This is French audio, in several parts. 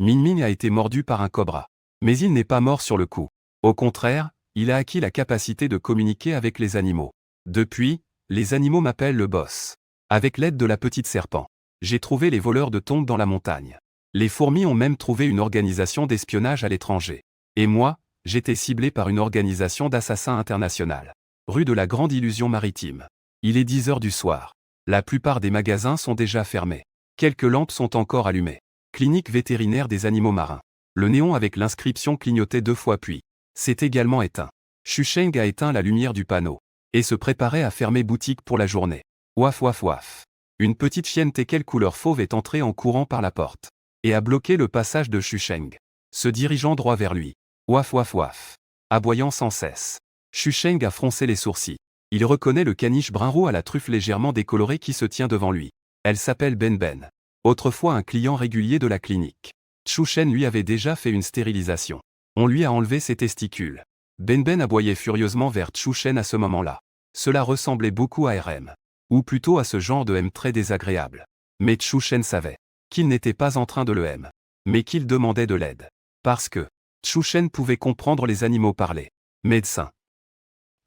Min Min a été mordu par un cobra. Mais il n'est pas mort sur le coup. Au contraire, il a acquis la capacité de communiquer avec les animaux. Depuis, les animaux m'appellent le boss. Avec l'aide de la petite serpent, j'ai trouvé les voleurs de tombes dans la montagne. Les fourmis ont même trouvé une organisation d'espionnage à l'étranger. Et moi, j'étais ciblé par une organisation d'assassins internationale. Rue de la Grande Illusion Maritime. Il est 10 heures du soir. La plupart des magasins sont déjà fermés. Quelques lampes sont encore allumées. Clinique vétérinaire des animaux marins. Le néon avec l'inscription clignotait 2 fois puis s'est également éteint. Shusheng a éteint la lumière du panneau et se préparait à fermer boutique pour la journée. Ouaf ouaf ouaf. Une petite chienne teckel couleur fauve est entrée en courant par la porte et a bloqué le passage de Shusheng, se dirigeant droit vers lui. Ouaf ouaf ouaf. Aboyant sans cesse. Shusheng a froncé les sourcils. Il reconnaît le caniche brun-roux à la truffe légèrement décolorée qui se tient devant lui. Elle s'appelle Ben Ben. Autrefois un client régulier de la clinique. Shusheng lui avait déjà fait une stérilisation. On lui a enlevé ses testicules. Ben Ben aboyait furieusement vers Shusheng à ce moment-là. Cela ressemblait beaucoup à RM. Ou plutôt à ce genre de M très désagréable. Mais Shusheng savait qu'il n'était pas en train de le M, mais qu'il demandait de l'aide. Parce que Shusheng pouvait comprendre les animaux parler. Médecin.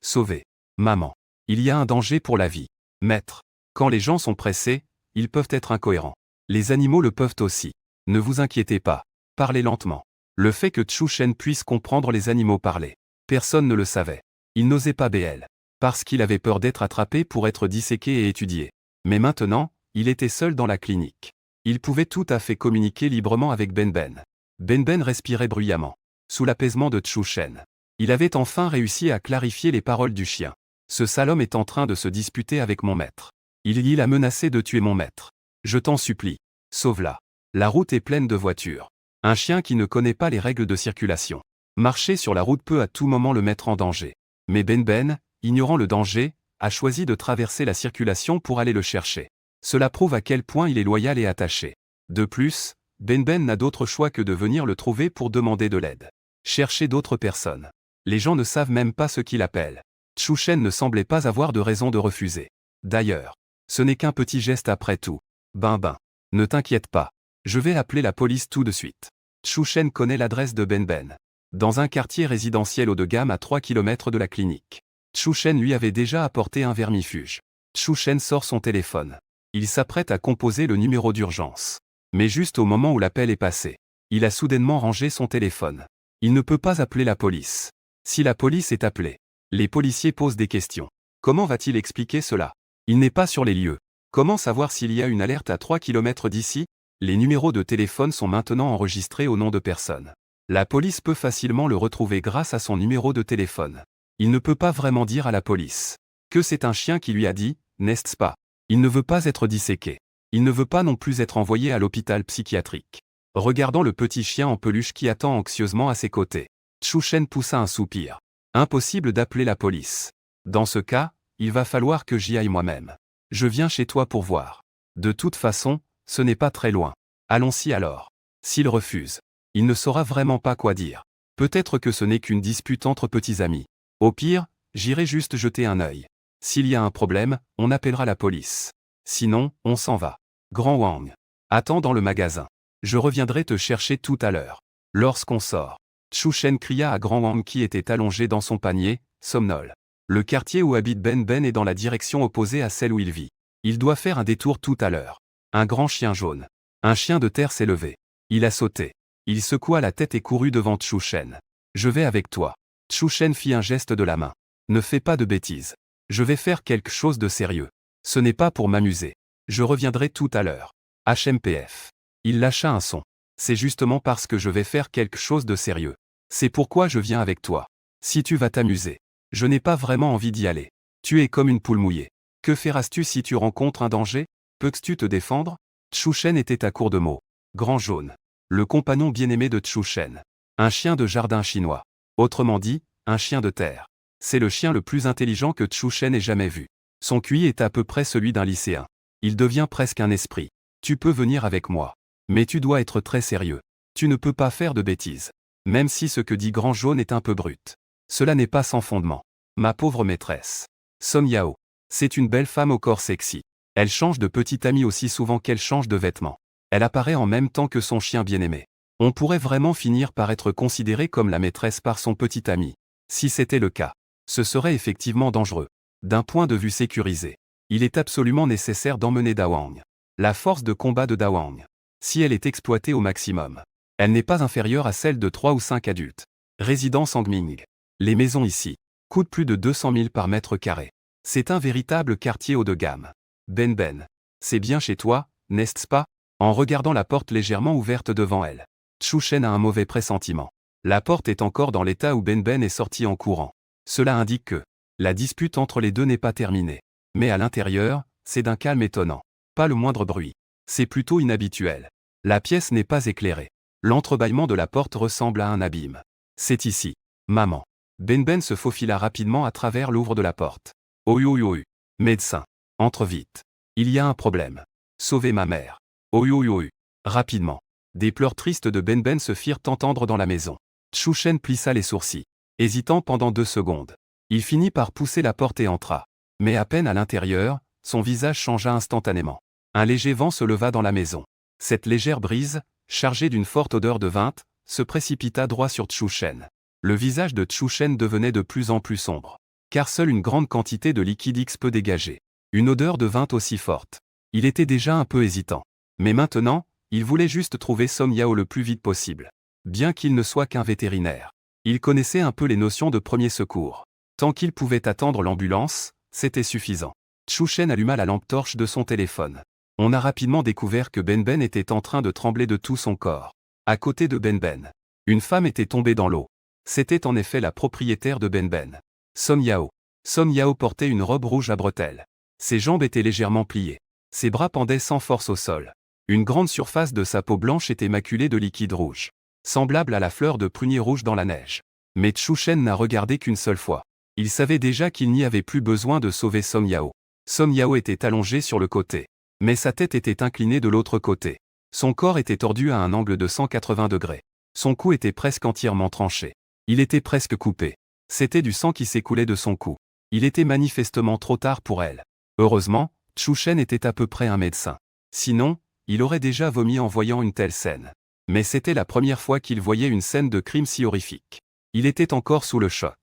Sauver. Maman. Il y a un danger pour la vie. Maître. Quand les gens sont pressés, ils peuvent être incohérents. Les animaux le peuvent aussi. Ne vous inquiétez pas. Parlez lentement. Le fait que Shusheng puisse comprendre les animaux parler. Personne ne le savait. Il n'osait pas BL. Parce qu'il avait peur d'être attrapé pour être disséqué et étudié. Mais maintenant, il était seul dans la clinique. Il pouvait tout à fait communiquer librement avec Ben Ben. Ben Ben respirait bruyamment. Sous l'apaisement de Shusheng. Il avait enfin réussi à clarifier les paroles du chien. Ce sale homme est en train de se disputer avec mon maître. Il a menacé de tuer mon maître. Je t'en supplie. Sauve-la. La route est pleine de voitures. Un chien qui ne connaît pas les règles de circulation. Marcher sur la route peut à tout moment le mettre en danger. Mais Ben Ben, ignorant le danger, a choisi de traverser la circulation pour aller le chercher. Cela prouve à quel point il est loyal et attaché. De plus, Ben Ben n'a d'autre choix que de venir le trouver pour demander de l'aide. Chercher d'autres personnes. Les gens ne savent même pas ce qu'il appelle. Shusheng ne semblait pas avoir de raison de refuser. D'ailleurs, ce n'est qu'un petit geste après tout. Ben. Ne t'inquiète pas. Je vais appeler la police tout de suite. Shusheng connaît l'adresse de Ben Ben. Dans un quartier résidentiel haut de gamme à 3 km de la clinique. Shusheng lui avait déjà apporté un vermifuge. Shusheng sort son téléphone. Il s'apprête à composer le numéro d'urgence. Mais juste au moment où l'appel est passé, il a soudainement rangé son téléphone. Il ne peut pas appeler la police. Si la police est appelée, les policiers posent des questions. Comment va-t-il expliquer cela? Il n'est pas sur les lieux. Comment savoir s'il y a une alerte à 3 km d'ici? Les numéros de téléphone sont maintenant enregistrés au nom de personnes. La police peut facilement le retrouver grâce à son numéro de téléphone. Il ne peut pas vraiment dire à la police que c'est un chien qui lui a dit, n'est-ce pas? Il ne veut pas être disséqué. Il ne veut pas non plus être envoyé à l'hôpital psychiatrique. Regardant le petit chien en peluche qui attend anxieusement à ses côtés, Shusheng poussa un soupir. Impossible d'appeler la police. Dans ce cas, il va falloir que j'y aille moi-même. Je viens chez toi pour voir. De toute façon, ce n'est pas très loin. Allons-y alors. S'il refuse, il ne saura vraiment pas quoi dire. Peut-être que ce n'est qu'une dispute entre petits amis. Au pire, j'irai juste jeter un œil. S'il y a un problème, on appellera la police. Sinon, on s'en va. Grand Wang. Attends dans le magasin. Je reviendrai te chercher tout à l'heure. Lorsqu'on sort, Shusheng cria à Grand Wang qui était allongé dans son panier, somnole. Le quartier où habite Ben Ben est dans la direction opposée à celle où il vit. Il doit faire un détour tout à l'heure. Un grand chien jaune. Un chien de terre s'est levé. Il a sauté. Il secoua la tête et courut devant Shusheng. Je vais avec toi. Shusheng fit un geste de la main. Ne fais pas de bêtises. Je vais faire quelque chose de sérieux. Ce n'est pas pour m'amuser. Je reviendrai tout à l'heure. HMPF. Il lâcha un son. C'est justement parce que je vais faire quelque chose de sérieux. C'est pourquoi je viens avec toi. Si tu vas t'amuser, je n'ai pas vraiment envie d'y aller. Tu es comme une poule mouillée. Que feras-tu si tu rencontres un danger? Peux-tu te défendre? Shusheng était à court de mots. Grand jaune. Le compagnon bien-aimé de Shusheng. Un chien de jardin chinois. Autrement dit, un chien de terre. C'est le chien le plus intelligent que Shusheng ait jamais vu. Son QI est à peu près celui d'un lycéen. Il devient presque un esprit. Tu peux venir avec moi. Mais tu dois être très sérieux. Tu ne peux pas faire de bêtises. Même si ce que dit Grand Jaune est un peu brut. Cela n'est pas sans fondement. Ma pauvre maîtresse. Song Yao. C'est une belle femme au corps sexy. Elle change de petite amie aussi souvent qu'elle change de vêtements. Elle apparaît en même temps que son chien bien-aimé. On pourrait vraiment finir par être considéré comme la maîtresse par son petit ami. Si c'était le cas, ce serait effectivement dangereux. D'un point de vue sécurisé, il est absolument nécessaire d'emmener Dawang. La force de combat de Dawang, si elle est exploitée au maximum, elle n'est pas inférieure à celle de 3 ou 5 adultes. Résidence Angming. Les maisons ici coûtent plus de 200 000 par mètre carré. C'est un véritable quartier haut de gamme. Ben, c'est bien chez toi, n'est-ce pas? En regardant la porte légèrement ouverte devant elle, Chushen a un mauvais pressentiment. La porte est encore dans l'état où Ben est sorti en courant. Cela indique que la dispute entre les deux n'est pas terminée. Mais à l'intérieur, c'est d'un calme étonnant. Pas le moindre bruit. C'est plutôt inhabituel. La pièce n'est pas éclairée. L'entrebâillement de la porte ressemble à un abîme. C'est ici. Maman. Ben se faufila rapidement à travers l'ouvre de la porte. Oui. Médecin. Entre vite. Il y a un problème. Sauvez ma mère. Oui. Rapidement. Des pleurs tristes de Ben se firent entendre dans la maison. Chushen plissa les sourcils, hésitant pendant 2 secondes. Il finit par pousser la porte et entra. Mais à peine à l'intérieur, son visage changea instantanément. Un léger vent se leva dans la maison. Cette légère brise, chargée d'une forte odeur de vin, se précipita droit sur Chushen. Le visage de Chushen devenait de plus en plus sombre. Car seule une grande quantité de liquide X peut dégager une odeur de vin aussi forte. Il était déjà un peu hésitant. Mais maintenant, il voulait juste trouver Song Yao le plus vite possible. Bien qu'il ne soit qu'un vétérinaire, il connaissait un peu les notions de premier secours. Tant qu'il pouvait attendre l'ambulance, c'était suffisant. Chushen alluma la lampe torche de son téléphone. On a rapidement découvert que Ben était en train de trembler de tout son corps. À côté de Ben, une femme était tombée dans l'eau. C'était en effet la propriétaire de Ben. Song Yao. Song Yao portait une robe rouge à bretelles. Ses jambes étaient légèrement pliées. Ses bras pendaient sans force au sol. Une grande surface de sa peau blanche était maculée de liquide rouge, semblable à la fleur de prunier rouge dans la neige. Mais Chushen n'a regardé qu'une seule fois. Il savait déjà qu'il n'y avait plus besoin de sauver Song Yao. Song Yao était allongé sur le côté, mais sa tête était inclinée de l'autre côté. Son corps était tordu à un angle de 180 degrés. Son cou était presque entièrement tranché. Il était presque coupé. C'était du sang qui s'écoulait de son cou. Il était manifestement trop tard pour elle. Heureusement, Chushen était à peu près un médecin. Sinon, il aurait déjà vomi en voyant une telle scène. Mais c'était la première fois qu'il voyait une scène de crime si horrifique. Il était encore sous le choc.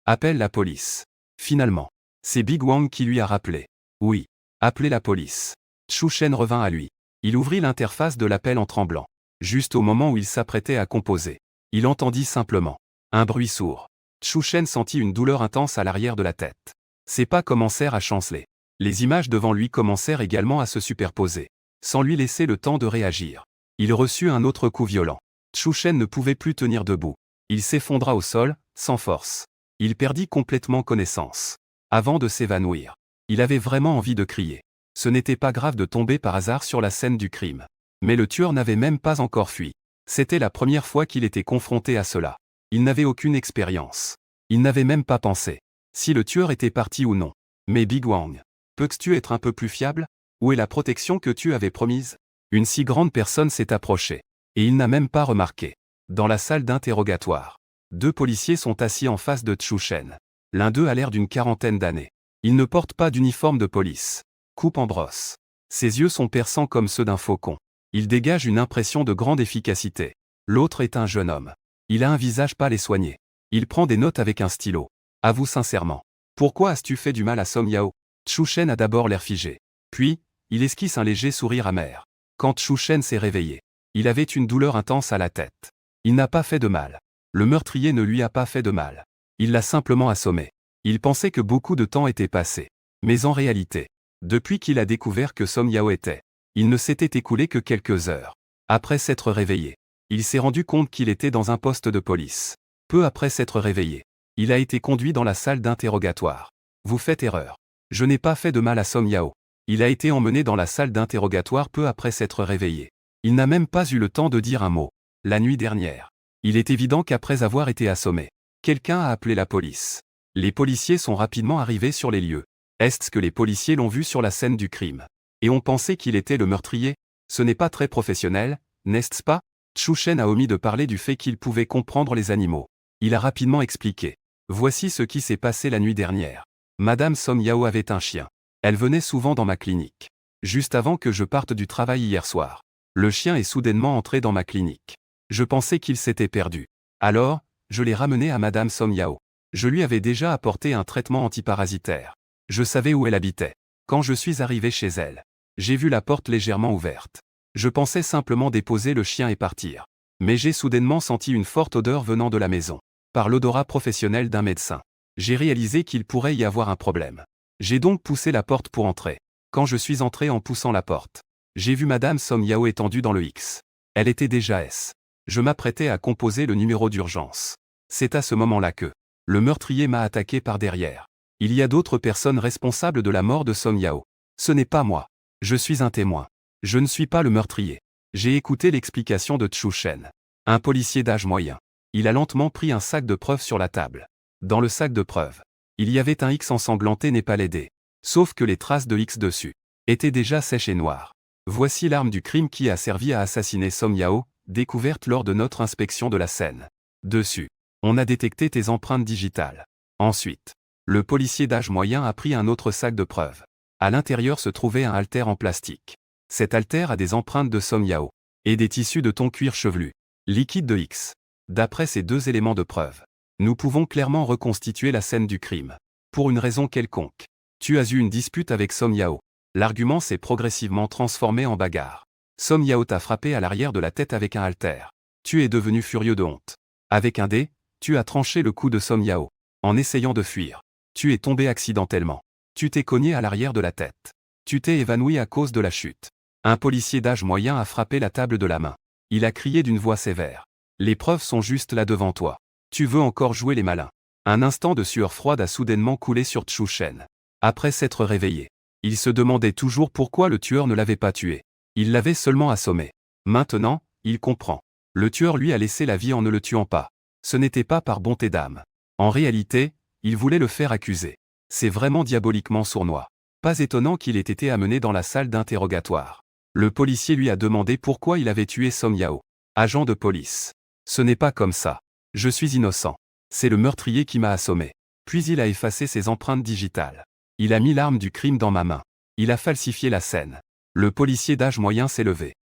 Appelle la police. Finalement, c'est Big Wang qui lui a rappelé. Oui, appelez la police. Chushen revint à lui. Il ouvrit l'interface de l'appel en tremblant. Juste au moment où il s'apprêtait à composer, il entendit simplement un bruit sourd. Chushen sentit une douleur intense à l'arrière de la tête. Ses pas commencèrent à chanceler. Les images devant lui commencèrent également à se superposer, sans lui laisser le temps de réagir. Il reçut un autre coup violent. Chushen ne pouvait plus tenir debout. Il s'effondra au sol, sans force. Il perdit complètement connaissance. Avant de s'évanouir, il avait vraiment envie de crier. Ce n'était pas grave de tomber par hasard sur la scène du crime. Mais le tueur n'avait même pas encore fui. C'était la première fois qu'il était confronté à cela. Il n'avait aucune expérience. Il n'avait même pas pensé si le tueur était parti ou non. Mais Big Wang, peux-tu être un peu plus fiable? Où est la protection que tu avais promise? Une si grande personne s'est approchée. Et il n'a même pas remarqué. Dans la salle d'interrogatoire, 2 policiers sont assis en face de Chushen. L'un d'eux a l'air d'une quarantaine d'années. Il ne porte pas d'uniforme de police. Coupe en brosse. Ses yeux sont perçants comme ceux d'un faucon. Il dégage une impression de grande efficacité. L'autre est un jeune homme. Il a un visage pâle et soigné. Il prend des notes avec un stylo. Avoue sincèrement. Pourquoi as-tu fait du mal à Song Yao? Chushen a d'abord l'air figé. Puis, il esquisse un léger sourire amer. Quand Chushen s'est réveillé, il avait une douleur intense à la tête. Il n'a pas fait de mal. Le meurtrier ne lui a pas fait de mal. Il l'a simplement assommé. Il pensait que beaucoup de temps était passé. Mais en réalité, depuis qu'il a découvert que Song Yao était, il ne s'était écoulé que quelques heures. Après s'être réveillé, il s'est rendu compte qu'il était dans un poste de police. Peu après s'être réveillé, il a été conduit dans la salle d'interrogatoire. Vous faites erreur. Je n'ai pas fait de mal à Song Yao. Il a été emmené dans la salle d'interrogatoire peu après s'être réveillé. Il n'a même pas eu le temps de dire un mot. La nuit dernière, il est évident qu'après avoir été assommé, quelqu'un a appelé la police. Les policiers sont rapidement arrivés sur les lieux. Est-ce que les policiers l'ont vu sur la scène du crime et ont pensé qu'il était le meurtrier? Ce n'est pas très professionnel, n'est-ce pas? Chushen a omis de parler du fait qu'il pouvait comprendre les animaux. Il a rapidement expliqué. Voici ce qui s'est passé la nuit dernière. Madame Song Yao avait un chien. Elle venait souvent dans ma clinique. Juste avant que je parte du travail hier soir, le chien est soudainement entré dans ma clinique. Je pensais qu'il s'était perdu. Alors, je l'ai ramené à Madame Song Yao. Je lui avais déjà apporté un traitement antiparasitaire. Je savais où elle habitait. Quand je suis arrivé chez elle, j'ai vu la porte légèrement ouverte. Je pensais simplement déposer le chien et partir. Mais j'ai soudainement senti une forte odeur venant de la maison. Par l'odorat professionnel d'un médecin. J'ai réalisé qu'il pourrait y avoir un problème. J'ai donc poussé la porte pour entrer. Quand je suis entré en poussant la porte, j'ai vu Madame Song Yao étendue dans le X. Elle était déjà S. Je m'apprêtais à composer le numéro d'urgence. C'est à ce moment-là que le meurtrier m'a attaqué par derrière. Il y a d'autres personnes responsables de la mort de Song Yao. Ce n'est pas moi. Je suis un témoin. Je ne suis pas le meurtrier. J'ai écouté l'explication de Chu Shen. Un policier d'âge moyen. Il a lentement pris un sac de preuves sur la table. Dans le sac de preuves, il y avait un X ensanglanté népalais. Sauf que les traces de X dessus étaient déjà sèches et noires. Voici l'arme du crime qui a servi à assassiner Song Yao, découverte lors de notre inspection de la scène. Dessus, on a détecté tes empreintes digitales. Ensuite, le policier d'âge moyen a pris un autre sac de preuves. À l'intérieur se trouvait un haltère en plastique. Cet haltère a des empreintes de Song Yao et des tissus de ton cuir chevelu, liquide de X. D'après ces deux éléments de preuve, nous pouvons clairement reconstituer la scène du crime. Pour une raison quelconque, tu as eu une dispute avec Song Yao. L'argument s'est progressivement transformé en bagarre. Song Yao t'a frappé à l'arrière de la tête avec un haltère. Tu es devenu furieux de honte. Avec un dé, tu as tranché le cou de Song Yao. En essayant de fuir, tu es tombé accidentellement. Tu t'es cogné à l'arrière de la tête. Tu t'es évanoui à cause de la chute. Un policier d'âge moyen a frappé la table de la main. Il a crié d'une voix sévère. Les preuves sont juste là devant toi. Tu veux encore jouer les malins. Un instant de sueur froide a soudainement coulé sur Chu Shen. Après s'être réveillé, il se demandait toujours pourquoi le tueur ne l'avait pas tué. Il l'avait seulement assommé. Maintenant, il comprend. Le tueur lui a laissé la vie en ne le tuant pas. Ce n'était pas par bonté d'âme. En réalité, il voulait le faire accuser. C'est vraiment diaboliquement sournois. Pas étonnant qu'il ait été amené dans la salle d'interrogatoire. Le policier lui a demandé pourquoi il avait tué Song Yao. Agent de police. Ce n'est pas comme ça. Je suis innocent. C'est le meurtrier qui m'a assommé. Puis il a effacé ses empreintes digitales. Il a mis l'arme du crime dans ma main. Il a falsifié la scène. Le policier d'âge moyen s'est levé.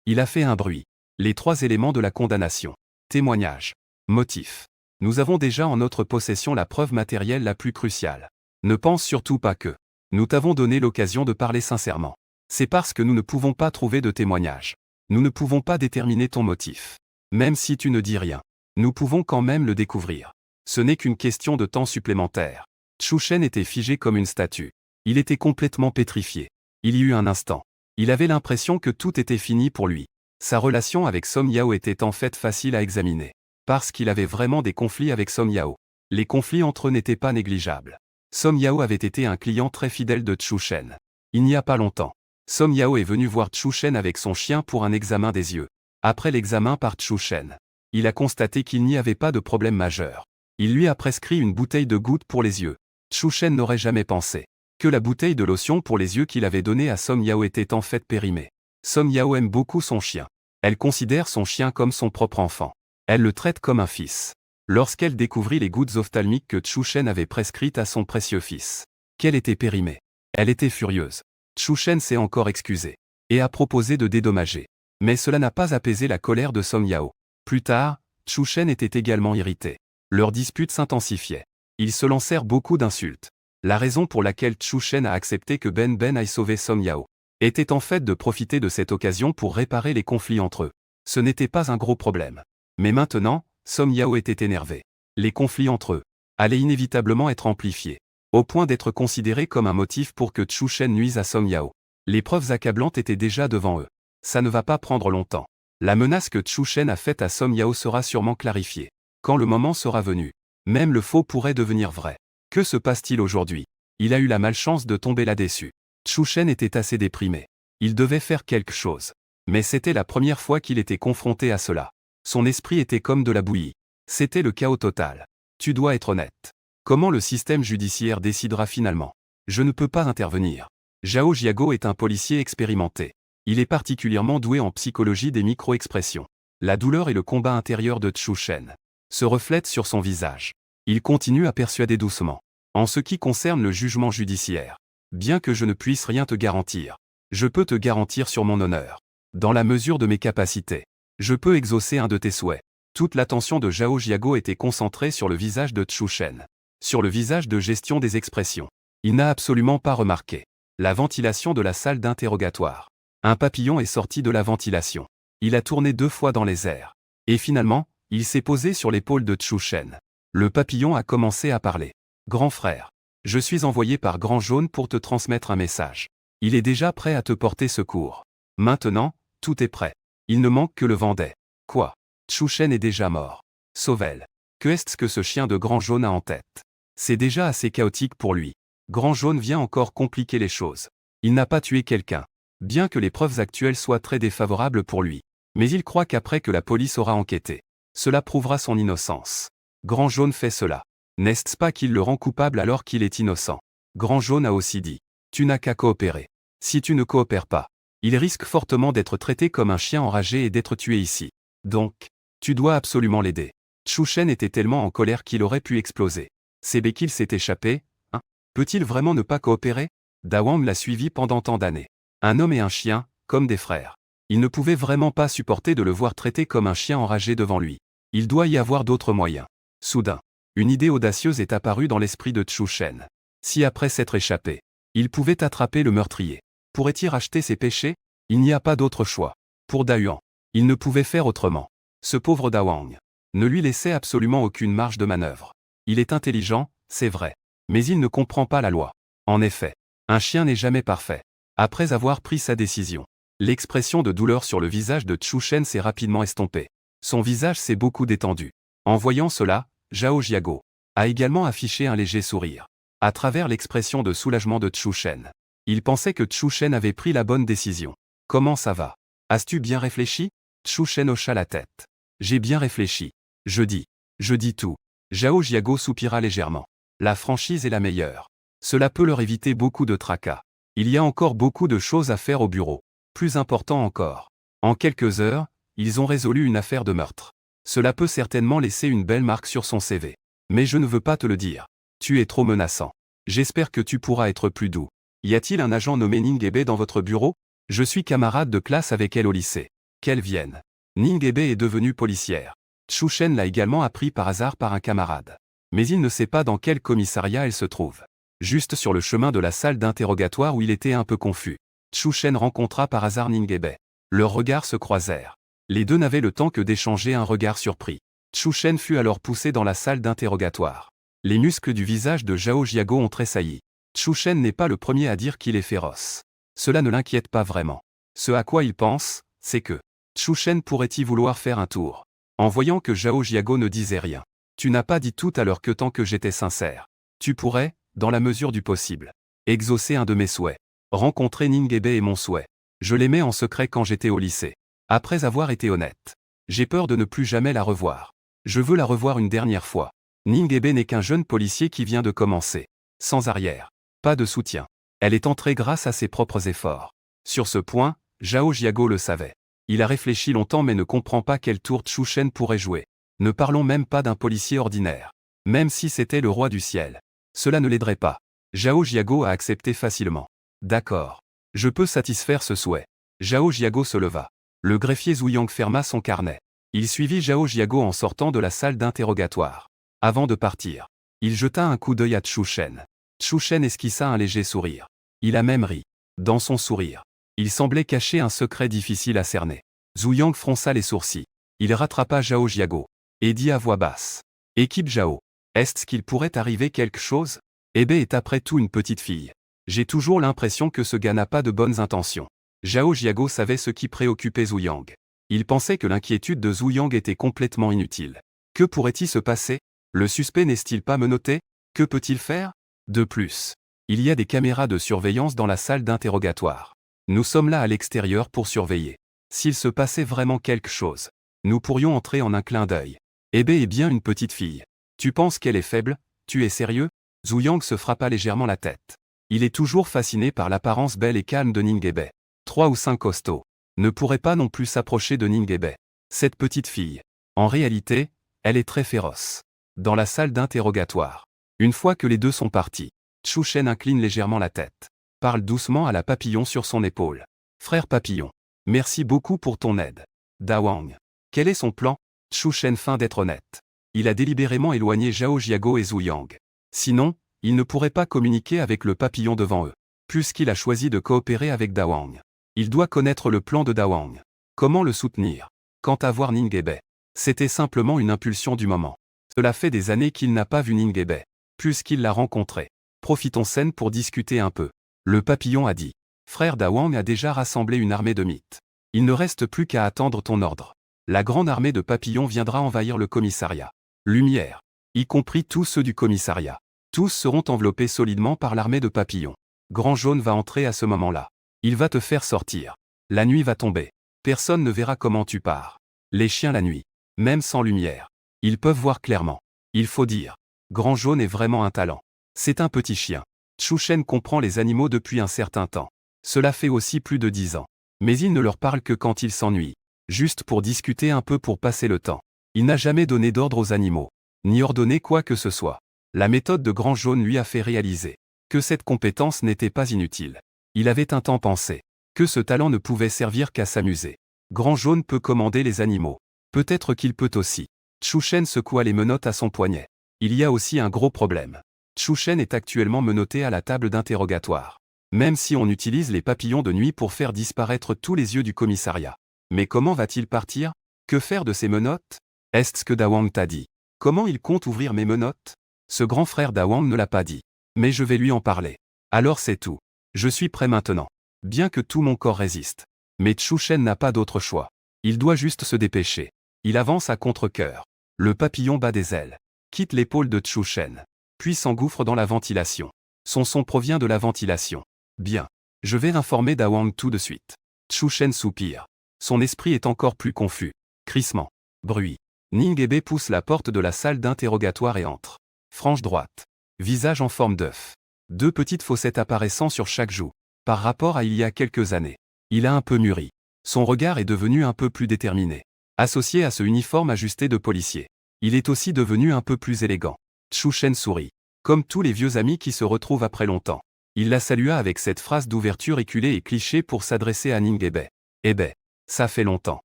Il a fait un bruit. Les 3 éléments de la condamnation. Témoignage. Motif. Nous avons déjà en notre possession la preuve matérielle la plus cruciale. Ne pense surtout pas que nous t'avons donné l'occasion de parler sincèrement. C'est parce que nous ne pouvons pas trouver de témoignage. Nous ne pouvons pas déterminer ton motif. Même si tu ne dis rien, nous pouvons quand même le découvrir. Ce n'est qu'une question de temps supplémentaire. Chu Shen était figé comme une statue. Il était complètement pétrifié. Il y eut un instant. Il avait l'impression que tout était fini pour lui. Sa relation avec Song Yao était en fait facile à examiner. Parce qu'il avait vraiment des conflits avec Song Yao. Les conflits entre eux n'étaient pas négligeables. Song Yao avait été un client très fidèle de Chu Shen. Il n'y a pas longtemps, Song Yao est venu voir Chu Shen avec son chien pour un examen des yeux. Après l'examen par Chu Shen, il a constaté qu'il n'y avait pas de problème majeur. Il lui a prescrit une bouteille de gouttes pour les yeux. Chu Shen n'aurait jamais pensé que la bouteille de lotion pour les yeux qu'il avait donnée à Song Yao était en fait périmée. Song Yao aime beaucoup son chien. Elle considère son chien comme son propre enfant. Elle le traite comme un fils. Lorsqu'elle découvrit les gouttes ophtalmiques que Chu Shen avait prescrites à son précieux fils, qu'elle était périmée, elle était furieuse. Chu Shen s'est encore excusé et a proposé de dédommager. Mais cela n'a pas apaisé la colère de Song Yao. Plus tard, Chu Shen était également irrité. Leur dispute s'intensifiait. Ils se lancèrent beaucoup d'insultes. La raison pour laquelle Chu Shen a accepté que Ben aille sauver Song Yao était en fait de profiter de cette occasion pour réparer les conflits entre eux. Ce n'était pas un gros problème. Mais maintenant, Song Yao était énervé. Les conflits entre eux allaient inévitablement être amplifiés, au point d'être considérés comme un motif pour que Chu Shen nuise à Song Yao. Les preuves accablantes étaient déjà devant eux. Ça ne va pas prendre longtemps. La menace que Chu Shen a faite à Song Yao sera sûrement clarifiée. Quand le moment sera venu, même le faux pourrait devenir vrai. Que se passe-t-il aujourd'hui? Il a eu la malchance de tomber là-dessus. Chu Shen était assez déprimé. Il devait faire quelque chose. Mais c'était la première fois qu'il était confronté à cela. Son esprit était comme de la bouillie. C'était le chaos total. Tu dois être honnête. Comment le système judiciaire décidera finalement? Je ne peux pas intervenir. Zhao Jiago est un policier expérimenté. Il est particulièrement doué en psychologie des micro-expressions. La douleur et le combat intérieur de Chu Shen se reflètent sur son visage. Il continue à persuader doucement. En ce qui concerne le jugement judiciaire, bien que je ne puisse rien te garantir, je peux te garantir sur mon honneur. Dans la mesure de mes capacités, Je peux exaucer un de tes souhaits. Toute l'attention de Zhao Jiago était concentrée sur le visage de Chu Shen. Sur le visage de gestion des expressions. Il n'a absolument pas remarqué la ventilation de la salle d'interrogatoire. Un papillon est sorti de la ventilation. Il a tourné 2 fois dans les airs. Et finalement, il s'est posé sur l'épaule de Chu Shen. Le papillon a commencé à parler. Grand frère, je suis envoyé par Grand Jaune pour te transmettre un message. Il est déjà prêt à te porter secours. Maintenant, tout est prêt. Il ne manque que le Vendée. Quoi? Chu Shen est déjà mort. Sauvel. Que est-ce que ce chien de Grand Jaune a en tête? C'est déjà assez chaotique pour lui. Grand Jaune vient encore compliquer les choses. Il n'a pas tué quelqu'un. Bien que les preuves actuelles soient très défavorables pour lui. Mais il croit qu'après que la police aura enquêté, cela prouvera son innocence. Grand Jaune fait cela. N'est-ce pas qu'il le rend coupable alors qu'il est innocent? Grand Jaune a aussi dit. Tu n'as qu'à coopérer. Si tu ne coopères pas, il risque fortement d'être traité comme un chien enragé et d'être tué ici. Donc, tu dois absolument l'aider. Chu Shen était tellement en colère qu'il aurait pu exploser. C'est qu'il s'est échappé, hein? Peut-il vraiment ne pas coopérer? Dawang l'a suivi pendant tant d'années. Un homme et un chien, comme des frères. Il ne pouvait vraiment pas supporter de le voir traité comme un chien enragé devant lui. Il doit y avoir d'autres moyens. Soudain, une idée audacieuse est apparue dans l'esprit de Chu Shen. Si après s'être échappé, il pouvait attraper le meurtrier, pourrait-il racheter ses péchés? Il n'y a pas d'autre choix. Pour Dayuan, il ne pouvait faire autrement. Ce pauvre Dawang ne lui laissait absolument aucune marge de manœuvre. Il est intelligent, c'est vrai. Mais il ne comprend pas la loi. En effet, un chien n'est jamais parfait. Après avoir pris sa décision, l'expression de douleur sur le visage de Chu Shen s'est rapidement estompée. Son visage s'est beaucoup détendu. En voyant cela, Zhao Jiago a également affiché un léger sourire. À travers l'expression de soulagement de Chu Shen, il pensait que Chu Shen avait pris la bonne décision. Comment ça va? As-tu bien réfléchi? Chu Shen hocha la tête. J'ai bien réfléchi. Je dis tout. Zhao Jiago soupira légèrement. La franchise est la meilleure. Cela peut leur éviter beaucoup de tracas. Il y a encore beaucoup de choses à faire au bureau. Plus important encore. En quelques heures, ils ont résolu une affaire de meurtre. Cela peut certainement laisser une belle marque sur son CV. Mais je ne veux pas te le dire. Tu es trop menaçant. J'espère que tu pourras être plus doux. Y a-t-il un agent nommé Ningebe dans votre bureau? Je suis camarade de classe avec elle au lycée. Qu'elle vienne. Ningebe est devenue policière. Chu Shen l'a également appris par hasard par un camarade. Mais il ne sait pas dans quel commissariat elle se trouve. Juste sur le chemin de la salle d'interrogatoire où il était un peu confus. Chu Shen rencontra par hasard Ningebe. Leurs regards se croisèrent. Les deux n'avaient le temps que d'échanger un regard surpris. Chu Shen fut alors poussé dans la salle d'interrogatoire. Les muscles du visage de Zhao Jiago ont tressailli. Chu Shen n'est pas le premier à dire qu'il est féroce. Cela ne l'inquiète pas vraiment. Ce à quoi il pense, c'est que Chu Shen pourrait-y vouloir faire un tour. En voyant que Zhao Jiago ne disait rien. Tu n'as pas dit tout à l'heure que tant que j'étais sincère. Tu pourrais, dans la mesure du possible, exaucer un de mes souhaits. Rencontrer Ningebe est mon souhait. Je l'aimais en secret quand j'étais au lycée. Après avoir été honnête. J'ai peur de ne plus jamais la revoir. Je veux la revoir une dernière fois. Ningebe n'est qu'un jeune policier qui vient de commencer. Sans arrière. Pas de soutien. Elle est entrée grâce à ses propres efforts. Sur ce point, Zhao Jiago le savait. Il a réfléchi longtemps mais ne comprend pas quel tour Chu Shen pourrait jouer. Ne parlons même pas d'un policier ordinaire. Même si c'était le roi du ciel. Cela ne l'aiderait pas. Zhao Jiago a accepté facilement. D'accord. Je peux satisfaire ce souhait. Zhao Jiago se leva. Le greffier Zhu ferma son carnet. Il suivit Zhao Jiago en sortant de la salle d'interrogatoire. Avant de partir, il jeta un coup d'œil à Chu Shen. Chu Shen esquissa un léger sourire. Il a même ri. Dans son sourire, il semblait cacher un secret difficile à cerner. Zhu Yang fronça les sourcils. Il rattrapa Zhao Jiago et dit à voix basse. Équipe Zhao, est-ce qu'il pourrait arriver quelque chose? Ebe est après tout une petite fille. J'ai toujours l'impression que ce gars n'a pas de bonnes intentions. Zhao Jiago savait ce qui préoccupait Zhu Yang. Il pensait que l'inquiétude de Zhu Yang était complètement inutile. Que pourrait-il se passer? Le suspect n'est-il pas menotté? Que peut-il faire? De plus, il y a des caméras de surveillance dans la salle d'interrogatoire. Nous sommes là à l'extérieur pour surveiller. S'il se passait vraiment quelque chose, nous pourrions entrer en un clin d'œil. Ebe est bien une petite fille. Tu penses qu'elle est faible? Tu es sérieux? Zhu Yang se frappa légèrement la tête. Il est toujours fasciné par l'apparence belle et calme de Ningebe. 3 ou 5 costauds ne pourraient pas non plus s'approcher de Ningebe. Cette petite fille, en réalité, elle est très féroce. Dans la salle d'interrogatoire, une fois que les deux sont partis, Chu Shen incline légèrement la tête. Parle doucement à la papillon sur son épaule. Frère papillon, merci beaucoup pour ton aide. Dawang. Quel est son plan? Chu Shen feint d'être honnête. Il a délibérément éloigné Zhao Jiago et Zhu Yang. Sinon, il ne pourrait pas communiquer avec le papillon devant eux. Puisqu'il a choisi de coopérer avec Dawang, il doit connaître le plan de Dawang. Comment le soutenir? Quant à voir Ningebe, c'était simplement une impulsion du moment. Cela fait des années qu'il n'a pas vu Ningebe. Puisqu'il l'a rencontré, profitons-en pour discuter un peu. Le papillon a dit. Frère Dawang a déjà rassemblé une armée de mythes. Il ne reste plus qu'à attendre ton ordre. La grande armée de papillons viendra envahir le commissariat. Lumière, y compris tous ceux du commissariat. Tous seront enveloppés solidement par l'armée de papillons. Grand Jaune va entrer à ce moment-là. Il va te faire sortir. La nuit va tomber. Personne ne verra comment tu pars. Les chiens la nuit, même sans lumière, ils peuvent voir clairement. Il faut dire, Grand Jaune est vraiment un talent. C'est un petit chien. Chu Shen comprend les animaux depuis un certain temps. Cela fait aussi plus de 10 ans. Mais il ne leur parle que quand il s'ennuie. Juste pour discuter un peu pour passer le temps. Il n'a jamais donné d'ordre aux animaux. Ni ordonné quoi que ce soit. La méthode de Grand Jaune lui a fait réaliser que cette compétence n'était pas inutile. Il avait un temps pensé que ce talent ne pouvait servir qu'à s'amuser. Grand Jaune peut commander les animaux. Peut-être qu'il peut aussi. Chu Shen secoua les menottes à son poignet. Il y a aussi un gros problème. Chu Shen est actuellement menotté à la table d'interrogatoire. Même si on utilise les papillons de nuit pour faire disparaître tous les yeux du commissariat. Mais comment va-t-il partir? Que faire de ces menottes? Est-ce ce que Dawang t'a dit? Comment il compte ouvrir mes menottes? Ce grand frère Dawang ne l'a pas dit. Mais je vais lui en parler. Alors c'est tout. Je suis prêt maintenant. Bien que tout mon corps résiste. Mais Chu Shen n'a pas d'autre choix. Il doit juste se dépêcher. Il avance à contre-cœur. Le papillon bat des ailes. Quitte l'épaule de Chu Shen. Puis s'engouffre dans la ventilation. Son son provient de la ventilation. Bien. Je vais informer Dawang tout de suite. Chu Shen soupire. Son esprit est encore plus confus. Crissement. Bruit. Ningebe pousse la porte de la salle d'interrogatoire et entre. Frange droite. Visage en forme d'œuf. 2 petites fossettes apparaissant sur chaque joue. Par rapport à il y a quelques années. Il a un peu mûri. Son regard est devenu un peu plus déterminé. Associé à ce uniforme ajusté de policier. Il est aussi devenu un peu plus élégant. Chu Shen sourit. Comme tous les vieux amis qui se retrouvent après longtemps. Il la salua avec cette phrase d'ouverture éculée et cliché pour s'adresser à Ningebe. Eh ben, ça fait longtemps.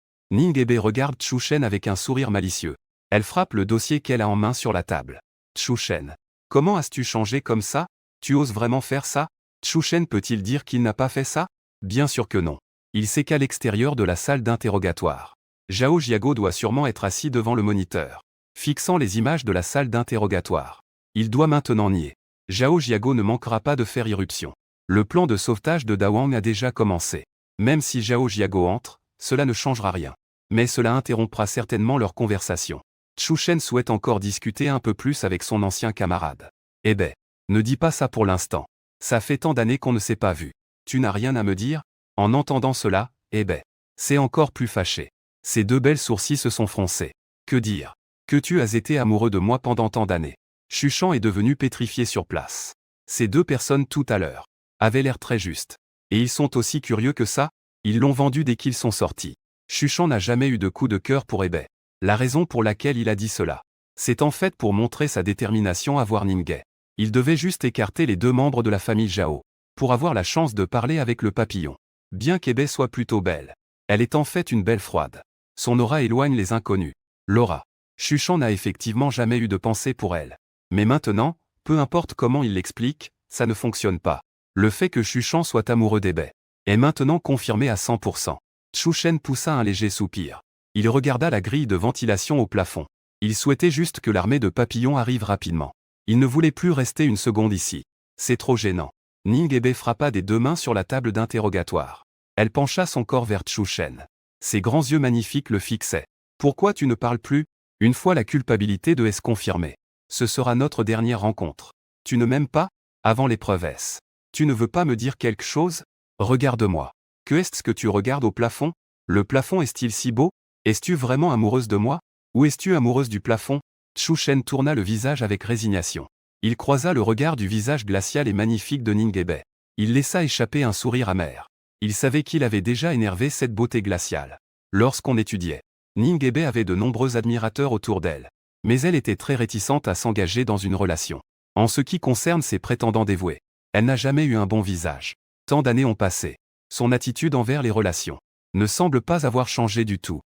Ningebe regarde Chu Shen avec un sourire malicieux. Elle frappe le dossier qu'elle a en main sur la table. Chu Shen. Comment as-tu changé comme ça? Tu oses vraiment faire ça? Chu Shen peut-il dire qu'il n'a pas fait ça? Bien sûr que non. Il sait qu'à l'extérieur de la salle d'interrogatoire. Zhao Jiago doit sûrement être assis devant le moniteur, fixant les images de la salle d'interrogatoire. Il doit maintenant nier. Zhao Jiago ne manquera pas de faire irruption. Le plan de sauvetage de Dawang a déjà commencé. Même si Zhao Jiago entre, cela ne changera rien. Mais cela interrompra certainement leur conversation. Chu Shen souhaite encore discuter un peu plus avec son ancien camarade. Eh ben, ne dis pas ça pour l'instant. Ça fait tant d'années qu'on ne s'est pas vu. Tu n'as rien à me dire? En entendant cela, eh ben, c'est encore plus fâché. Ses 2 belles sourcils se sont froncés. Que dire? Que tu as été amoureux de moi pendant tant d'années. Chuchan est devenu pétrifié sur place. Ces 2 personnes tout à l'heure avaient l'air très justes. Et ils sont aussi curieux que ça? Ils l'ont vendu dès qu'ils sont sortis. Chuchan n'a jamais eu de coup de cœur pour Ebay. La raison pour laquelle il a dit cela, c'est en fait pour montrer sa détermination à voir Ningbe. Il devait juste écarter les 2 membres de la famille Zhao, pour avoir la chance de parler avec le papillon. Bien qu'Ebay soit plutôt belle, elle est en fait une belle froide. Son aura éloigne les inconnus. Laura. Chuchan n'a effectivement jamais eu de pensée pour elle. Mais maintenant, peu importe comment il l'explique, ça ne fonctionne pas. Le fait que Chuchan soit amoureux d'Ebay est maintenant confirmé à 100%. Chu Shen poussa un léger soupir. Il regarda la grille de ventilation au plafond. Il souhaitait juste que l'armée de papillons arrive rapidement. Il ne voulait plus rester une seconde ici. C'est trop gênant. Ningebe frappa des 2 mains sur la table d'interrogatoire. Elle pencha son corps vers Chu Shen. Ses grands yeux magnifiques le fixaient. Pourquoi tu ne parles plus? Une fois la culpabilité de S confirmée. Ce sera notre dernière rencontre. Tu ne m'aimes pas? Avant l'épreuve S. Tu ne veux pas me dire quelque chose? Regarde-moi. Que est-ce que tu regardes au plafond? Le plafond est-il si beau? Es-tu vraiment amoureuse de moi? Ou es-tu amoureuse du plafond? Chu Shen tourna le visage avec résignation. Il croisa le regard du visage glacial et magnifique de Ningebe. Il laissa échapper un sourire amer. Il savait qu'il avait déjà énervé cette beauté glaciale. Lorsqu'on étudiait, Ningebe avait de nombreux admirateurs autour d'elle. Mais elle était très réticente à s'engager dans une relation. En ce qui concerne ses prétendants dévoués, elle n'a jamais eu un bon visage. Tant d'années ont passé. Son attitude envers les relations ne semble pas avoir changé du tout.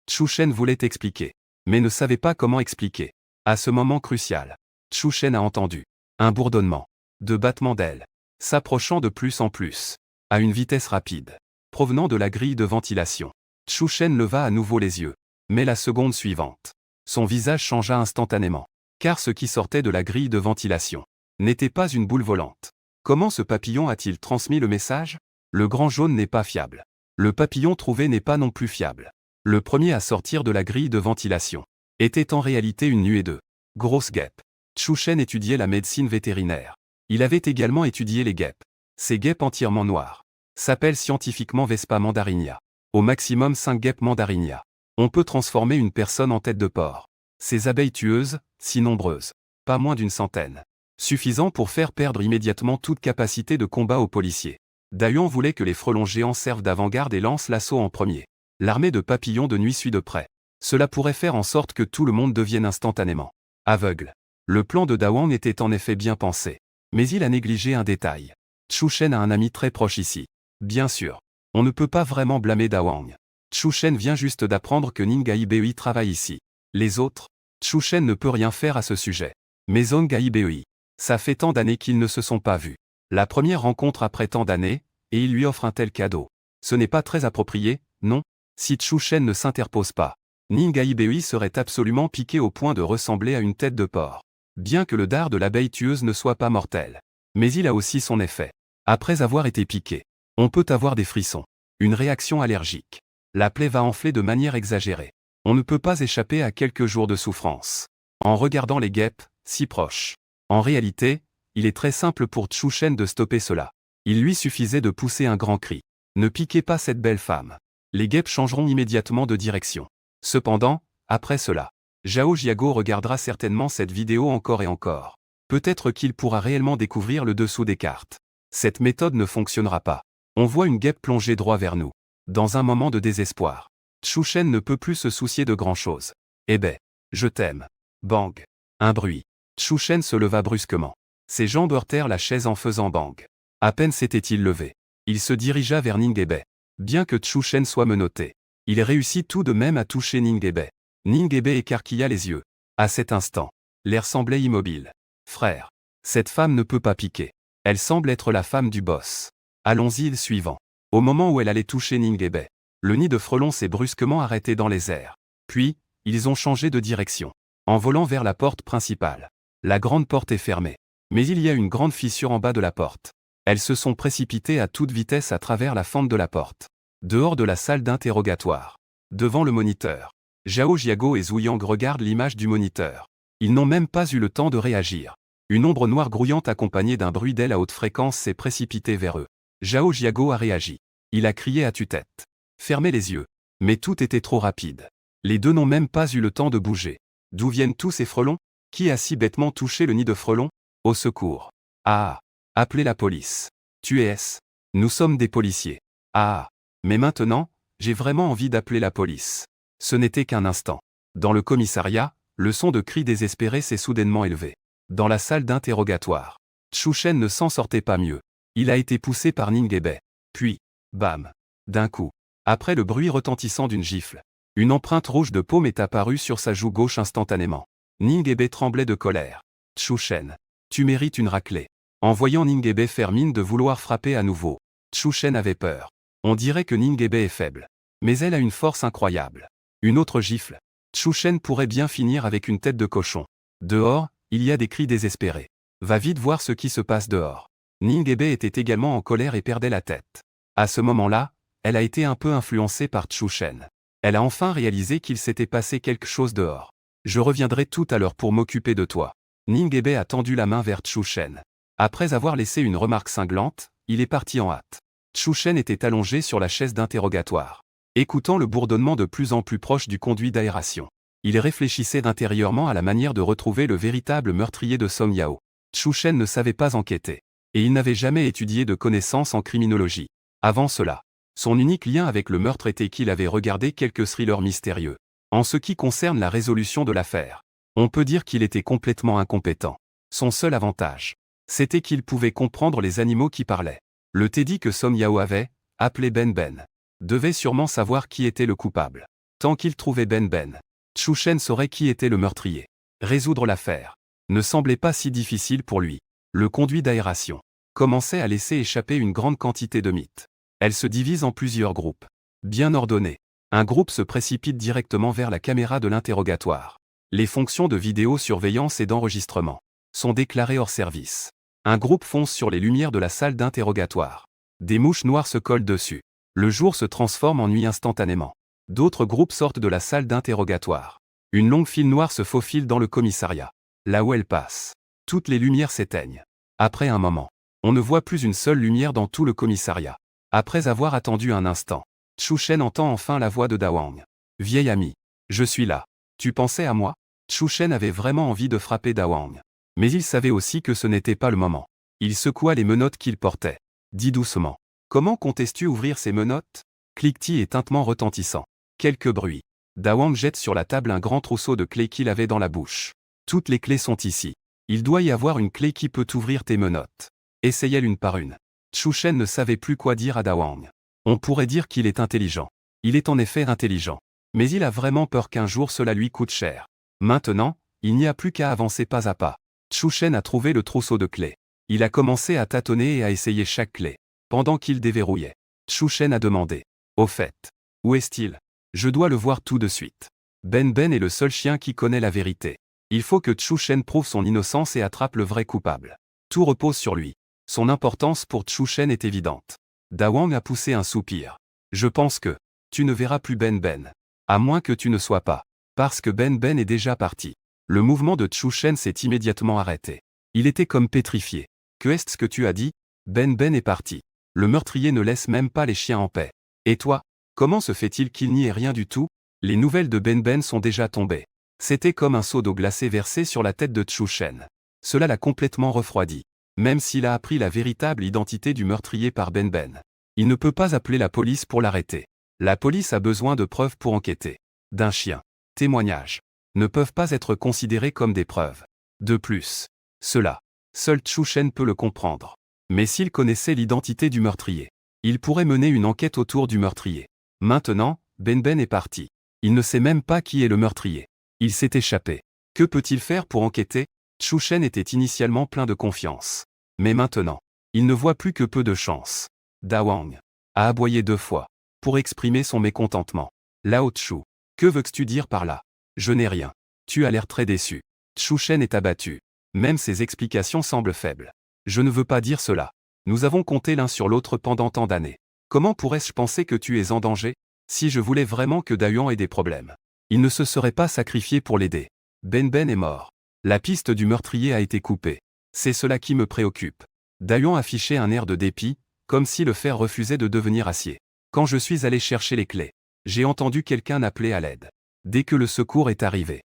Chu Shen voulait expliquer, mais ne savait pas comment expliquer. À ce moment crucial, Chu Shen a entendu un bourdonnement, de battements d'ailes, s'approchant de plus en plus, à une vitesse rapide, provenant de la grille de ventilation. Chu Shen leva à nouveau les yeux, mais la seconde suivante, son visage changea instantanément, car ce qui sortait de la grille de ventilation n'était pas une boule volante. Comment ce papillon a-t-il transmis le message? Le grand jaune n'est pas fiable. Le papillon trouvé n'est pas non plus fiable. Le premier à sortir de la grille de ventilation était en réalité une nuée de grosses guêpes. Chu Shen étudiait la médecine vétérinaire. Il avait également étudié les guêpes. Ces guêpes entièrement noires s'appellent scientifiquement Vespa mandarinia. Au maximum 5 guêpes mandarinia. On peut transformer une personne en tête de porc. Ces abeilles tueuses, si nombreuses, pas moins d'une centaine, suffisant pour faire perdre immédiatement toute capacité de combat aux policiers. Dayuan voulait que les frelons géants servent d'avant-garde et lancent l'assaut en premier. L'armée de papillons de nuit suit de près. Cela pourrait faire en sorte que tout le monde devienne instantanément aveugle. Le plan de Dawang était en effet bien pensé. Mais il a négligé un détail. Chu Shen a un ami très proche ici. Bien sûr, on ne peut pas vraiment blâmer Dawang. Chu Shen vient juste d'apprendre que Ningai Bei travaille ici. Les autres, Chu Shen ne peut rien faire à ce sujet. Mais Zongai Bei, ça fait tant d'années qu'ils ne se sont pas vus. La première rencontre après tant d'années, et il lui offre un tel cadeau. Ce n'est pas très approprié, non? Si Chu Shen ne s'interpose pas, Ningai Bei serait absolument piqué au point de ressembler à une tête de porc. Bien que le dard de l'abeille tueuse ne soit pas mortel. Mais il a aussi son effet. Après avoir été piqué, on peut avoir des frissons, une réaction allergique. La plaie va enfler de manière exagérée. On ne peut pas échapper à quelques jours de souffrance. En regardant les guêpes, si proches. En réalité, il est très simple pour Chu Shen de stopper cela. Il lui suffisait de pousser un grand cri. Ne piquez pas cette belle femme. Les guêpes changeront immédiatement de direction. Cependant, après cela, Zhao Jiago regardera certainement cette vidéo encore et encore. Peut-être qu'il pourra réellement découvrir le dessous des cartes. Cette méthode ne fonctionnera pas. On voit une guêpe plonger droit vers nous. Dans un moment de désespoir. Chu Shen ne peut plus se soucier de grand-chose. Eh ben, je t'aime. Bang. Un bruit. Chu Shen se leva brusquement. Ses jambes heurtèrent la chaise en faisant bang. À peine s'était-il levé. Il se dirigea vers Ningebe. Bien que Chu Shen soit menotté, il réussit tout de même à toucher Ningebe. Ningebe écarquilla les yeux. À cet instant, l'air semblait immobile. Frère, cette femme ne peut pas piquer. Elle semble être la femme du boss. Allons-y, suivant. Au moment où elle allait toucher Ningebe, le nid de frelons s'est brusquement arrêté dans les airs. Puis, ils ont changé de direction, en volant vers la porte principale. La grande porte est fermée. Mais il y a une grande fissure en bas de la porte. Elles se sont précipitées à toute vitesse à travers la fente de la porte. Dehors de la salle d'interrogatoire. Devant le moniteur. Zhao Jiago et Zhu Yang regardent l'image du moniteur. Ils n'ont même pas eu le temps de réagir. Une ombre noire grouillante accompagnée d'un bruit d'aile à haute fréquence s'est précipitée vers eux. Zhao Jiago a réagi. Il a crié à tue-tête. Fermez les yeux. Mais tout était trop rapide. Les deux n'ont même pas eu le temps de bouger. D'où viennent tous ces frelons? Qui a si bêtement touché le nid de frelons? Au secours. Ah! Appelez la police. Tu es? Nous sommes des policiers. Ah! Mais maintenant, j'ai vraiment envie d'appeler la police. Ce n'était qu'un instant. Dans le commissariat, le son de cris désespérés s'est soudainement élevé. Dans la salle d'interrogatoire. Chu Shen ne s'en sortait pas mieux. Il a été poussé par Ningebe. Puis, bam! D'un coup, après le bruit retentissant d'une gifle, une empreinte rouge de paume est apparue sur sa joue gauche instantanément. Ningebe tremblait de colère. Chu Shen, tu mérites une raclée. En voyant Ningebe faire mine de vouloir frapper à nouveau, Chu Shen avait peur. On dirait que Ningebe est faible. Mais elle a une force incroyable. Une autre gifle. Chu Shen pourrait bien finir avec une tête de cochon. Dehors, il y a des cris désespérés. Va vite voir ce qui se passe dehors. Ningebe était également en colère et perdait la tête. À ce moment-là, elle a été un peu influencée par Chu Shen. Elle a enfin réalisé qu'il s'était passé quelque chose dehors. Je reviendrai tout à l'heure pour m'occuper de toi. Ningebe a tendu la main vers Chu Shen. Après avoir laissé une remarque cinglante, il est parti en hâte. Chu Shen était allongé sur la chaise d'interrogatoire, écoutant le bourdonnement de plus en plus proche du conduit d'aération. Il réfléchissait intérieurement à la manière de retrouver le véritable meurtrier de Song Yao. Chu Shen ne savait pas enquêter. Et il n'avait jamais étudié de connaissances en criminologie. Avant cela, son unique lien avec le meurtre était qu'il avait regardé quelques thrillers mystérieux. En ce qui concerne la résolution de l'affaire, on peut dire qu'il était complètement incompétent. Son seul avantage, c'était qu'il pouvait comprendre les animaux qui parlaient. Le Teddy que Song Yao avait, appelé Ben Ben, devait sûrement savoir qui était le coupable. Tant qu'il trouvait Ben Ben, Chouchen saurait qui était le meurtrier. Résoudre l'affaire ne semblait pas si difficile pour lui. Le conduit d'aération commençait à laisser échapper une grande quantité de mythes. Elle se divise en plusieurs groupes. Bien ordonnés. Un groupe se précipite directement vers la caméra de l'interrogatoire. Les fonctions de vidéosurveillance et d'enregistrement sont déclarées hors service. Un groupe fonce sur les lumières de la salle d'interrogatoire. Des mouches noires se collent dessus. Le jour se transforme en nuit instantanément. D'autres groupes sortent de la salle d'interrogatoire. Une longue file noire se faufile dans le commissariat. Là où elle passe, toutes les lumières s'éteignent. Après un moment, on ne voit plus une seule lumière dans tout le commissariat. Après avoir attendu un instant, Chouchen entend enfin la voix de Dawang. « Vieil ami, je suis là. Tu pensais à moi ?» Chouchen avait vraiment envie de frapper Dawang. Mais il savait aussi que ce n'était pas le moment. Il secoua les menottes qu'il portait. Dit doucement. « Comment comptes-tu ouvrir ces menottes ?» Cliquetis et tintement retentissant. Quelques bruits. Dawang jette sur la table un grand trousseau de clés qu'il avait dans la bouche. Toutes les clés sont ici. Il doit y avoir une clé qui peut ouvrir tes menottes. Essayez-les une par une. Chouchen ne savait plus quoi dire à Dawang. On pourrait dire qu'il est intelligent. Il est en effet intelligent. Mais il a vraiment peur qu'un jour cela lui coûte cher. Maintenant, il n'y a plus qu'à avancer pas à pas. Chouchen a trouvé le trousseau de clés. Il a commencé à tâtonner et à essayer chaque clé. Pendant qu'il déverrouillait, Chouchen a demandé. « Au fait, où est-il ? Je dois le voir tout de suite. » Ben Ben est le seul chien qui connaît la vérité. Il faut que Chouchen prouve son innocence et attrape le vrai coupable. Tout repose sur lui. Son importance pour Chouchen est évidente. Dawang a poussé un soupir. « Je pense que tu ne verras plus Ben Ben. À moins que tu ne sois pas. Parce que Ben Ben est déjà parti. » Le mouvement de Chouchen s'est immédiatement arrêté. Il était comme pétrifié. « Que est-ce que tu as dit ? Ben Ben est parti. Le meurtrier ne laisse même pas les chiens en paix. Et toi ? Comment se fait-il qu'il n'y ait rien du tout ? » Les nouvelles de Ben Ben sont déjà tombées. C'était comme un seau d'eau glacée versé sur la tête de Chouchen. Cela l'a complètement refroidi. Même s'il a appris la véritable identité du meurtrier par Ben Ben, il ne peut pas appeler la police pour l'arrêter. La police a besoin de preuves pour enquêter. D'un chien. Témoignages ne peuvent pas être considérés comme des preuves. De plus, seul Chouchen peut le comprendre. Mais s'il connaissait l'identité du meurtrier, il pourrait mener une enquête autour du meurtrier. Maintenant, Ben Ben est parti. Il ne sait même pas qui est le meurtrier. Il s'est échappé. Que peut-il faire pour enquêter ? Chouchen était initialement plein de confiance. Mais maintenant, il ne voit plus que peu de chance. Dawang a aboyé 2 fois pour exprimer son mécontentement. Lao Tchu, que veux-tu dire par là ? Je n'ai rien. Tu as l'air très déçu. Chouchen est abattu. Même ses explications semblent faibles. Je ne veux pas dire cela. Nous avons compté l'un sur l'autre pendant tant d'années. Comment pourrais-je penser que tu es en danger ? Si je voulais vraiment que Dawang ait des problèmes, il ne se serait pas sacrifié pour l'aider. Ben Ben est mort. La piste du meurtrier a été coupée. C'est cela qui me préoccupe. Dawang affichait un air de dépit, comme si le fer refusait de devenir acier. Quand je suis allé chercher les clés, j'ai entendu quelqu'un appeler à l'aide. Dès que le secours est arrivé,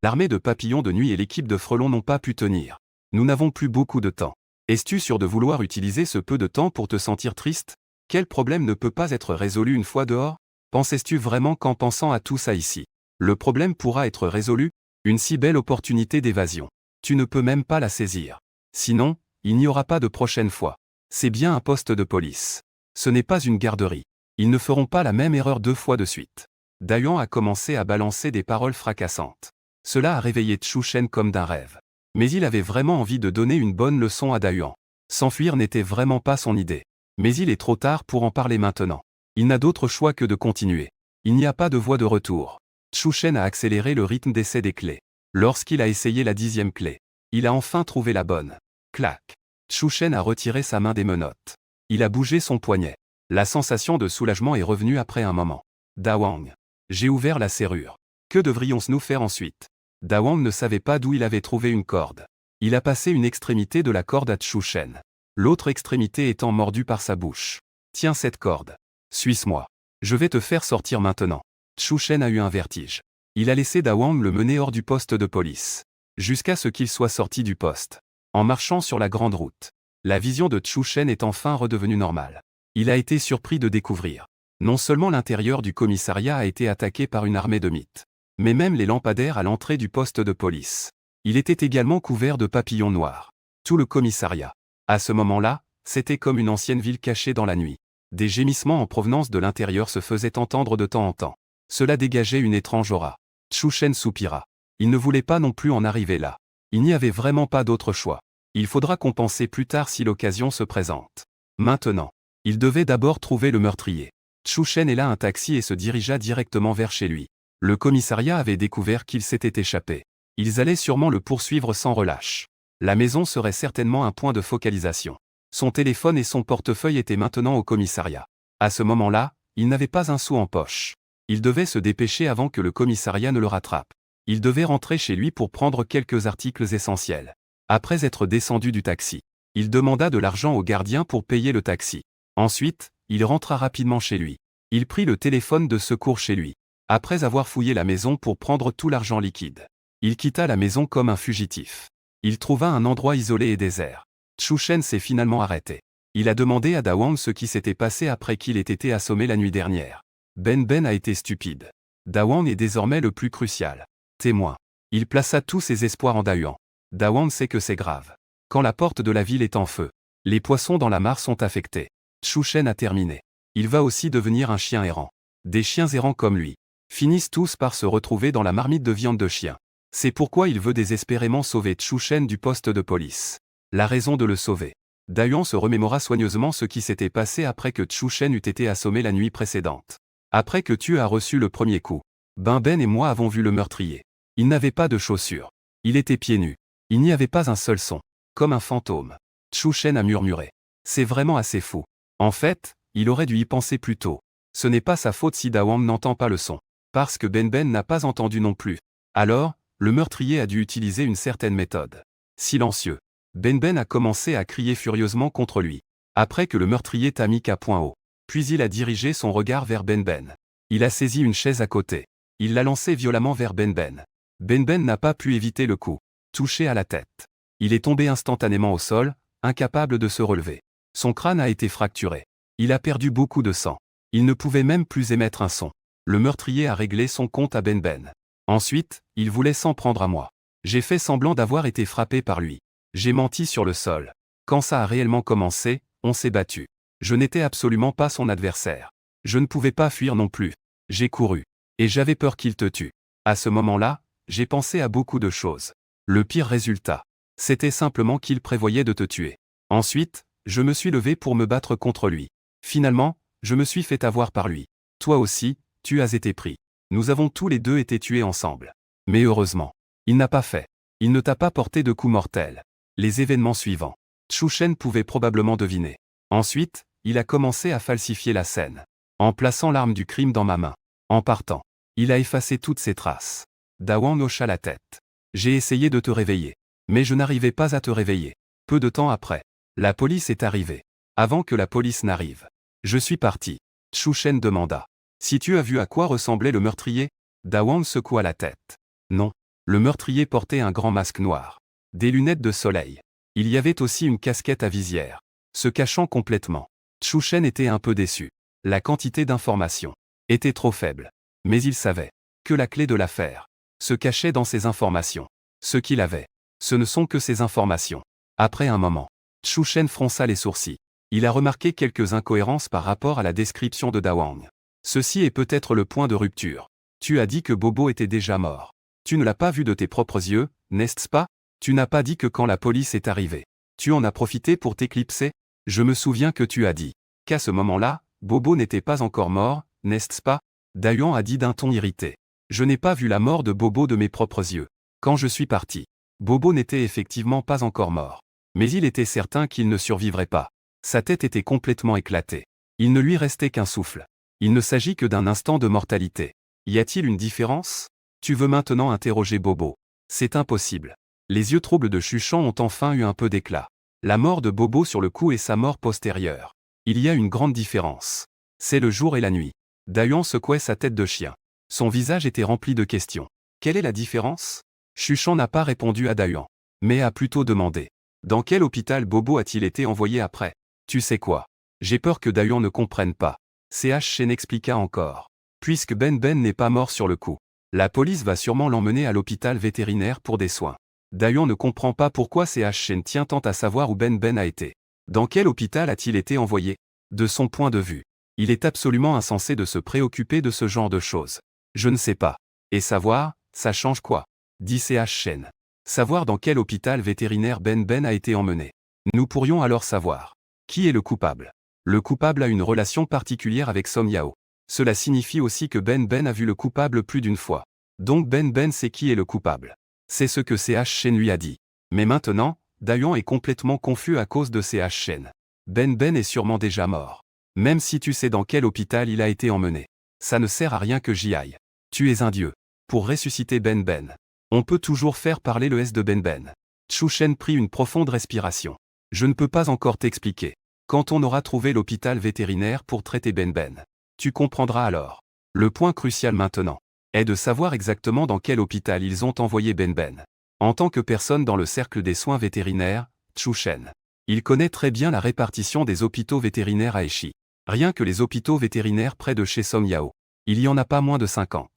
l'armée de papillons de nuit et l'équipe de frelons n'ont pas pu tenir. Nous n'avons plus beaucoup de temps. Es-tu sûr de vouloir utiliser ce peu de temps pour te sentir triste ? Quel problème ne peut pas être résolu une fois dehors ? Pensais-tu vraiment qu'en pensant à tout ça ici, le problème pourra être résolu ? Une si belle opportunité d'évasion. Tu ne peux même pas la saisir. Sinon, il n'y aura pas de prochaine fois. C'est bien un poste de police. Ce n'est pas une garderie. Ils ne feront pas la même erreur 2 fois de suite. Dawang a commencé à balancer des paroles fracassantes. Cela a réveillé Chouchen comme d'un rêve. Mais il avait vraiment envie de donner une bonne leçon à Dawang. S'enfuir n'était vraiment pas son idée. Mais il est trop tard pour en parler maintenant. Il n'a d'autre choix que de continuer. Il n'y a pas de voie de retour. Chouchen a accéléré le rythme d'essai des clés. Lorsqu'il a essayé la 10e clé, il a enfin trouvé la bonne. Clac. Chouchen a retiré sa main des menottes. Il a bougé son poignet. La sensation de soulagement est revenue après un moment. Dawang. J'ai ouvert la serrure. Que devrions-nous faire ensuite ? Dawang ne savait pas d'où il avait trouvé une corde. Il a passé une extrémité de la corde à Chouchen. L'autre extrémité étant mordue par sa bouche. Tiens cette corde. Suis-moi. Je vais te faire sortir maintenant. Chouchen a eu un vertige. Il a laissé Dawang le mener hors du poste de police. Jusqu'à ce qu'il soit sorti du poste. En marchant sur la grande route, la vision de Chouchen est enfin redevenue normale. Il a été surpris de découvrir. Non seulement l'intérieur du commissariat a été attaqué par une armée de mythes, mais même les lampadaires à l'entrée du poste de police. Il était également couvert de papillons noirs. Tout le commissariat. À ce moment-là, c'était comme une ancienne ville cachée dans la nuit. Des gémissements en provenance de l'intérieur se faisaient entendre de temps en temps. Cela dégageait une étrange aura. Chou-Chen soupira. Il ne voulait pas non plus en arriver là. Il n'y avait vraiment pas d'autre choix. Il faudra compenser plus tard si l'occasion se présente. Maintenant, il devait d'abord trouver le meurtrier. Chou-Chen héla un taxi et se dirigea directement vers chez lui. Le commissariat avait découvert qu'il s'était échappé. Ils allaient sûrement le poursuivre sans relâche. La maison serait certainement un point de focalisation. Son téléphone et son portefeuille étaient maintenant au commissariat. À ce moment-là, il n'avait pas un sou en poche. Il devait se dépêcher avant que le commissariat ne le rattrape. Il devait rentrer chez lui pour prendre quelques articles essentiels. Après être descendu du taxi, il demanda de l'argent au gardien pour payer le taxi. Ensuite, il rentra rapidement chez lui. Il prit le téléphone de secours chez lui. Après avoir fouillé la maison pour prendre tout l'argent liquide, il quitta la maison comme un fugitif. Il trouva un endroit isolé et désert. Chou-Chen s'est finalement arrêté. Il a demandé à Da Wang ce qui s'était passé après qu'il ait été assommé la nuit dernière. Ben a été stupide. Da Wang est désormais le plus crucial témoin. Il plaça tous ses espoirs en Da Yuan. Da Wang sait que c'est grave. Quand la porte de la ville est en feu, les poissons dans la mare sont affectés. Chou-Chen a terminé. Il va aussi devenir un chien errant. Des chiens errants comme lui finissent tous par se retrouver dans la marmite de viande de chien. C'est pourquoi il veut désespérément sauver Chou-Chen du poste de police. La raison de le sauver. Da Yuan se remémora soigneusement ce qui s'était passé après que Chou-Chen eût été assommé la nuit précédente. Après que tu as reçu le premier coup, Ben et moi avons vu le meurtrier. Il n'avait pas de chaussures. Il était pieds nus. Il n'y avait pas un seul son. Comme un fantôme. Chou-Chen a murmuré. C'est vraiment assez fou. En fait, il aurait dû y penser plus tôt. Ce n'est pas sa faute si Da Wang n'entend pas le son. Parce que Ben n'a pas entendu non plus. Alors, le meurtrier a dû utiliser une certaine méthode. Silencieux. Ben a commencé à crier furieusement contre lui. Après que le meurtrier t'a mis qu'à point haut. Puis il a dirigé son regard vers Ben. Il a saisi une chaise à côté. Il l'a lancée violemment vers Ben. Ben n'a pas pu éviter le coup. Touché à la tête. Il est tombé instantanément au sol, incapable de se relever. Son crâne a été fracturé. Il a perdu beaucoup de sang. Il ne pouvait même plus émettre un son. Le meurtrier a réglé son compte à Ben. Ensuite, il voulait s'en prendre à moi. J'ai fait semblant d'avoir été frappé par lui. J'ai menti sur le sol. Quand ça a réellement commencé, on s'est battu. Je n'étais absolument pas son adversaire. Je ne pouvais pas fuir non plus. J'ai couru. Et j'avais peur qu'il te tue. À ce moment-là, j'ai pensé à beaucoup de choses. Le pire résultat, c'était simplement qu'il prévoyait de te tuer. Ensuite, je me suis levé pour me battre contre lui. Finalement, je me suis fait avoir par lui. Toi aussi, tu as été pris. Nous avons tous les deux été tués ensemble. Mais heureusement, il n'a pas fait. Il ne t'a pas porté de coup mortel. Les événements suivants, Chou-Chen pouvait probablement deviner. Ensuite, il a commencé à falsifier la scène. En plaçant l'arme du crime dans ma main. En partant, il a effacé toutes ses traces. Da Wang hocha la tête. J'ai essayé de te réveiller. Mais je n'arrivais pas à te réveiller. Peu de temps après, la police est arrivée. Avant que la police n'arrive, je suis parti. Chou-Chen demanda. Si tu as vu à quoi ressemblait le meurtrier? Da Wang secoua la tête. Non. Le meurtrier portait un grand masque noir. Des lunettes de soleil. Il y avait aussi une casquette à visière. Se cachant complètement. Chou-Chen était un peu déçu. La quantité d'informations était trop faible. Mais il savait que la clé de l'affaire se cachait dans ces informations. Ce qu'il avait, ce ne sont que ces informations. Après un moment, Chou-Chen fronça les sourcils. Il a remarqué quelques incohérences par rapport à la description de Da Wang. Ceci est peut-être le point de rupture. Tu as dit que Bobo était déjà mort. Tu ne l'as pas vu de tes propres yeux, n'est-ce pas? Tu n'as pas dit que quand la police est arrivée, tu en as profité pour t'éclipser? Je me souviens que tu as dit qu'à ce moment-là, Bobo n'était pas encore mort, n'est-ce pas? Da Yuan a dit d'un ton irrité. Je n'ai pas vu la mort de Bobo de mes propres yeux. Quand je suis parti, Bobo n'était effectivement pas encore mort. Mais il était certain qu'il ne survivrait pas. Sa tête était complètement éclatée. Il ne lui restait qu'un souffle. Il ne s'agit que d'un instant de mortalité. Y a-t-il une différence? Tu veux maintenant interroger Bobo? C'est impossible. Les yeux troubles de Chuchan ont enfin eu un peu d'éclat. La mort de Bobo sur le coup et sa mort postérieure. Il y a une grande différence. C'est le jour et la nuit. Da Yuan secouait sa tête de chien. Son visage était rempli de questions. Quelle est la différence? Chuchan n'a pas répondu à Da Yuan, mais a plutôt demandé. Dans quel hôpital Bobo a-t-il été envoyé après? Tu sais quoi? J'ai peur que Da Yuan ne comprenne pas. Chen expliqua encore. Puisque Ben n'est pas mort sur le coup, la police va sûrement l'emmener à l'hôpital vétérinaire pour des soins. Da Yuan ne comprend pas pourquoi Chen tient tant à savoir où Ben a été. Dans quel hôpital a-t-il été envoyé? De son point de vue, il est absolument insensé de se préoccuper de ce genre de choses. Je ne sais pas. Et savoir, ça change quoi? Dit CH Shen. Savoir dans quel hôpital vétérinaire Ben Ben a été emmené. Nous pourrions alors savoir. Qui est le coupable? Le coupable a une relation particulière avec Song Yao. Cela signifie aussi que Ben Ben a vu le coupable plus d'une fois. Donc Ben Ben sait qui est le coupable. C'est ce que CH Shen lui a dit. Mais maintenant, Dayuan est complètement confus à cause de CH Shen. Ben Ben est sûrement déjà mort. Même si tu sais dans quel hôpital il a été emmené. Ça ne sert à rien que j'y aille. Tu es un dieu. Pour ressusciter Ben Ben. On peut toujours faire parler le S de Ben Ben. Chu Shen prit une profonde respiration. Je ne peux pas encore t'expliquer. Quand on aura trouvé l'hôpital vétérinaire pour traiter Ben Ben. Tu comprendras alors. Le point crucial maintenant est de savoir exactement dans quel hôpital ils ont envoyé Ben Ben. En tant que personne dans le cercle des soins vétérinaires, Chu Shen. Il connaît très bien la répartition des hôpitaux vétérinaires à Eshi. Rien que les hôpitaux vétérinaires près de chez Song Yao. Il y en a pas moins de 50.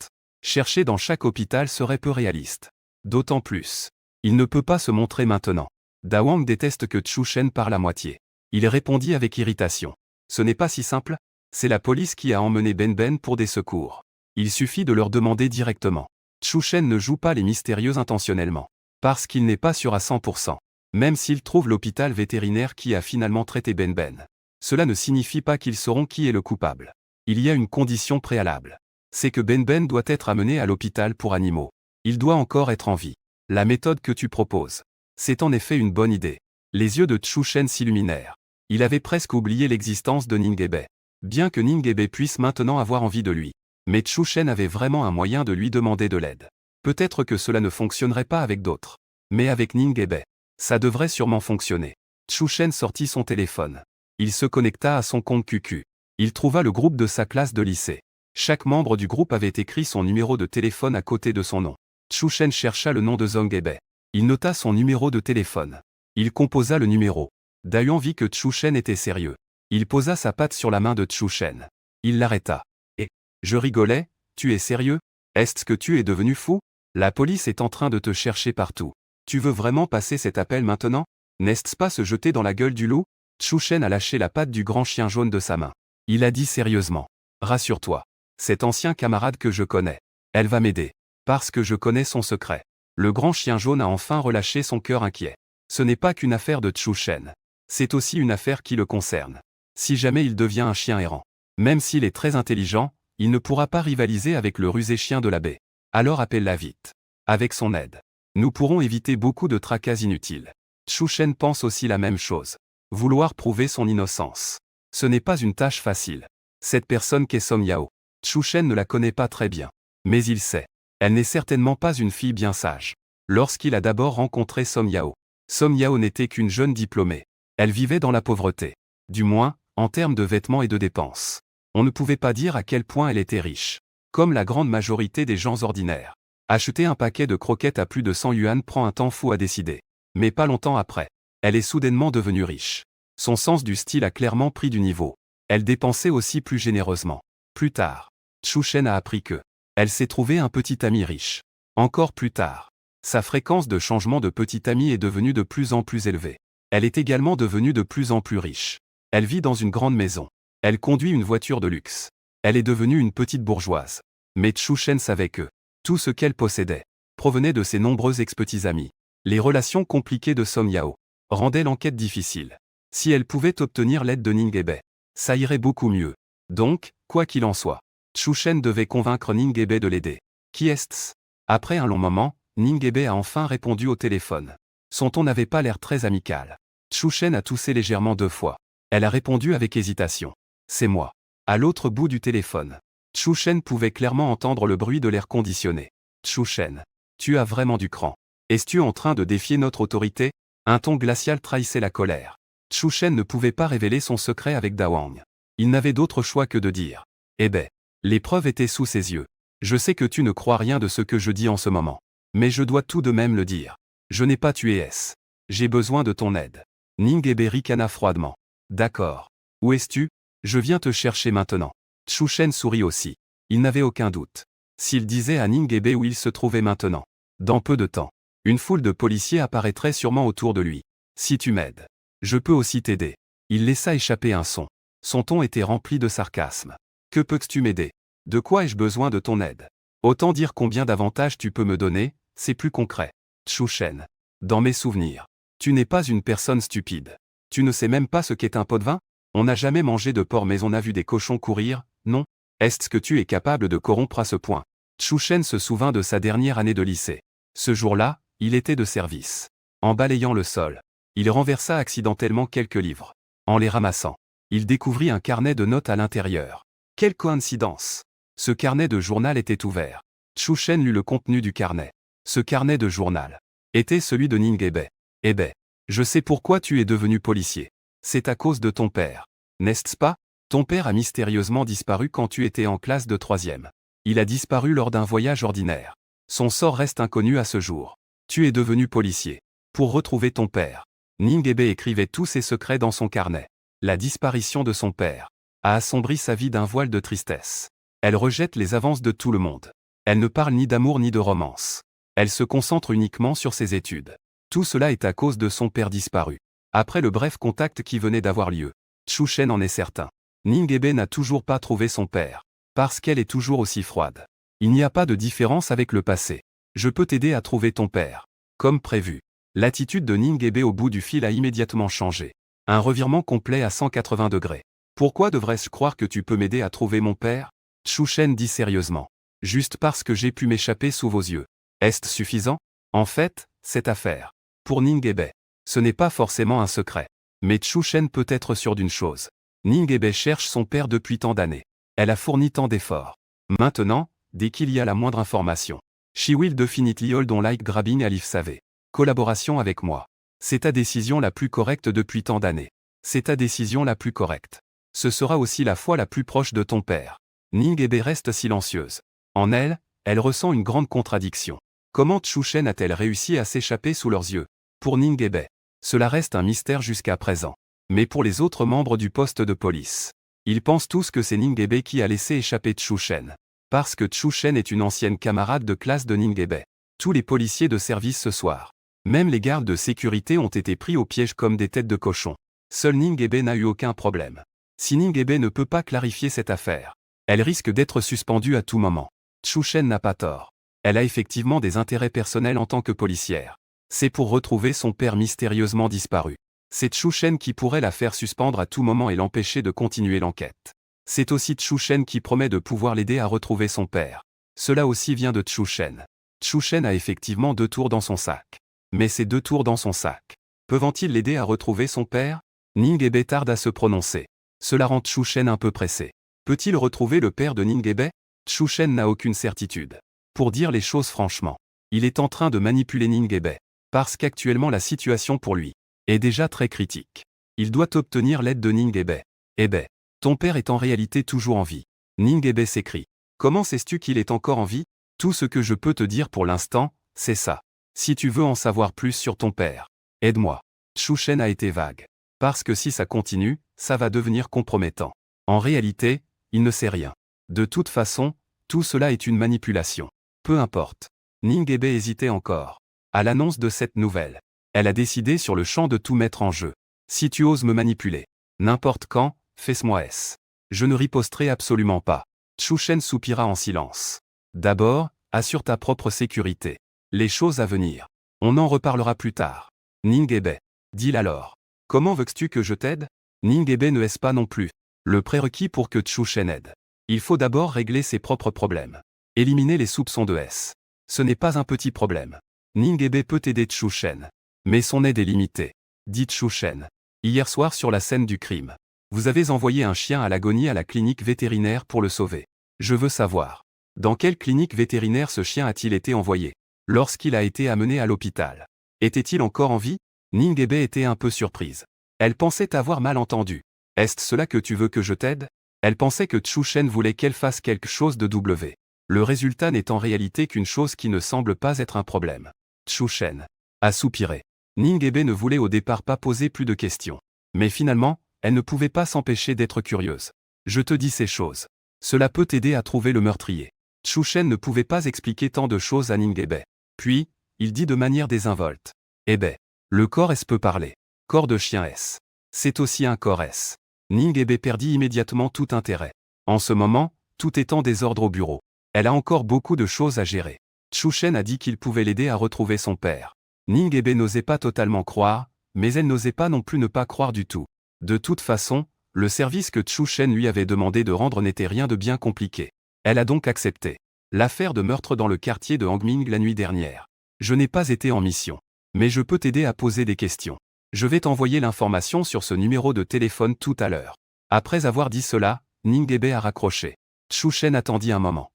Chercher dans chaque hôpital serait peu réaliste. D'autant plus. Il ne peut pas se montrer maintenant. Dawang déteste que Chu Shen parle à moitié. Il répondit avec irritation. Ce n'est pas si simple. C'est la police qui a emmené Ben Ben pour des secours. Il suffit de leur demander directement. Chu Shen ne joue pas les mystérieux intentionnellement. Parce qu'il n'est pas sûr à 100%. Même s'il trouve l'hôpital vétérinaire qui a finalement traité Ben Ben. Cela ne signifie pas qu'ils sauront qui est le coupable. Il y a une condition préalable. C'est que Ben Ben doit être amené à l'hôpital pour animaux. Il doit encore être en vie. La méthode que tu proposes. C'est en effet une bonne idée. Les yeux de Chu Shen s'illuminèrent. Il avait presque oublié l'existence de Ningebe. Bien que Ningebe puisse maintenant avoir envie de lui. Mais Chu Shen avait vraiment un moyen de lui demander de l'aide. Peut-être que cela ne fonctionnerait pas avec d'autres. Mais avec Ningebe, ça devrait sûrement fonctionner. Chu Shen sortit son téléphone. Il se connecta à son compte QQ. Il trouva le groupe de sa classe de lycée. Chaque membre du groupe avait écrit son numéro de téléphone à côté de son nom. Chu Shen chercha le nom de Zongebe. Il nota son numéro de téléphone. Il composa le numéro. Dayuan vit que Chu Shen était sérieux. Il posa sa patte sur la main de Chu Shen. Il l'arrêta. Et, je rigolais, tu es sérieux? Est-ce que tu es devenu fou? La police est en train de te chercher partout. Tu veux vraiment passer cet appel maintenant? N'est-ce pas se jeter dans la gueule du loup? Chu Shen a lâché la patte du grand chien jaune de sa main. Il a dit sérieusement. Rassure-toi. Cet ancien camarade que je connais. Elle va m'aider. Parce que je connais son secret. Le grand chien jaune a enfin relâché son cœur inquiet. Ce n'est pas qu'une affaire de Chu Shen. C'est aussi une affaire qui le concerne. Si jamais il devient un chien errant. Même s'il est très intelligent, il ne pourra pas rivaliser avec le rusé chien de la baie. Alors appelle-la vite. Avec son aide. Nous pourrons éviter beaucoup de tracas inutiles. Chu Shen pense aussi la même chose. Vouloir prouver son innocence. Ce n'est pas une tâche facile. Cette personne qu'est Song Yao. Chu Shen ne la connaît pas très bien. Mais il sait. Elle n'est certainement pas une fille bien sage. Lorsqu'il a d'abord rencontré Song Yao. Song Yao n'était qu'une jeune diplômée. Elle vivait dans la pauvreté. Du moins, en termes de vêtements et de dépenses. On ne pouvait pas dire à quel point elle était riche. Comme la grande majorité des gens ordinaires. Acheter un paquet de croquettes à plus de 100 yuan prend un temps fou à décider. Mais pas longtemps après. Elle est soudainement devenue riche. Son sens du style a clairement pris du niveau. Elle dépensait aussi plus généreusement. Plus tard, Chu Shen a appris que elle s'est trouvée un petit ami riche. Encore plus tard, sa fréquence de changement de petit ami est devenue de plus en plus élevée. Elle est également devenue de plus en plus riche. Elle vit dans une grande maison. Elle conduit une voiture de luxe. Elle est devenue une petite bourgeoise. Mais Chu Shen savait que tout ce qu'elle possédait provenait de ses nombreux ex-petits amis. Les relations compliquées de Song Yao rendaient l'enquête difficile. Si elle pouvait obtenir l'aide de Ningebe, ça irait beaucoup mieux. Donc, quoi qu'il en soit, Chu Shen devait convaincre Ningebe de l'aider. Qui est-ce? Après un long moment, Ningebe a enfin répondu au téléphone. Son ton n'avait pas l'air très amical. Chu Shen a toussé légèrement 2 fois. Elle a répondu avec hésitation. C'est moi. À l'autre bout du téléphone. Chu Shen pouvait clairement entendre le bruit de l'air conditionné. Chu Shen. Tu as vraiment du cran. Es-tu en train de défier notre autorité? Un ton glacial trahissait la colère. Chu Shen ne pouvait pas révéler son secret avec Dawang. Il n'avait d'autre choix que de dire. Eh ben. Les preuves étaient sous ses yeux. Je sais que tu ne crois rien de ce que je dis en ce moment. Mais je dois tout de même le dire. Je n'ai pas tué S. J'ai besoin de ton aide. Ningebe ricana froidement. D'accord. Où es-tu? Je viens te chercher maintenant. Chu Shen sourit aussi. Il n'avait aucun doute. S'il disait à Ningebe où il se trouvait maintenant. Dans peu de temps. Une foule de policiers apparaîtrait sûrement autour de lui. Si tu m'aides. Je peux aussi t'aider. Il laissa échapper un son. Son ton était rempli de sarcasme. Que peux-tu m'aider? De quoi ai-je besoin de ton aide? Autant dire combien d'avantages tu peux me donner, c'est plus concret. Chu Shen. Dans mes souvenirs. Tu n'es pas une personne stupide. Tu ne sais même pas ce qu'est un pot de vin? On n'a jamais mangé de porc mais on a vu des cochons courir, non? Est-ce que tu es capable de corrompre à ce point? Chu Shen se souvint de sa dernière année de lycée. Ce jour-là, il était de service. En balayant le sol, il renversa accidentellement quelques livres. En les ramassant, il découvrit un carnet de notes à l'intérieur. Quelle coïncidence! Ce carnet de journal était ouvert. Chu Shen lut le contenu du carnet. Ce carnet de journal était celui de Ning Ebei. Ebei, je sais pourquoi tu es devenu policier. C'est à cause de ton père. N'est-ce pas? Ton père a mystérieusement disparu quand tu étais en classe de 3e. Il a disparu lors d'un voyage ordinaire. Son sort reste inconnu à ce jour. Tu es devenu policier. Pour retrouver ton père. Ning Ebei écrivait tous ses secrets dans son carnet. La disparition de son père a assombri sa vie d'un voile de tristesse. Elle rejette les avances de tout le monde. Elle ne parle ni d'amour ni de romance. Elle se concentre uniquement sur ses études. Tout cela est à cause de son père disparu. Après le bref contact qui venait d'avoir lieu, Chu Shen en est certain. Ning Ebei n'a toujours pas trouvé son père. Parce qu'elle est toujours aussi froide. Il n'y a pas de différence avec le passé. Je peux t'aider à trouver ton père. Comme prévu. L'attitude de Ning Ebei au bout du fil a immédiatement changé. Un revirement complet à 180 degrés. Pourquoi devrais-je croire que tu peux m'aider à trouver mon père? Chu Shen dit sérieusement. Juste parce que j'ai pu m'échapper sous vos yeux. Est-ce suffisant? En fait, cette affaire. Pour Ning Ebei, ce n'est pas forcément un secret. Mais Chu Shen peut être sûr d'une chose. Ning Ebei cherche son père depuis tant d'années. Elle a fourni tant d'efforts. Maintenant, dès qu'il y a la moindre information. She will definitely hold on like grabbing a leaf save. Collaboration avec moi. C'est ta décision la plus correcte depuis tant d'années. C'est ta décision la plus correcte. Ce sera aussi la fois la plus proche de ton père. Ning Ebei reste silencieuse. En elle, elle ressent une grande contradiction. Comment Chu Shen a-t-elle réussi à s'échapper sous leurs yeux? Pour Ning Ebei, cela reste un mystère jusqu'à présent. Mais pour les autres membres du poste de police, ils pensent tous que c'est Ning Ebei qui a laissé échapper Chu Shen. Parce que Chu Shen est une ancienne camarade de classe de Ning Ebei. Tous les policiers de service ce soir. Même les gardes de sécurité ont été pris au piège comme des têtes de cochon. Seul Ning Ebei n'a eu aucun problème. Si Ning Ebei ne peut pas clarifier cette affaire, elle risque d'être suspendue à tout moment. Chu Shen n'a pas tort. Elle a effectivement des intérêts personnels en tant que policière. C'est pour retrouver son père mystérieusement disparu. C'est Chu Shen qui pourrait la faire suspendre à tout moment et l'empêcher de continuer l'enquête. C'est aussi Chu Shen qui promet de pouvoir l'aider à retrouver son père. Cela aussi vient de Chu Shen. Chu Shen a effectivement 2 tours dans son sac. Mais ces 2 tours dans son sac peuvent-ils l'aider à retrouver son père? Ning Ebei tarde à se prononcer. Cela rend Chu Shen un peu pressé. Peut-il retrouver le père de Ning Ebei? Chu Shen n'a aucune certitude. Pour dire les choses franchement, il est en train de manipuler Ning Ebei. Parce qu'actuellement la situation pour lui est déjà très critique. Il doit obtenir l'aide de Ning Ebei. Ebei, ton père est en réalité toujours en vie. Ning Ebei s'écrie. Comment sais-tu qu'il est encore en vie? Tout ce que je peux te dire pour l'instant, c'est ça. Si tu veux en savoir plus sur ton père, aide-moi. Chu Shen a été vague. Parce que si ça continue, ça va devenir compromettant. En réalité, il ne sait rien. De toute façon, tout cela est une manipulation. Peu importe. Ning Ebei hésitait encore. À l'annonce de cette nouvelle, elle a décidé sur le champ de tout mettre en jeu. Si tu oses me manipuler, n'importe quand, fais-moi S. Je ne riposterai absolument pas. Chu Shen soupira en silence. D'abord, assure ta propre sécurité. Les choses à venir. On en reparlera plus tard. Ning Ebei. Dis-le alors. Comment veux-tu que je t'aide? Ning Ebei ne est pas non plus le prérequis pour que Chu Shen aide. Il faut d'abord régler ses propres problèmes. Éliminer les soupçons de S. Ce n'est pas un petit problème. Ning Ebei peut aider Chu Shen. Mais son aide est limitée. Dit Chu Shen. Hier soir sur la scène du crime. Vous avez envoyé un chien à l'agonie à la clinique vétérinaire pour le sauver. Je veux savoir. Dans quelle clinique vétérinaire ce chien a-t-il été envoyé? Lorsqu'il a été amené à l'hôpital. Était-il encore en vie? Ning Ebei était un peu surprise. Elle pensait avoir mal entendu. Est-ce cela que tu veux que je t'aide? Elle pensait que Chu Shen voulait qu'elle fasse quelque chose de W. Le résultat n'est en réalité qu'une chose qui ne semble pas être un problème. Chu Shen a soupiré. Ning Ebei ne voulait au départ pas poser plus de questions. Mais finalement, elle ne pouvait pas s'empêcher d'être curieuse. Je te dis ces choses. Cela peut t'aider à trouver le meurtrier. Chu Shen ne pouvait pas expliquer tant de choses à Ning Ebei. Puis, il dit de manière désinvolte. Ebei. Le corps S peut parler. Corps de chien S. C'est aussi un corps S. Ning Ebei perdit immédiatement tout intérêt. En ce moment, tout est en désordre au bureau. Elle a encore beaucoup de choses à gérer. Chushen a dit qu'il pouvait l'aider à retrouver son père. Ningebe n'osait pas totalement croire, mais elle n'osait pas non plus ne pas croire du tout. De toute façon, le service que Chushen lui avait demandé de rendre n'était rien de bien compliqué. Elle a donc accepté. L'affaire de meurtre dans le quartier de Hangming la nuit dernière. Je n'ai pas été en mission. Mais je peux t'aider à poser des questions. Je vais t'envoyer l'information sur ce numéro de téléphone tout à l'heure. Après avoir dit cela, Ningebe a raccroché. Chushen attendit un moment.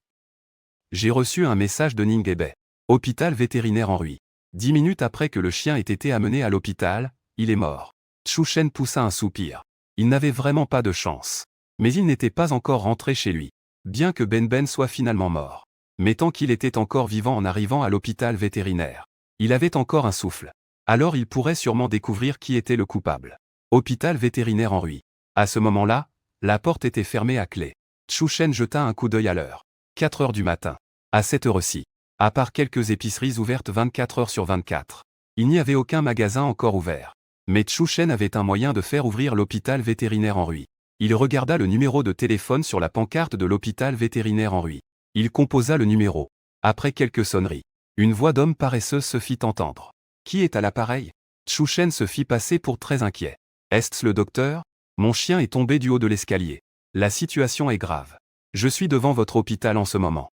J'ai reçu un message de Ningebe. Hôpital vétérinaire en Rui. 10 minutes après que le chien ait été amené à l'hôpital, il est mort. Chushen poussa un soupir. Il n'avait vraiment pas de chance. Mais il n'était pas encore rentré chez lui. Bien que Ben soit finalement mort. Mais tant qu'il était encore vivant en arrivant à l'hôpital vétérinaire, il avait encore un souffle. Alors il pourrait sûrement découvrir qui était le coupable. Hôpital vétérinaire en Rui. À ce moment-là, la porte était fermée à clé. Chushen jeta un coup d'œil à l'heure. 4 heures du matin. À cette heure-ci. À part quelques épiceries ouvertes 24 heures sur 24. Il n'y avait aucun magasin encore ouvert. Mais Chushen avait un moyen de faire ouvrir l'hôpital vétérinaire en Rui. Il regarda le numéro de téléphone sur la pancarte de l'hôpital vétérinaire en Rui. Il composa le numéro. Après quelques sonneries, une voix d'homme paresseuse se fit entendre. Qui est à l'appareil? Chushen se fit passer pour très inquiet. Est-ce le docteur? Mon chien est tombé du haut de l'escalier. La situation est grave. Je suis devant votre hôpital en ce moment.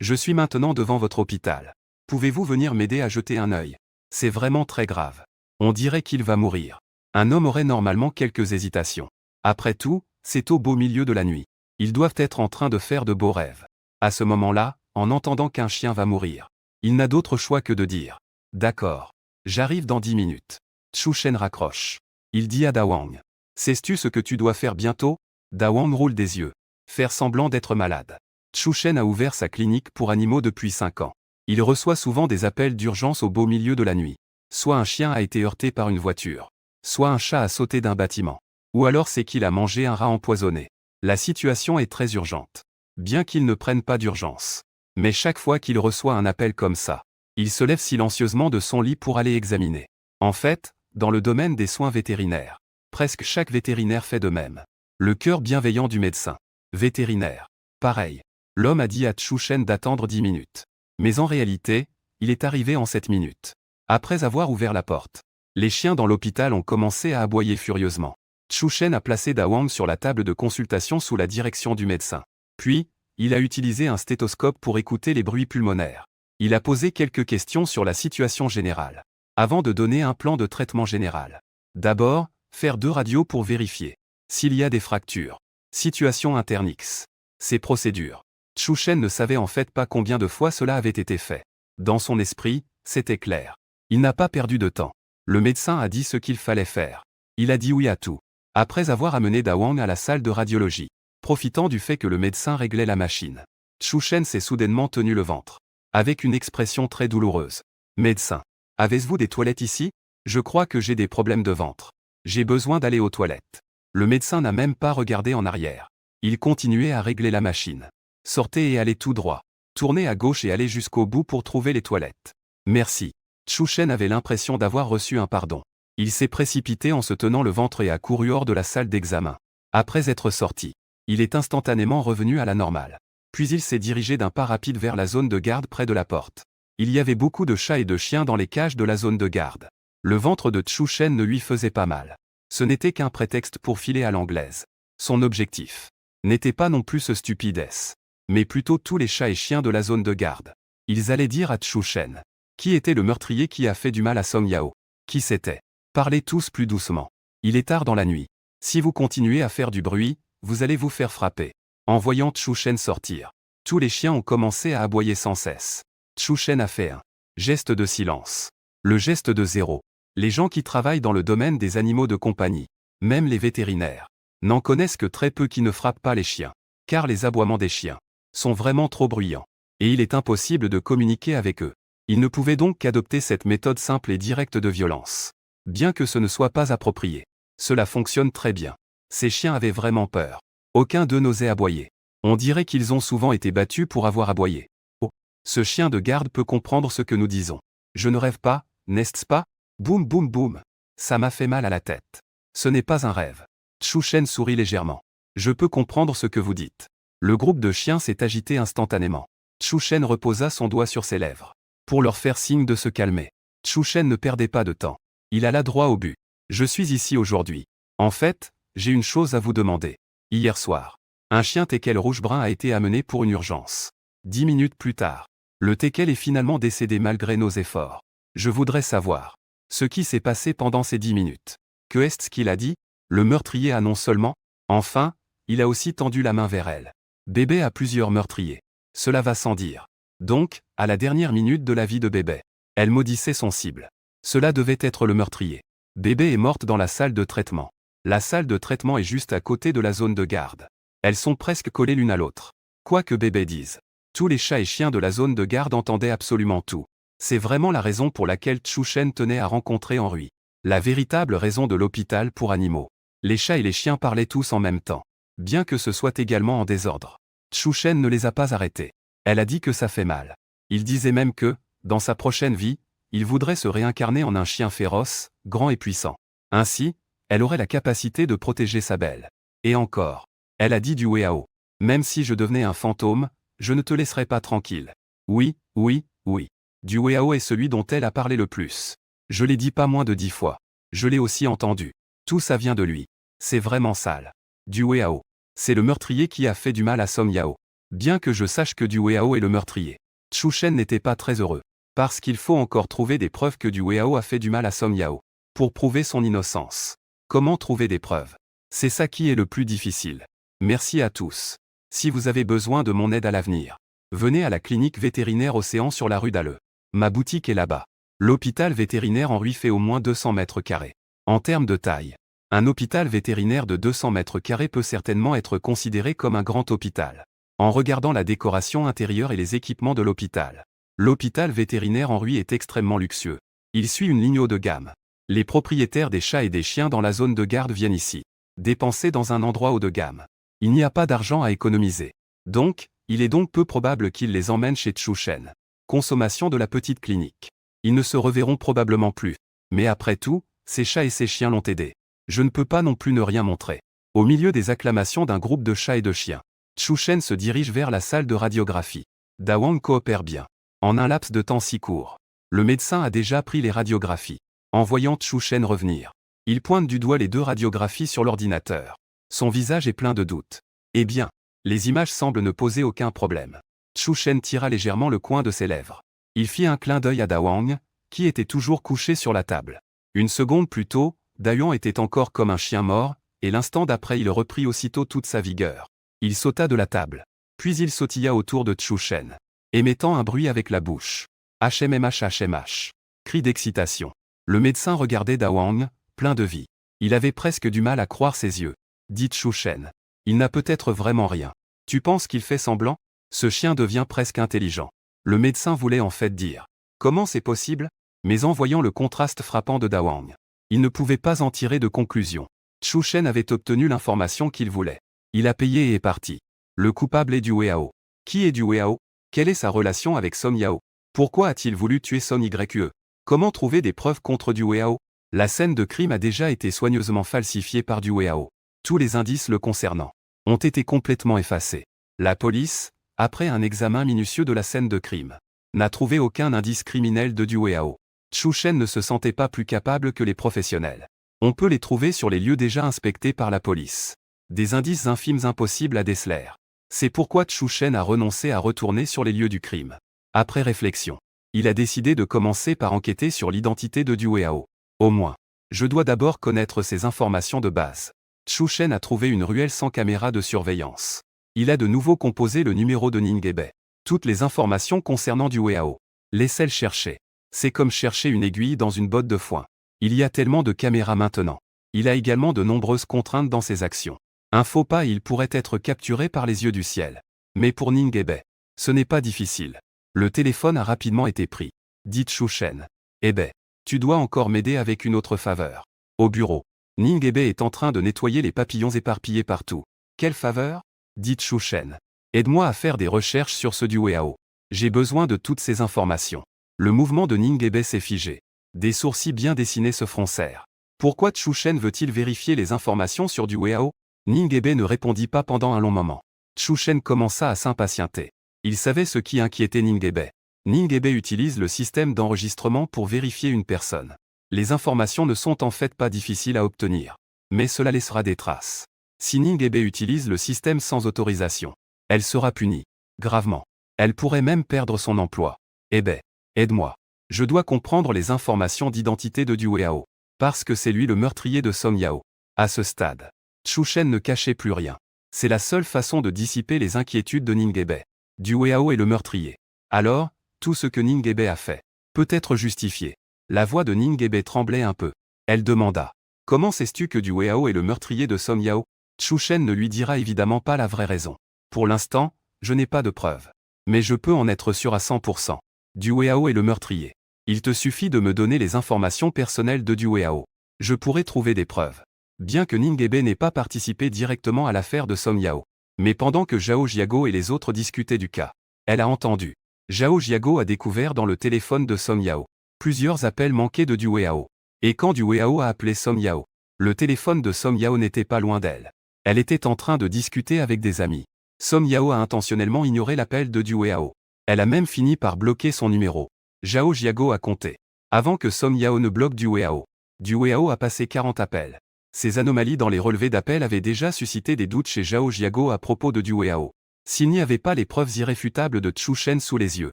Je suis maintenant devant votre hôpital. Pouvez-vous venir m'aider à jeter un œil? C'est vraiment très grave. On dirait qu'il va mourir. Un homme aurait normalement quelques hésitations. Après tout, c'est au beau milieu de la nuit. Ils doivent être en train de faire de beaux rêves. À ce moment-là, en entendant qu'un chien va mourir, il n'a d'autre choix que de dire « D'accord. J'arrive dans 10 minutes. » Chushen raccroche. Il dit à Dawang. « Sais-tu ce que tu dois faire bientôt ?» Dawang roule des yeux. Faire semblant d'être malade. Chushen a ouvert sa clinique pour animaux depuis 5 ans. Il reçoit souvent des appels d'urgence au beau milieu de la nuit. Soit un chien a été heurté par une voiture. Soit un chat a sauté d'un bâtiment. Ou alors c'est qu'il a mangé un rat empoisonné. La situation est très urgente. Bien qu'il ne prenne pas d'urgence. Mais chaque fois qu'il reçoit un appel comme ça, il se lève silencieusement de son lit pour aller examiner. En fait, dans le domaine des soins vétérinaires, presque chaque vétérinaire fait de même. Le cœur bienveillant du médecin. Vétérinaire. Pareil. L'homme a dit à Chushen d'attendre 10 minutes. Mais en réalité, il est arrivé en 7 minutes. Après avoir ouvert la porte, les chiens dans l'hôpital ont commencé à aboyer furieusement. Chushen a placé Dawang sur la table de consultation sous la direction du médecin. Puis, il a utilisé un stéthoscope pour écouter les bruits pulmonaires. Il a posé quelques questions sur la situation générale. Avant de donner un plan de traitement général. D'abord, faire 2 radios pour vérifier s'il y a des fractures. Situation internix. Ces procédures. Chushen ne savait en fait pas combien de fois cela avait été fait. Dans son esprit, c'était clair. Il n'a pas perdu de temps. Le médecin a dit ce qu'il fallait faire. Il a dit oui à tout. Après avoir amené Dawang à la salle de radiologie, profitant du fait que le médecin réglait la machine, Chushen s'est soudainement tenu le ventre. Avec une expression très douloureuse. Médecin. Avez-vous des toilettes ici? Je crois que j'ai des problèmes de ventre. J'ai besoin d'aller aux toilettes. Le médecin n'a même pas regardé en arrière. Il continuait à régler la machine. Sortez et allez tout droit. Tournez à gauche et allez jusqu'au bout pour trouver les toilettes. Merci. Chushen avait l'impression d'avoir reçu un pardon. Il s'est précipité en se tenant le ventre et a couru hors de la salle d'examen. Après être sorti, il est instantanément revenu à la normale. Puis il s'est dirigé d'un pas rapide vers la zone de garde près de la porte. Il y avait beaucoup de chats et de chiens dans les cages de la zone de garde. Le ventre de Chushen ne lui faisait pas mal. Ce n'était qu'un prétexte pour filer à l'anglaise. Son objectif n'était pas non plus ce stupidesse, mais plutôt tous les chats et chiens de la zone de garde. Ils allaient dire à Chushen qui était le meurtrier qui a fait du mal à Song Yao. Qui c'était? Parlez tous plus doucement. Il est tard dans la nuit. Si vous continuez à faire du bruit, vous allez vous faire frapper. En voyant Chushen sortir, tous les chiens ont commencé à aboyer sans cesse. Chushen a fait un geste de silence. Le geste de zéro. Les gens qui travaillent dans le domaine des animaux de compagnie, même les vétérinaires, n'en connaissent que très peu qui ne frappent pas les chiens. Car les aboiements des chiens sont vraiment trop bruyants. Et il est impossible de communiquer avec eux. Il ne pouvait donc qu'adopter cette méthode simple et directe de violence. Bien que ce ne soit pas approprié. Cela fonctionne très bien. Ces chiens avaient vraiment peur. Aucun d'eux n'osait aboyer. On dirait qu'ils ont souvent été battus pour avoir aboyé. Oh, ce chien de garde peut comprendre ce que nous disons. Je ne rêve pas, n'est-ce pas? Boum boum boum. Ça m'a fait mal à la tête. Ce n'est pas un rêve. Chushen sourit légèrement. Je peux comprendre ce que vous dites. Le groupe de chiens s'est agité instantanément. Chushen reposa son doigt sur ses lèvres. Pour leur faire signe de se calmer. Chushen ne perdait pas de temps. Il alla droit au but. Je suis ici aujourd'hui. En fait, j'ai une chose à vous demander. Hier soir, un chien teckel rouge-brun a été amené pour une urgence. 10 minutes plus tard, le teckel est finalement décédé malgré nos efforts. Je voudrais savoir ce qui s'est passé pendant ces 10 minutes. Que est-ce qu'il a dit? Le meurtrier a non seulement, enfin, il a aussi tendu la main vers elle. Bébé a plusieurs meurtriers. Cela va sans dire. Donc, à la dernière minute de la vie de Bébé, elle maudissait son cible. Cela devait être le meurtrier. Bébé est morte dans la salle de traitement. La salle de traitement est juste à côté de la zone de garde. Elles sont presque collées l'une à l'autre. Quoi que Bébé dise, tous les chats et chiens de la zone de garde entendaient absolument tout. C'est vraiment la raison pour laquelle Chushen tenait à rencontrer Henry. La véritable raison de l'hôpital pour animaux. Les chats et les chiens parlaient tous en même temps. Bien que ce soit également en désordre. Chushen ne les a pas arrêtés. Elle a dit que ça fait mal. Il disait même que, dans sa prochaine vie, il voudrait se réincarner en un chien féroce, grand et puissant. Ainsi, elle aurait la capacité de protéger sa belle. Et encore. Elle a dit du Weao. Même si je devenais un fantôme, je ne te laisserai pas tranquille. Oui, oui, oui. Du Weao est celui dont elle a parlé le plus. Je l'ai dit pas moins de 10 fois. Je l'ai aussi entendu. Tout ça vient de lui. C'est vraiment sale. Du Weao. C'est le meurtrier qui a fait du mal à Song Yao. Bien que je sache que Du Weao est le meurtrier. Chushen n'était pas très heureux. Parce qu'il faut encore trouver des preuves que Du Weao a fait du mal à Song Yao. Pour prouver son innocence. Comment trouver des preuves? C'est ça qui est le plus difficile. Merci à tous. Si vous avez besoin de mon aide à l'avenir, venez à la clinique vétérinaire Océan sur la rue d'Alleux. Ma boutique est là-bas. L'hôpital vétérinaire Henry fait au moins 200 mètres carrés. En termes de taille, un hôpital vétérinaire de 200 mètres carrés peut certainement être considéré comme un grand hôpital. En regardant la décoration intérieure et les équipements de l'hôpital, l'hôpital vétérinaire Henry est extrêmement luxueux. Il suit une ligne haut de gamme. Les propriétaires des chats et des chiens dans la zone de garde viennent ici, dépenser dans un endroit haut de gamme. Il n'y a pas d'argent à économiser. Donc, il est donc peu probable qu'ils les emmènent chez Chushen. Consommation de la petite clinique. Ils ne se reverront probablement plus. Mais après tout, ces chats et ces chiens l'ont aidé. Je ne peux pas non plus ne rien montrer. Au milieu des acclamations d'un groupe de chats et de chiens, Chushen se dirige vers la salle de radiographie. Dawang coopère bien. En un laps de temps si court, le médecin a déjà pris les radiographies. En voyant Chushen revenir, il pointe du doigt les 2 radiographies sur l'ordinateur. Son visage est plein de doutes. Eh bien, les images semblent ne poser aucun problème. Chushen tira légèrement le coin de ses lèvres. Il fit un clin d'œil à Dawang, qui était toujours couché sur la table. Une seconde plus tôt, Dawang était encore comme un chien mort, et l'instant d'après il reprit aussitôt toute sa vigueur. Il sauta de la table. Puis il sautilla autour de Chushen, émettant un bruit avec la bouche. HMMH HMH. Cri d'excitation. Le médecin regardait Dawang, plein de vie. Il avait presque du mal à croire ses yeux. Dit Chushen. Il n'a peut-être vraiment rien. Tu penses qu'il fait semblant? Ce chien devient presque intelligent. Le médecin voulait en fait dire. Comment c'est possible? Mais en voyant le contraste frappant de Dawang, il ne pouvait pas en tirer de conclusion. Chushen avait obtenu l'information qu'il voulait. Il a payé et est parti. Le coupable est Du Weao. Qui est Du Weao? Quelle est sa relation avec Song Yao? Pourquoi a-t-il voulu tuer Son Yue? Comment trouver des preuves contre Du Weao? La scène de crime a déjà été soigneusement falsifiée par Du Weao. Tous les indices le concernant ont été complètement effacés. La police, après un examen minutieux de la scène de crime, n'a trouvé aucun indice criminel de Du Weao. Chushen ne se sentait pas plus capable que les professionnels. On peut les trouver sur les lieux déjà inspectés par la police. Des indices infimes impossibles à déceler. C'est pourquoi Chushen a renoncé à retourner sur les lieux du crime. Après réflexion, il a décidé de commencer par enquêter sur l'identité de Du Weao. Au moins, je dois d'abord connaître ces informations de base. Chushen a trouvé une ruelle sans caméra de surveillance. Il a de nouveau composé le numéro de Ningebe. Toutes les informations concernant Du Weao. Laissez-le chercher. C'est comme chercher une aiguille dans une botte de foin. Il y a tellement de caméras maintenant. Il a également de nombreuses contraintes dans ses actions. Un faux pas et il pourrait être capturé par les yeux du ciel. Mais pour Ningebe, ce n'est pas difficile. Le téléphone a rapidement été pris. Dit Chushen. Eh ben, tu dois encore m'aider avec une autre faveur. Au bureau, Ningebe est en train de nettoyer les papillons éparpillés partout. Quelle faveur? Dit Chushen. Aide-moi à faire des recherches sur ce Du Weao. J'ai besoin de toutes ces informations. Le mouvement de Ningebe s'est figé. Des sourcils bien dessinés se froncèrent. Pourquoi Chushen veut-il vérifier les informations sur Du Weao? Ningebe ne répondit pas pendant un long moment. Chushen commença à s'impatienter. Il savait ce qui inquiétait Ningebe. Ningebe utilise le système d'enregistrement pour vérifier une personne. Les informations ne sont en fait pas difficiles à obtenir. Mais cela laissera des traces. Si Ningebe utilise le système sans autorisation, elle sera punie. Gravement. Elle pourrait même perdre son emploi. Aide-moi. Je dois comprendre les informations d'identité de Dueao. Parce que c'est lui le meurtrier de Song Yao. À ce stade, Chu Shen ne cachait plus rien. C'est la seule façon de dissiper les inquiétudes de Ningebe. Dueao est le meurtrier. Alors, tout ce que Ningebe a fait peut être justifié. La voix de Ningebe tremblait un peu. Elle demanda. Comment sais-tu que Dueao est le meurtrier de Song Yao? Chu Shen ne lui dira évidemment pas la vraie raison. Pour l'instant, je n'ai pas de preuves. Mais je peux en être sûr à 100%. Dueao est le meurtrier. Il te suffit de me donner les informations personnelles de Dueao. Je pourrai trouver des preuves. Bien que Ningebe n'ait pas participé directement à l'affaire de Song Yao. Mais pendant que Zhao Jiago et les autres discutaient du cas, elle a entendu. Zhao Jiago a découvert dans le téléphone de Song Yao plusieurs appels manqués de Dueao. Et quand Dueao a appelé Song Yao, le téléphone de Song Yao n'était pas loin d'elle. Elle était en train de discuter avec des amis. Song Yao a intentionnellement ignoré l'appel de Dueao. Elle a même fini par bloquer son numéro. Zhao Jiago a compté. Avant que Song Yao ne bloque Dueao. Dueao a passé 40 appels. Ces anomalies dans les relevés d'appels avaient déjà suscité des doutes chez Zhao Jiago à propos de Dueao. S'il n'y avait pas les preuves irréfutables de Chu Shen sous les yeux,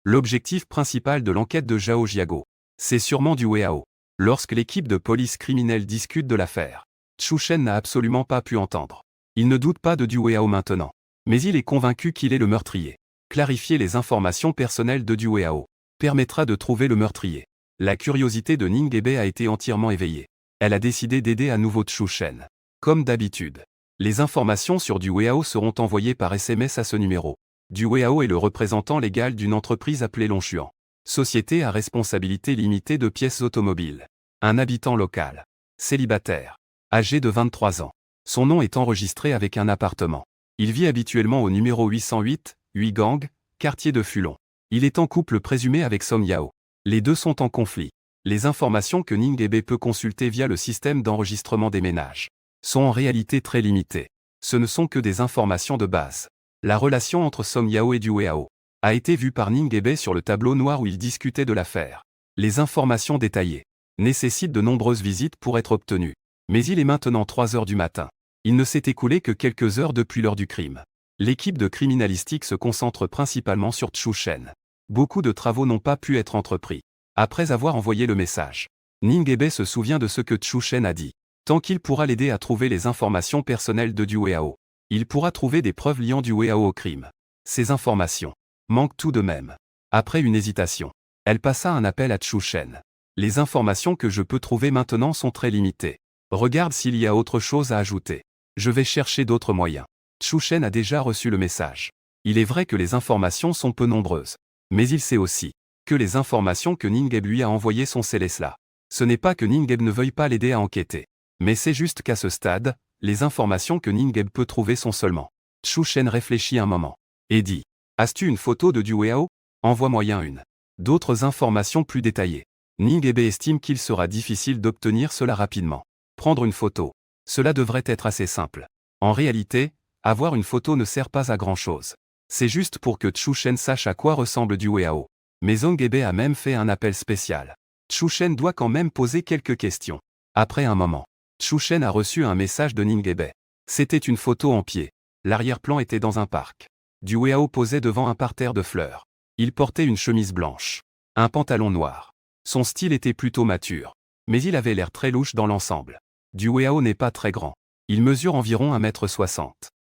l'objectif principal de l'enquête de Zhao Jiago, c'est sûrement Dueao. Lorsque l'équipe de police criminelle discute de l'affaire, Chu Shen n'a absolument pas pu entendre. Il ne doute pas de Dueao maintenant. Mais il est convaincu qu'il est le meurtrier. Clarifier les informations personnelles de Dueao permettra de trouver le meurtrier. La curiosité de Ningebe a été entièrement éveillée. Elle a décidé d'aider à nouveau Chu Shen. Comme d'habitude. Les informations sur Dueao seront envoyées par SMS à ce numéro. Dueao est le représentant légal d'une entreprise appelée Longchuan. Société à responsabilité limitée de pièces automobiles. Un habitant local. Célibataire. Âgé de 23 ans. Son nom est enregistré avec un appartement. Il vit habituellement au numéro 808, Huigang, quartier de Fulon. Il est en couple présumé avec Song Yao. Les deux sont en conflit. Les informations que Ningebe peut consulter via le système d'enregistrement des ménages sont en réalité très limitées. Ce ne sont que des informations de base. La relation entre Song Yao et Dueao a été vue par Ningebe sur le tableau noir où il discutait de l'affaire. Les informations détaillées nécessitent de nombreuses visites pour être obtenues. Mais il est maintenant 3 heures du matin. Il ne s'est écoulé que quelques heures depuis l'heure du crime. L'équipe de criminalistique se concentre principalement sur Chu Shen. Beaucoup de travaux n'ont pas pu être entrepris. Après avoir envoyé le message, Ningebe se souvient de ce que Chu Shen a dit. Tant qu'il pourra l'aider à trouver les informations personnelles de Dueao, il pourra trouver des preuves liant Dueao au crime. Ces informations manquent tout de même. Après une hésitation, elle passa un appel à Chu Shen. Les informations que je peux trouver maintenant sont très limitées. Regarde s'il y a autre chose à ajouter. Je vais chercher d'autres moyens. Chu Shen a déjà reçu le message. Il est vrai que les informations sont peu nombreuses. Mais il sait aussi que les informations que Ningebe lui a envoyées sont celles-là. Ce n'est pas que Ningebe ne veuille pas l'aider à enquêter. Mais c'est juste qu'à ce stade, les informations que Ningebe peut trouver sont seulement. Chu Shen réfléchit un moment. Et dit. As-tu une photo de Dueao? Envoie-moi une. D'autres informations plus détaillées. Ningebe estime qu'il sera difficile d'obtenir cela rapidement. Prendre une photo. Cela devrait être assez simple. En réalité, avoir une photo ne sert pas à grand-chose. C'est juste pour que Chu Shen sache à quoi ressemble Dueao. Mais Ningebe a même fait un appel spécial. Chu Shen doit quand même poser quelques questions. Après un moment, Chu Shen a reçu un message de Ningebe. C'était une photo en pied. L'arrière-plan était dans un parc. Dueao posait devant un parterre de fleurs. Il portait une chemise blanche. Un pantalon noir. Son style était plutôt mature. Mais il avait l'air très louche dans l'ensemble. Dueao n'est pas très grand. Il mesure environ 1,60 m.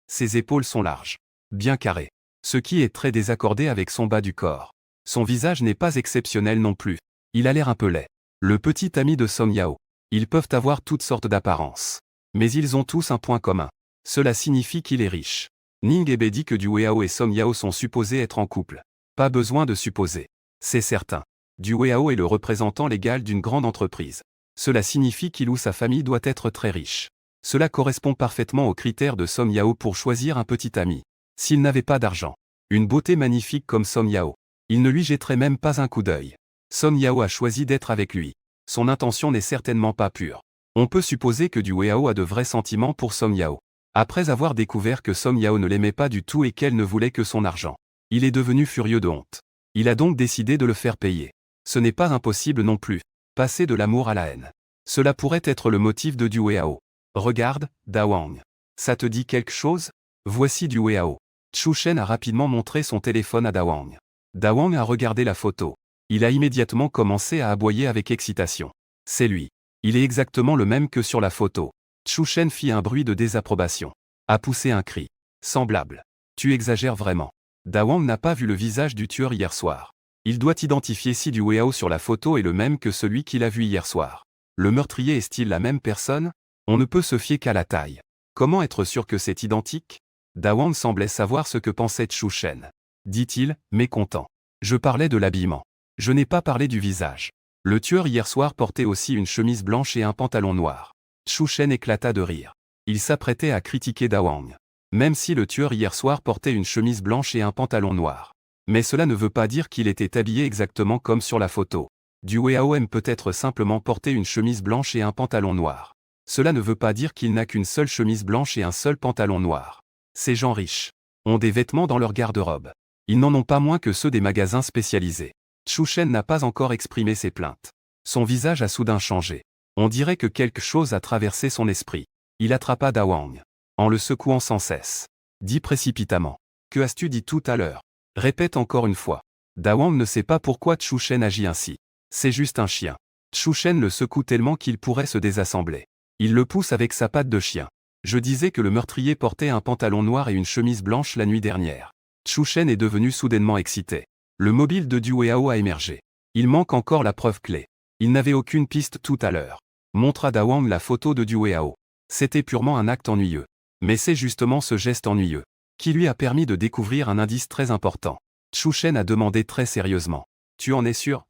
Ses épaules sont larges. Bien carrées. Ce qui est très désaccordé avec son bas du corps. Son visage n'est pas exceptionnel non plus. Il a l'air un peu laid. Le petit ami de Song Yao. Ils peuvent avoir toutes sortes d'apparences. Mais ils ont tous un point commun. Cela signifie qu'il est riche. Ningebe dit que Dueao et Song Yao sont supposés être en couple. Pas besoin de supposer. C'est certain. Dueao est le représentant légal d'une grande entreprise. Cela signifie qu'il ou sa famille doit être très riche. Cela correspond parfaitement aux critères de Song Yao pour choisir un petit ami. S'il n'avait pas d'argent, une beauté magnifique comme Song Yao, il ne lui jetterait même pas un coup d'œil. Song Yao a choisi d'être avec lui. Son intention n'est certainement pas pure. On peut supposer que Dueao a de vrais sentiments pour Song Yao. Après avoir découvert que Song Yao ne l'aimait pas du tout et qu'elle ne voulait que son argent, Il est devenu furieux de honte. Il a donc décidé de le faire payer. Ce n'est pas impossible non plus. Passer de l'amour à la haine. Cela pourrait être le motif de Du Weihao. Regarde, Da Wang. Ça te dit quelque chose? Voici Du Weihao. Chu Shen a rapidement montré son téléphone à Da Wang. Da Wang a regardé la photo. Il a immédiatement commencé à aboyer avec excitation. C'est lui. Il est exactement le même que sur la photo. Chu Shen fit un bruit de désapprobation. A poussé un cri. Semblable. Tu exagères vraiment. Da Wang n'a pas vu le visage du tueur hier soir. Il doit identifier si Du Weihao sur la photo est le même que celui qu'il a vu hier soir. Le meurtrier est-il la même personne? On ne peut se fier qu'à la taille. Comment être sûr que c'est identique? Da Wang semblait savoir ce que pensait Chu Shen. Dit-il, mécontent. Je parlais de l'habillement. Je n'ai pas parlé du visage. Le tueur hier soir portait aussi une chemise blanche et un pantalon noir. Chu Shen éclata de rire. Il s'apprêtait à critiquer Da Wang. Même si le tueur hier soir portait une chemise blanche et un pantalon noir. Mais cela ne veut pas dire qu'il était habillé exactement comme sur la photo. Du Weihao aime peut-être simplement porter une chemise blanche et un pantalon noir. Cela ne veut pas dire qu'il n'a qu'une seule chemise blanche et un seul pantalon noir. Ces gens riches ont des vêtements dans leur garde-robe. Ils n'en ont pas moins que ceux des magasins spécialisés. Chu Shen n'a pas encore exprimé ses plaintes. Son visage a soudain changé. On dirait que quelque chose a traversé son esprit. Il attrapa Da Wang. En le secouant sans cesse. Dit précipitamment. Que as-tu dit tout à l'heure? Répète encore une fois. Da Wang ne sait pas pourquoi Chu Shen agit ainsi. C'est juste un chien. Chu Shen le secoue tellement qu'il pourrait se désassembler. Il le pousse avec sa patte de chien. Je disais que le meurtrier portait un pantalon noir et une chemise blanche la nuit dernière. Chu Shen est devenu soudainement excité. Le mobile de Du Weihao a émergé. Il manque encore la preuve clé. Il n'avait aucune piste tout à l'heure. Montra Da Wang la photo de Du Weihao. C'était purement un acte ennuyeux. Mais c'est justement ce geste ennuyeux qui lui a permis de découvrir un indice très important. Chu Shen a demandé très sérieusement. Tu en es sûr?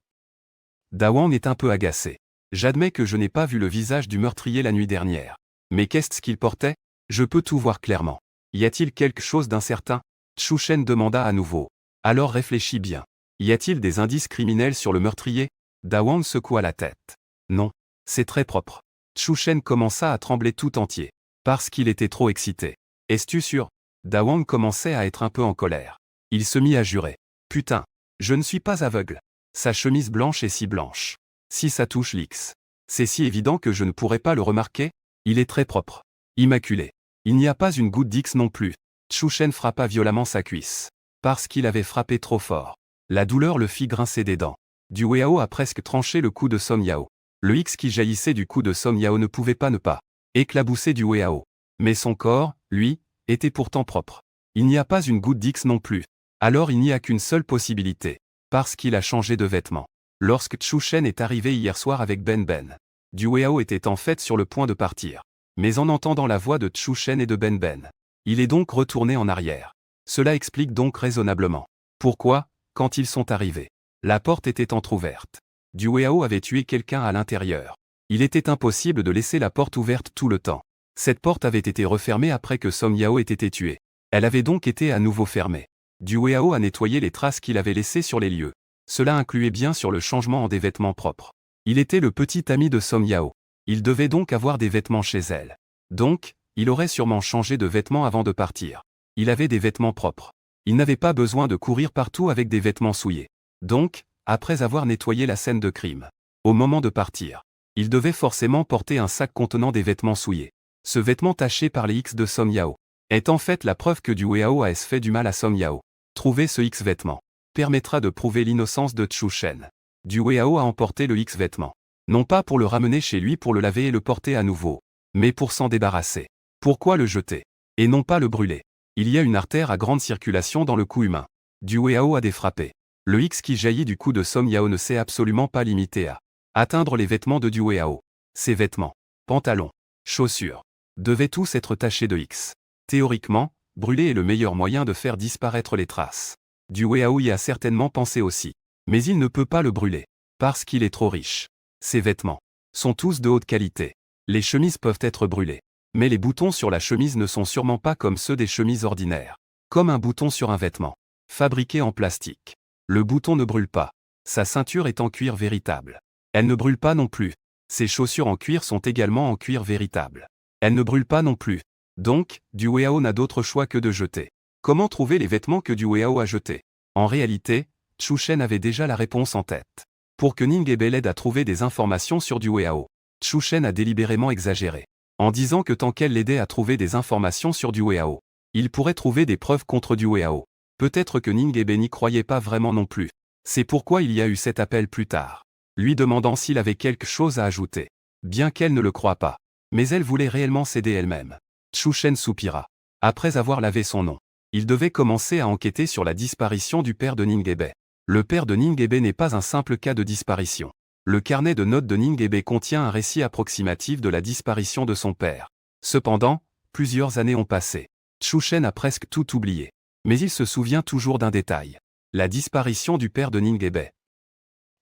Da Wang est un peu agacé. J'admets que je n'ai pas vu le visage du meurtrier la nuit dernière. Mais qu'est-ce qu'il portait? Je peux tout voir clairement. Y a-t-il quelque chose d'incertain? Chu Shen demanda à nouveau. Alors réfléchis bien. Y a-t-il des indices criminels sur le meurtrier? Da Wang secoua la tête. Non. C'est très propre. Chu Shen commença à trembler tout entier. Parce qu'il était trop excité. Es-tu sûr? Da Wang commençait à être un peu en colère. Il se mit à jurer. Putain. Je ne suis pas aveugle. Sa chemise blanche est si blanche. Si ça touche l'X. C'est si évident que je ne pourrais pas le remarquer. Il est très propre. Immaculé. Il n'y a pas une goutte d'X non plus. Chu Shen frappa violemment sa cuisse. Parce qu'il avait frappé trop fort. La douleur le fit grincer des dents. Du Weihao a presque tranché le cou de Song Yao. Le X qui jaillissait du cou de Song Yao ne pouvait pas ne pas éclabousser Du Weihao. Mais son corps, lui, était pourtant propre. Il n'y a pas une goutte d'X non plus. Alors il n'y a qu'une seule possibilité. Parce qu'il a changé de vêtements. Lorsque Chu Shen est arrivé hier soir avec Ben Ben, Du Weihao était en fait sur le point de partir. Mais en entendant la voix de Chu Shen et de Ben Ben, il est donc retourné en arrière. Cela explique donc raisonnablement pourquoi, quand ils sont arrivés, la porte était entr'ouverte. Du Weihao avait tué quelqu'un à l'intérieur. Il était impossible de laisser la porte ouverte tout le temps. Cette porte avait été refermée après que Song Yao ait été tué. Elle avait donc été à nouveau fermée. Du Weihao a nettoyé les traces qu'il avait laissées sur les lieux. Cela incluait bien sûr le changement en des vêtements propres. Il était le petit ami de Song Yao. Il devait donc avoir des vêtements chez elle. Donc, il aurait sûrement changé de vêtements avant de partir. Il avait des vêtements propres. Il n'avait pas besoin de courir partout avec des vêtements souillés. Donc, après avoir nettoyé la scène de crime, au moment de partir, il devait forcément porter un sac contenant des vêtements souillés. Ce vêtement taché par les X de Song Yao est en fait la preuve que Du Weihao a fait du mal à Song Yao. Trouver ce X vêtement permettra de prouver l'innocence de Chu Shen. Du Weihao a emporté le X vêtement. Non pas pour le ramener chez lui pour le laver et le porter à nouveau, mais pour s'en débarrasser. Pourquoi le jeter? Et non pas le brûler? Il y a une artère à grande circulation dans le cou humain. Du Weihao a défrappé. Le X qui jaillit du cou de Song Yao ne s'est absolument pas limité à atteindre les vêtements de Du Weihao. Ses vêtements, pantalons, chaussures, devaient tous être tachés de X. Théoriquement, brûler est le meilleur moyen de faire disparaître les traces. Du Weihao y a certainement pensé aussi. Mais il ne peut pas le brûler. Parce qu'il est trop riche. Ses vêtements sont tous de haute qualité. Les chemises peuvent être brûlées. Mais les boutons sur la chemise ne sont sûrement pas comme ceux des chemises ordinaires. Comme un bouton sur un vêtement. Fabriqué en plastique. Le bouton ne brûle pas. Sa ceinture est en cuir véritable. Elle ne brûle pas non plus. Ses chaussures en cuir sont également en cuir véritable. Elle ne brûle pas non plus. Donc, Du Weihao n'a d'autre choix que de jeter. Comment trouver les vêtements que Du Weihao a jetés? En réalité, Chu Shen avait déjà la réponse en tête. Pour que Ning Ebe l'aide à trouver des informations sur du Weao, Chu Shen a délibérément exagéré. En disant que tant qu'elle l'aidait à trouver des informations sur du Weao, il pourrait trouver des preuves contre du Weao. Peut-être que Ning Ebe n'y croyait pas vraiment non plus. C'est pourquoi il y a eu cet appel plus tard, lui demandant s'il avait quelque chose à ajouter. Bien qu'elle ne le croie pas. Mais elle voulait réellement s'aider elle-même. Chu Shen soupira. Après avoir lavé son nom, il devait commencer à enquêter sur la disparition du père de Ning Ebe. Le père de Ning Ebe n'est pas un simple cas de disparition. Le carnet de notes de Ning Ebe contient un récit approximatif de la disparition de son père. Cependant, plusieurs années ont passé. Chu Shen a presque tout oublié. Mais il se souvient toujours d'un détail. La disparition du père de Ning Ebe.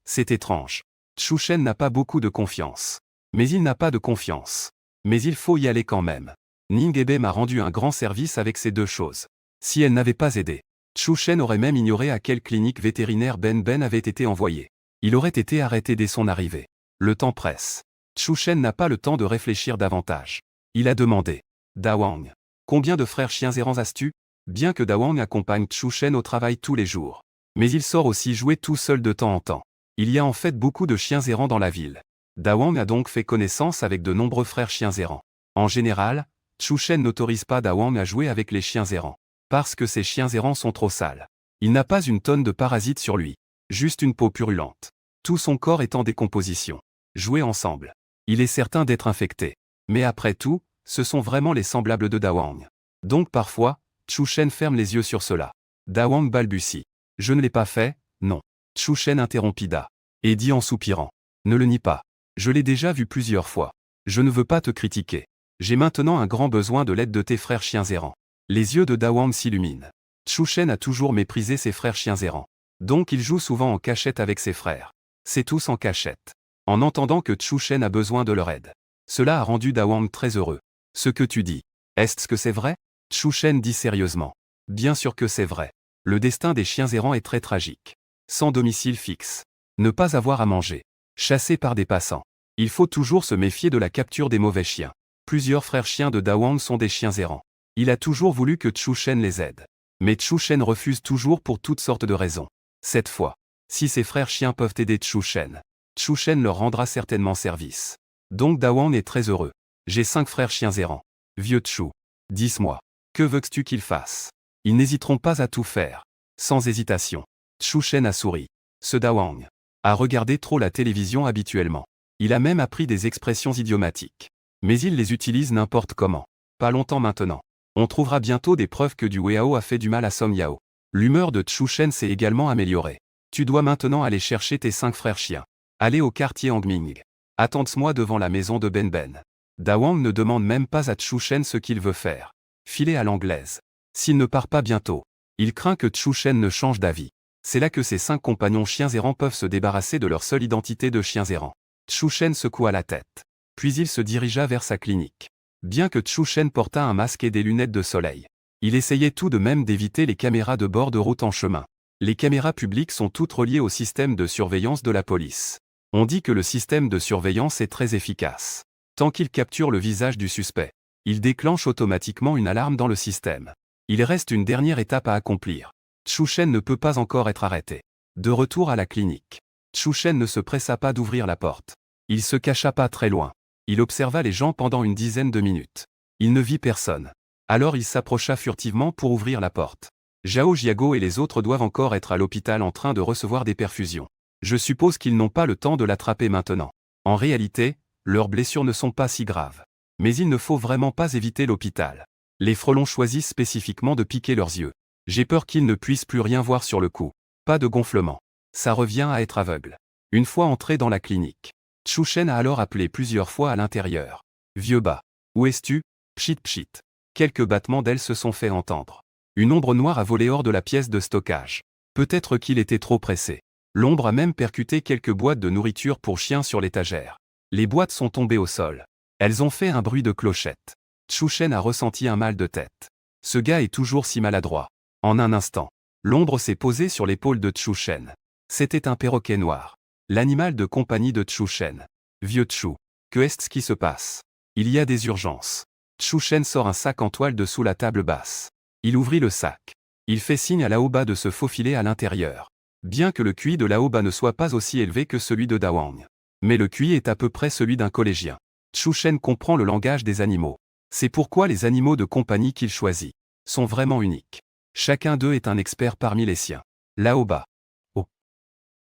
C'est étrange. Chu Shen n'a pas beaucoup de confiance. Mais il n'a pas de confiance. Mais il faut y aller quand même. Ning Ebe m'a rendu un grand service avec ces deux choses. Si elle n'avait pas aidé, Chu Shen aurait même ignoré à quelle clinique vétérinaire Ben avait été envoyé. Il aurait été arrêté dès son arrivée. Le temps presse. Chu Shen n'a pas le temps de réfléchir davantage. Il a demandé. Dawang. Combien de frères chiens errants as-tu? Bien que Dawang accompagne Chu Shen au travail tous les jours. Mais il sort aussi jouer tout seul de temps en temps. Il y a en fait beaucoup de chiens errants dans la ville. Dawang a donc fait connaissance avec de nombreux frères chiens errants. En général, Chu Shen n'autorise pas Dawang à jouer avec les chiens errants. Parce que ces chiens errants sont trop sales. Il n'a pas une tonne de parasites sur lui. Juste une peau purulente. Tout son corps est en décomposition. Jouer ensemble. Il est certain d'être infecté. Mais après tout, ce sont vraiment les semblables de Dawang. Donc parfois, Chu Shen ferme les yeux sur cela. Dawang balbutie. Je ne l'ai pas fait, non. Chu Shen interrompit Da. Et dit en soupirant. Ne le nie pas. Je l'ai déjà vu plusieurs fois. Je ne veux pas te critiquer. J'ai maintenant un grand besoin de l'aide de tes frères chiens errants. Les yeux de Dawang s'illuminent. Chu Shen a toujours méprisé ses frères chiens errants. Donc il joue souvent en cachette avec ses frères. C'est tous en cachette. En entendant que Chu Shen a besoin de leur aide. Cela a rendu Dawang très heureux. Ce que tu dis, est-ce que c'est vrai? Chu Shen dit sérieusement. Bien sûr que c'est vrai. Le destin des chiens errants est très tragique. Sans domicile fixe. Ne pas avoir à manger. Chassé par des passants. Il faut toujours se méfier de la capture des mauvais chiens. Plusieurs frères chiens de Dawang sont des chiens errants. Il a toujours voulu que Chu Shen les aide. Mais Chu Shen refuse toujours pour toutes sortes de raisons. Cette fois, si ses frères chiens peuvent aider Chu Shen leur rendra certainement service. Donc Dawang est très heureux. J'ai 5 frères chiens errants. Vieux Chu. Dis-moi. Que veux-tu qu'ils fassent? Ils n'hésiteront pas à tout faire. Sans hésitation. Chu Shen a souri. Ce Dawang a regardé trop la télévision habituellement. Il a même appris des expressions idiomatiques. Mais il les utilise n'importe comment. Pas longtemps maintenant. On trouvera bientôt des preuves que du Weao a fait du mal à Song Yao. L'humeur de Chu Shen s'est également améliorée. Tu dois maintenant aller chercher tes 5 frères chiens. Allez au quartier Angming. Attends-moi devant la maison de Ben. Dawang ne demande même pas à Chu Shen ce qu'il veut faire. Filer à l'anglaise. S'il ne part pas bientôt, il craint que Chu Shen ne change d'avis. C'est là que ses 5 compagnons chiens errants peuvent se débarrasser de leur seule identité de chiens errants. Chu Shen secoua la tête. Puis il se dirigea vers sa clinique. Bien que Chu Shen portât un masque et des lunettes de soleil, il essayait tout de même d'éviter les caméras de bord de route en chemin. Les caméras publiques sont toutes reliées au système de surveillance de la police. On dit que le système de surveillance est très efficace. Tant qu'il capture le visage du suspect, il déclenche automatiquement une alarme dans le système. Il reste une dernière étape à accomplir. Chu Shen ne peut pas encore être arrêté. De retour à la clinique, Chu Shen ne se pressa pas d'ouvrir la porte. Il se cacha pas très loin. Il observa les gens pendant une dizaine de minutes. Il ne vit personne. Alors il s'approcha furtivement pour ouvrir la porte. Zhao Jiago et les autres doivent encore être à l'hôpital en train de recevoir des perfusions. Je suppose qu'ils n'ont pas le temps de l'attraper maintenant. En réalité, leurs blessures ne sont pas si graves. Mais il ne faut vraiment pas éviter l'hôpital. Les frelons choisissent spécifiquement de piquer leurs yeux. J'ai peur qu'ils ne puissent plus rien voir sur le coup. Pas de gonflement. Ça revient à être aveugle. Une fois entré dans la clinique, Chu Shen a alors appelé plusieurs fois à l'intérieur. Vieux bas. Où es-tu? Pchit pchit. Quelques battements d'ailes se sont fait entendre. Une ombre noire a volé hors de la pièce de stockage. Peut-être qu'il était trop pressé. L'ombre a même percuté quelques boîtes de nourriture pour chiens sur l'étagère. Les boîtes sont tombées au sol. Elles ont fait un bruit de clochette. Chu Shen a ressenti un mal de tête. Ce gars est toujours si maladroit. En un instant, l'ombre s'est posée sur l'épaule de Chu Shen. C'était un perroquet noir. L'animal de compagnie de Chu Shen. Vieux Chu. Que est-ce qui se passe? Il y a des urgences. Chu Shen sort un sac en toile de sous la table basse. Il ouvrit le sac. Il fait signe à Laoba de se faufiler à l'intérieur. Bien que le QI de Laoba ne soit pas aussi élevé que celui de Dawang. Mais le QI est à peu près celui d'un collégien. Chu Shen comprend le langage des animaux. C'est pourquoi les animaux de compagnie qu'il choisit sont vraiment uniques. Chacun d'eux est un expert parmi les siens. Laoba. Oh.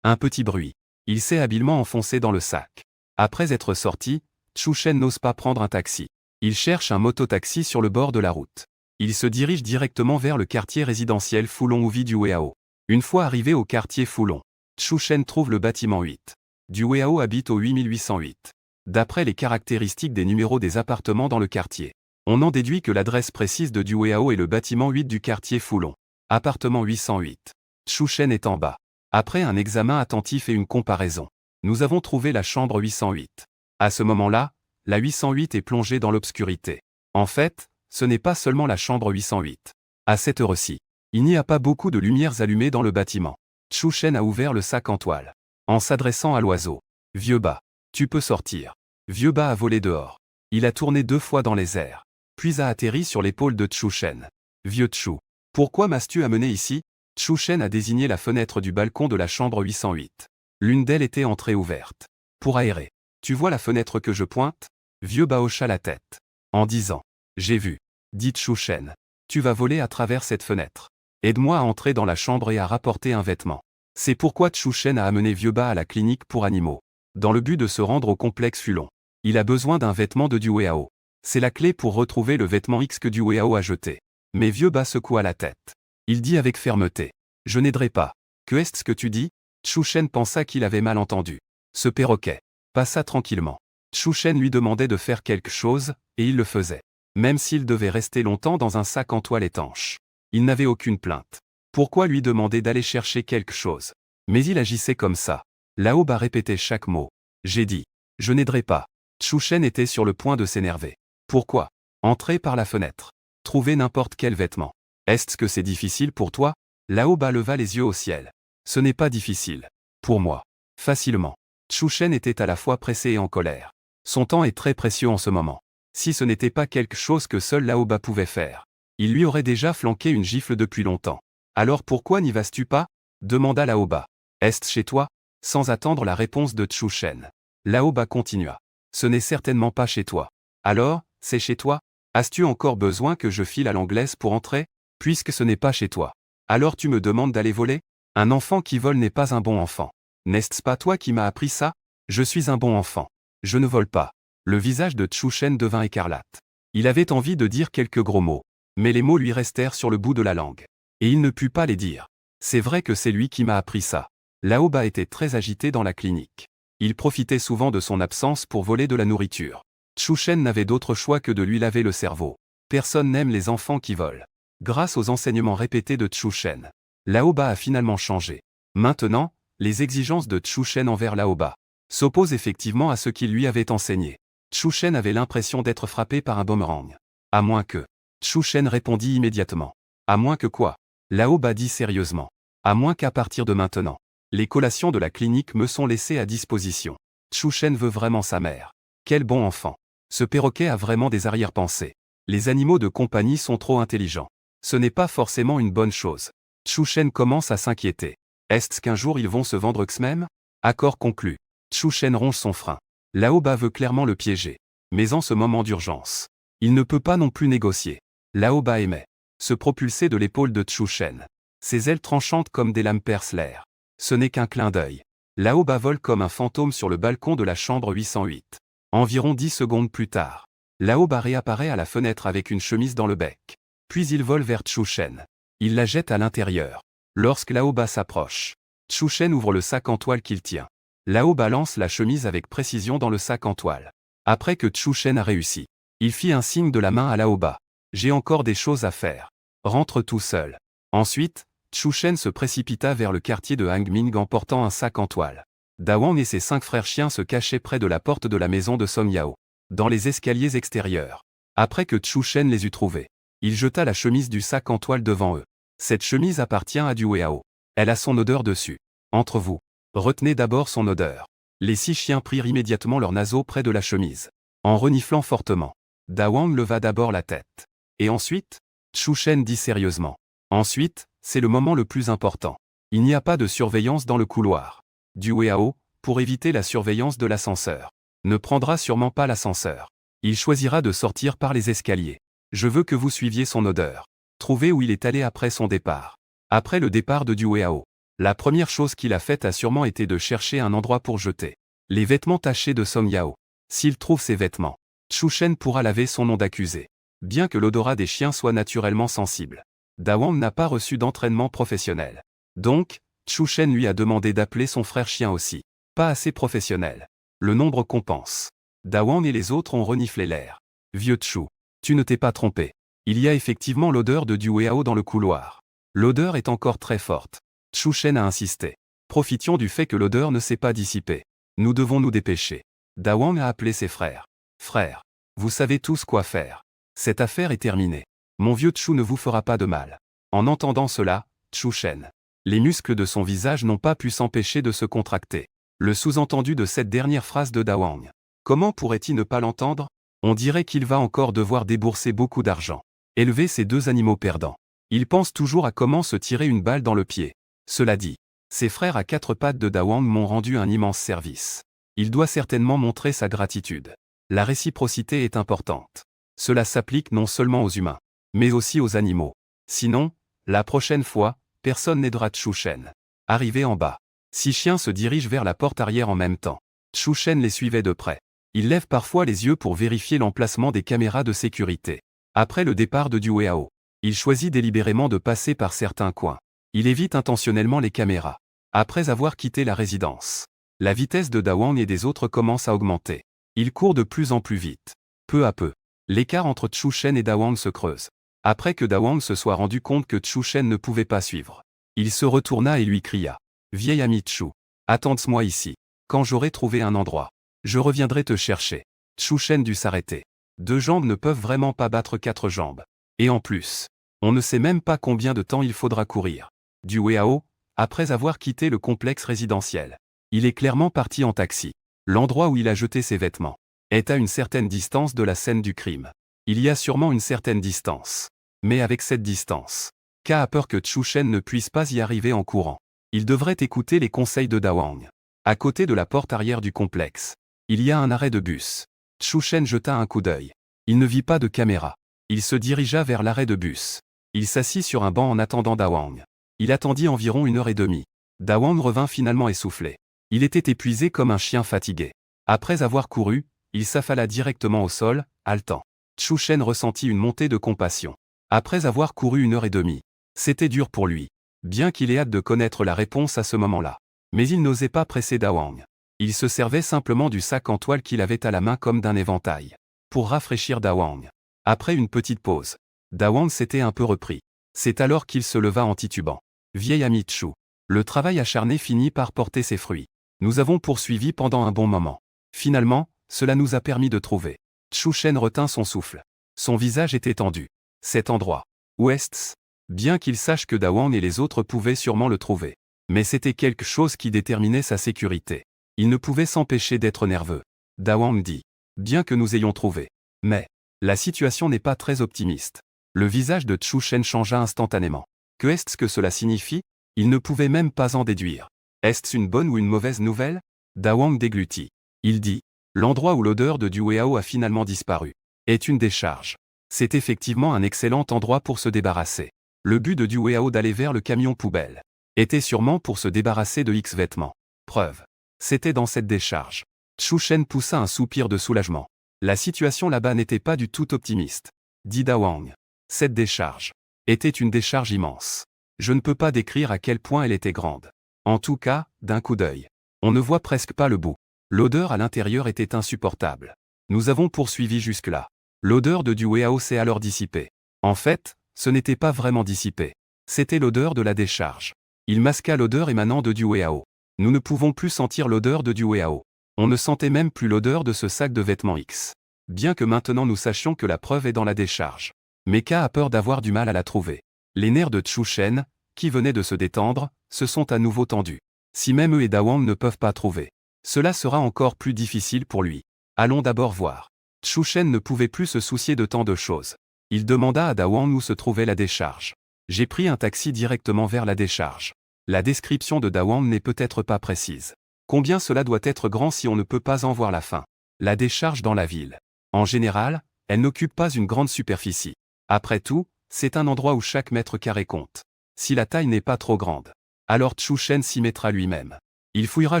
Un petit bruit. Il s'est habilement enfoncé dans le sac. Après être sorti, Chu Shen n'ose pas prendre un taxi. Il cherche un mototaxi sur le bord de la route. Il se dirige directement vers le quartier résidentiel Fulong Uvi du Weao. Une fois arrivé au quartier Fulong, Chu Shen trouve le bâtiment 8. Du Weao habite au 8808. D'après les caractéristiques des numéros des appartements dans le quartier, on en déduit que l'adresse précise de Du Weao est le bâtiment 8 du quartier Fulong. Appartement 808. Chu Shen est en bas. Après un examen attentif et une comparaison, nous avons trouvé la chambre 808. À ce moment-là, la 808 est plongée dans l'obscurité. En fait, ce n'est pas seulement la chambre 808. À cette heure-ci, il n'y a pas beaucoup de lumières allumées dans le bâtiment. Chu Shen a ouvert le sac en toile. En s'adressant à l'oiseau. Vieux bas, tu peux sortir. Vieux bas a volé dehors. Il a tourné 2 fois dans les airs, puis a atterri sur l'épaule de Chu Shen. Vieux Chu, pourquoi m'as-tu amené ici? Chu Shen a désigné la fenêtre du balcon de la chambre 808. L'une d'elles était entrée ouverte. Pour aérer. Tu vois la fenêtre que je pointe? Vieux bas hocha la tête. En disant. J'ai vu. Dit Chu Shen. Tu vas voler à travers cette fenêtre. Aide-moi à entrer dans la chambre et à rapporter un vêtement. C'est pourquoi Chu Shen a amené Vieux bas à la clinique pour animaux. Dans le but de se rendre au complexe Fulong. Il a besoin d'un vêtement de Du Weao. C'est la clé pour retrouver le vêtement X que Du Weao a jeté. Mais Vieux bas secoua la tête. Il dit avec fermeté. Je n'aiderai pas. Que est-ce que tu dis? Chu Shen pensa qu'il avait mal entendu. Ce perroquet passa tranquillement. Chu Shen lui demandait de faire quelque chose, et il le faisait. Même s'il devait rester longtemps dans un sac en toile étanche. Il n'avait aucune plainte. Pourquoi lui demander d'aller chercher quelque chose? Mais il agissait comme ça. Laoba répétait chaque mot. J'ai dit. Je n'aiderai pas. Chu Shen était sur le point de s'énerver. Pourquoi? Entrer par la fenêtre. Trouver n'importe quel vêtement. Est-ce que c'est difficile pour toi? Laoba leva les yeux au ciel. Ce n'est pas difficile. Pour moi. Facilement. Chu Shen était à la fois pressé et en colère. Son temps est très précieux en ce moment. Si ce n'était pas quelque chose que seul Laoba pouvait faire, il lui aurait déjà flanqué une gifle depuis longtemps. Alors pourquoi n'y vas-tu pas? Demanda Laoba. Est-ce chez toi? Sans attendre la réponse de Chu Shen. Laoba continua. Ce n'est certainement pas chez toi. Alors, c'est chez toi? As-tu encore besoin que je file à l'anglaise pour entrer? Puisque ce n'est pas chez toi. Alors tu me demandes d'aller voler? Un enfant qui vole n'est pas un bon enfant. N'est-ce pas toi qui m'as appris ça? Je suis un bon enfant. Je ne vole pas. Le visage de Chu Shen devint écarlate. Il avait envie de dire quelques gros mots. Mais les mots lui restèrent sur le bout de la langue. Et il ne put pas les dire. C'est vrai que c'est lui qui m'a appris ça. Laoba était très agité dans la clinique. Il profitait souvent de son absence pour voler de la nourriture. Chu Shen n'avait d'autre choix que de lui laver le cerveau. Personne n'aime les enfants qui volent. Grâce aux enseignements répétés de Chu Shen, Laoba a finalement changé. Maintenant, les exigences de Chu Shen envers Laoba s'opposent effectivement à ce qu'il lui avait enseigné. Chu Shen avait l'impression d'être frappé par un boomerang. À moins que. Chu Shen répondit immédiatement. À moins que quoi? Laoba dit sérieusement. À moins qu'à partir de maintenant, les collations de la clinique me sont laissées à disposition. Chu Shen veut vraiment sa mère. Quel bon enfant. Ce perroquet a vraiment des arrière-pensées. Les animaux de compagnie sont trop intelligents. Ce n'est pas forcément une bonne chose. Chu Shen commence à s'inquiéter. Est-ce qu'un jour ils vont se vendre eux-mêmes? Accord conclu. Chu Shen ronge son frein. Laoba veut clairement le piéger. Mais en ce moment d'urgence, il ne peut pas non plus négocier. Laoba aimait se propulser de l'épaule de Chu Shen. Ses ailes tranchantes comme des lames percent l'air. Ce n'est qu'un clin d'œil. Laoba vole comme un fantôme sur le balcon de la chambre 808. Environ 10 secondes plus tard, Laoba réapparaît à la fenêtre avec une chemise dans le bec. Puis il vole vers Chu Shen. Il la jette à l'intérieur. Lorsque Laoba s'approche, Chu Shen ouvre le sac en toile qu'il tient. Laoba lance la chemise avec précision dans le sac en toile. Après que Chu Shen a réussi, il fit un signe de la main à Laoba. J'ai encore des choses à faire. Rentre tout seul. Ensuite, Chu Shen se précipita vers le quartier de Hangming en portant un sac en toile. Dawang et ses 5 frères chiens se cachaient près de la porte de la maison de Song Yao, dans les escaliers extérieurs. Après que Chu Shen les eut trouvés, il jeta la chemise du sac en toile devant eux. Cette chemise appartient à Du Weao. Elle a son odeur dessus. Entre vous, retenez d'abord son odeur. Les 6 chiens prirent immédiatement leurs naseaux près de la chemise. En reniflant fortement, Dawang leva d'abord la tête. Et ensuite, Chu Shen dit sérieusement. Ensuite, c'est le moment le plus important. Il n'y a pas de surveillance dans le couloir. Du Weao, pour éviter la surveillance de l'ascenseur, ne prendra sûrement pas l'ascenseur. Il choisira de sortir par les escaliers. Je veux que vous suiviez son odeur. Trouvez où il est allé après son départ. Après le départ de Du Weao, la première chose qu'il a faite a sûrement été de chercher un endroit pour jeter les vêtements tachés de Song Yao. S'il trouve ces vêtements, Chu Shen pourra laver son nom d'accusé. Bien que l'odorat des chiens soit naturellement sensible, Da Wang n'a pas reçu d'entraînement professionnel. Donc, Chu Shen lui a demandé d'appeler son frère chien aussi. Pas assez professionnel. Le nombre compense. Da Wang et les autres ont reniflé l'air. Vieux Chu, tu ne t'es pas trompé. Il y a effectivement l'odeur de Du Weao dans le couloir. L'odeur est encore très forte. Chu Shen a insisté. Profitions du fait que l'odeur ne s'est pas dissipée. Nous devons nous dépêcher. Da Wang a appelé ses frères. Frères, vous savez tous quoi faire. Cette affaire est terminée. Mon vieux Chu ne vous fera pas de mal. En entendant cela, Chu Shen, les muscles de son visage n'ont pas pu s'empêcher de se contracter. Le sous-entendu de cette dernière phrase de Da Wang. Comment pourrait-il ne pas l'entendre? On dirait qu'il va encore devoir débourser beaucoup d'argent. Élever ces deux animaux perdants. Il pense toujours à comment se tirer une balle dans le pied. Cela dit, ses frères à quatre pattes de Da Wang m'ont rendu un immense service. Il doit certainement montrer sa gratitude. La réciprocité est importante. Cela s'applique non seulement aux humains, mais aussi aux animaux. Sinon, la prochaine fois, personne n'aidera Chu Shen. Arrivé en bas, 6 chiens se dirigent vers la porte arrière en même temps. Chu Shen les suivait de près. Il lève parfois les yeux pour vérifier l'emplacement des caméras de sécurité. Après le départ de Du Weao, il choisit délibérément de passer par certains coins. Il évite intentionnellement les caméras. Après avoir quitté la résidence, la vitesse de Da Wang et des autres commence à augmenter. Il court de plus en plus vite. Peu à peu, l'écart entre Chu Shen et Da Wang se creuse. Après que Da Wang se soit rendu compte que Chu Shen ne pouvait pas suivre, il se retourna et lui cria. « Vieil ami Chu, attends-moi ici. Quand j'aurai trouvé un endroit, je reviendrai te chercher. » Chu Shen dut s'arrêter. 2 jambes ne peuvent vraiment pas battre 4 jambes. Et en plus, on ne sait même pas combien de temps il faudra courir. Du Weao, après avoir quitté le complexe résidentiel, il est clairement parti en taxi. L'endroit où il a jeté ses vêtements est à une certaine distance de la scène du crime. Il y a sûrement une certaine distance. Mais avec cette distance, K a peur que Chu Shen ne puisse pas y arriver en courant. Il devrait écouter les conseils de Da Wang. À côté de la porte arrière du complexe, il y a un arrêt de bus. Chu Shen jeta un coup d'œil. Il ne vit pas de caméra. Il se dirigea vers l'arrêt de bus. Il s'assit sur un banc en attendant Da Wang. Il attendit environ 1h30. Da Wang revint finalement essoufflé. Il était épuisé comme un chien fatigué. Après avoir couru, il s'affala directement au sol, haletant. Chu Shen ressentit une montée de compassion. Après avoir couru 1h30, c'était dur pour lui. Bien qu'il ait hâte de connaître la réponse à ce moment-là. Mais il n'osait pas presser Da Wang. Il se servait simplement du sac en toile qu'il avait à la main comme d'un éventail. Pour rafraîchir Da Wang. Après une petite pause, Da Wang s'était un peu repris. C'est alors qu'il se leva en titubant. Vieil ami Chu. Le travail acharné finit par porter ses fruits. Nous avons poursuivi pendant un bon moment. Finalement, cela nous a permis de trouver. Chu Shen retint son souffle. Son visage était tendu. Cet endroit. Où est-ce? Bien qu'il sache que Da Wang et les autres pouvaient sûrement le trouver. Mais c'était quelque chose qui déterminait sa sécurité. Il ne pouvait s'empêcher d'être nerveux. Da Wang dit. Bien que nous ayons trouvé. Mais, la situation n'est pas très optimiste. Le visage de Chu Shen changea instantanément. Que est-ce que cela signifie? Il ne pouvait même pas en déduire. Est-ce une bonne ou une mauvaise nouvelle? Da Wang déglutit. Il dit. L'endroit où l'odeur de Du Weao a finalement disparu est une décharge. C'est effectivement un excellent endroit pour se débarrasser. Le but de Du Weao d'aller vers le camion poubelle était sûrement pour se débarrasser de X vêtements. Preuve. C'était dans cette décharge. Chu Shen poussa un soupir de soulagement. La situation là-bas n'était pas du tout optimiste. Dit Da Wang. Cette décharge était une décharge immense. Je ne peux pas décrire à quel point elle était grande. En tout cas, d'un coup d'œil, on ne voit presque pas le bout. L'odeur à l'intérieur était insupportable. Nous avons poursuivi jusque-là. L'odeur de Du Weao s'est alors dissipée. En fait, ce n'était pas vraiment dissipé. C'était l'odeur de la décharge. Il masqua l'odeur émanant de Du Weao. Nous ne pouvons plus sentir l'odeur de Du Weao. On ne sentait même plus l'odeur de ce sac de vêtements X. Bien que maintenant nous sachions que la preuve est dans la décharge. Mais K a peur d'avoir du mal à la trouver. Les nerfs de Chu Shen, qui venaient de se détendre, se sont à nouveau tendus. Si même eux et Da Wang ne peuvent pas trouver, cela sera encore plus difficile pour lui. Allons d'abord voir. Chu Shen ne pouvait plus se soucier de tant de choses. Il demanda à Da Wang où se trouvait la décharge. J'ai pris un taxi directement vers la décharge. La description de Dawang n'est peut-être pas précise. Combien cela doit être grand si on ne peut pas en voir la fin? La décharge dans la ville. En général, elle n'occupe pas une grande superficie. Après tout, c'est un endroit où chaque mètre carré compte. Si la taille n'est pas trop grande, alors Chu Shen s'y mettra lui-même. Il fouillera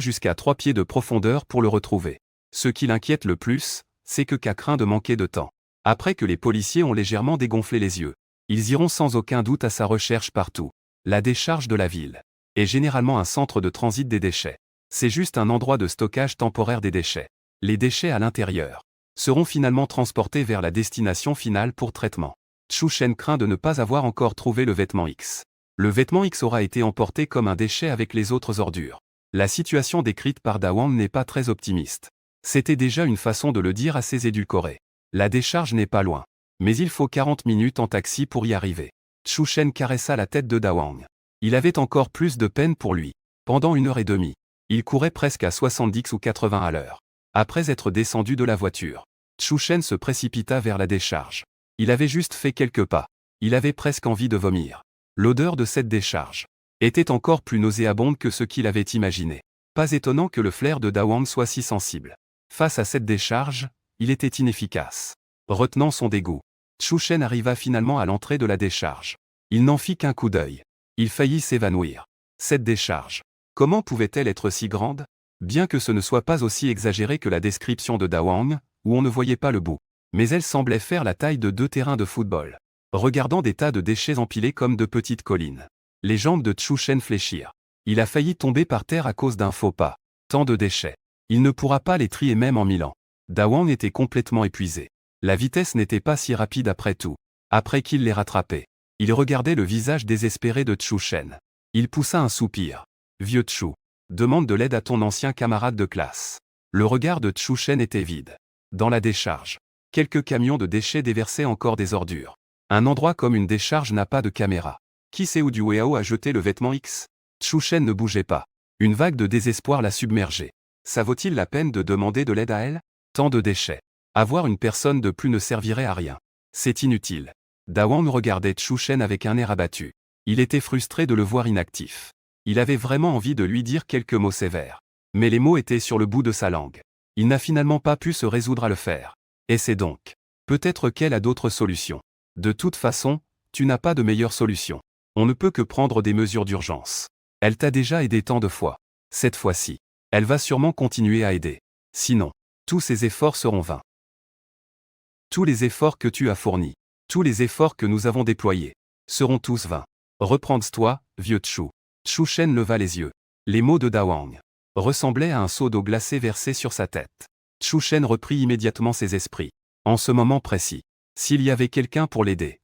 jusqu'à 3 pieds de profondeur pour le retrouver. Ce qui l'inquiète le plus, c'est que Ka craint de manquer de temps. Après que les policiers ont légèrement dégonflé les yeux, ils iront sans aucun doute à sa recherche partout. La décharge de la ville est généralement un centre de transit des déchets. C'est juste un endroit de stockage temporaire des déchets. Les déchets à l'intérieur seront finalement transportés vers la destination finale pour traitement. Chu Shen craint de ne pas avoir encore trouvé le vêtement X. Le vêtement X aura été emporté comme un déchet avec les autres ordures. La situation décrite par Dawang n'est pas très optimiste. C'était déjà une façon de le dire assez édulcorée. La décharge n'est pas loin. Mais il faut 40 minutes en taxi pour y arriver. Chu Shen caressa la tête de Dawang. Il avait encore plus de peine pour lui. Pendant 1 heure et demie, il courait presque à 70 ou 80 à l'heure. Après être descendu de la voiture, Chu Shen se précipita vers la décharge. Il avait juste fait quelques pas. Il avait presque envie de vomir. L'odeur de cette décharge était encore plus nauséabonde que ce qu'il avait imaginé. Pas étonnant que le flair de Dawang soit si sensible. Face à cette décharge, il était inefficace. Retenant son dégoût, Chu Shen arriva finalement à l'entrée de la décharge. Il n'en fit qu'un coup d'œil. Il faillit s'évanouir. Cette décharge, comment pouvait-elle être si grande? Bien que ce ne soit pas aussi exagéré que la description de Dawang, où on ne voyait pas le bout. Mais elle semblait faire la taille de 2 terrains de football. Regardant des tas de déchets empilés comme de petites collines, les jambes de Chu Shen fléchirent. Il a failli tomber par terre à cause d'un faux pas. Tant de déchets. Il ne pourra pas les trier même en 1000 ans. Dawang était complètement épuisé. La vitesse n'était pas si rapide après tout. Après qu'il les rattrapait, il regardait le visage désespéré de Chu Shen. Il poussa un soupir. Vieux Chu, demande de l'aide à ton ancien camarade de classe. Le regard de Chu Shen était vide. Dans la décharge, quelques camions de déchets déversaient encore des ordures. Un endroit comme une décharge n'a pas de caméra. Qui sait où du Weao a jeté le vêtement X? Chu Shen ne bougeait pas. Une vague de désespoir l'a submergé. Ça vaut-il la peine de demander de l'aide à elle? Tant de déchets. Avoir une personne de plus ne servirait à rien. C'est inutile. Dawang regardait Chu Shen avec un air abattu. Il était frustré de le voir inactif. Il avait vraiment envie de lui dire quelques mots sévères. Mais les mots étaient sur le bout de sa langue. Il n'a finalement pas pu se résoudre à le faire. Et c'est donc. Peut-être qu'elle a d'autres solutions. De toute façon, tu n'as pas de meilleure solution. On ne peut que prendre des mesures d'urgence. Elle t'a déjà aidé tant de fois. Cette fois-ci, elle va sûrement continuer à aider. Sinon, tous ses efforts seront vains. Tous les efforts que tu as fournis, tous les efforts que nous avons déployés, seront tous vains. Reprends-toi, vieux Chu. Chu Shen leva les yeux. Les mots de Dawang ressemblaient à un seau d'eau glacée versé sur sa tête. Chu Shen reprit immédiatement ses esprits. En ce moment précis, s'il y avait quelqu'un pour l'aider,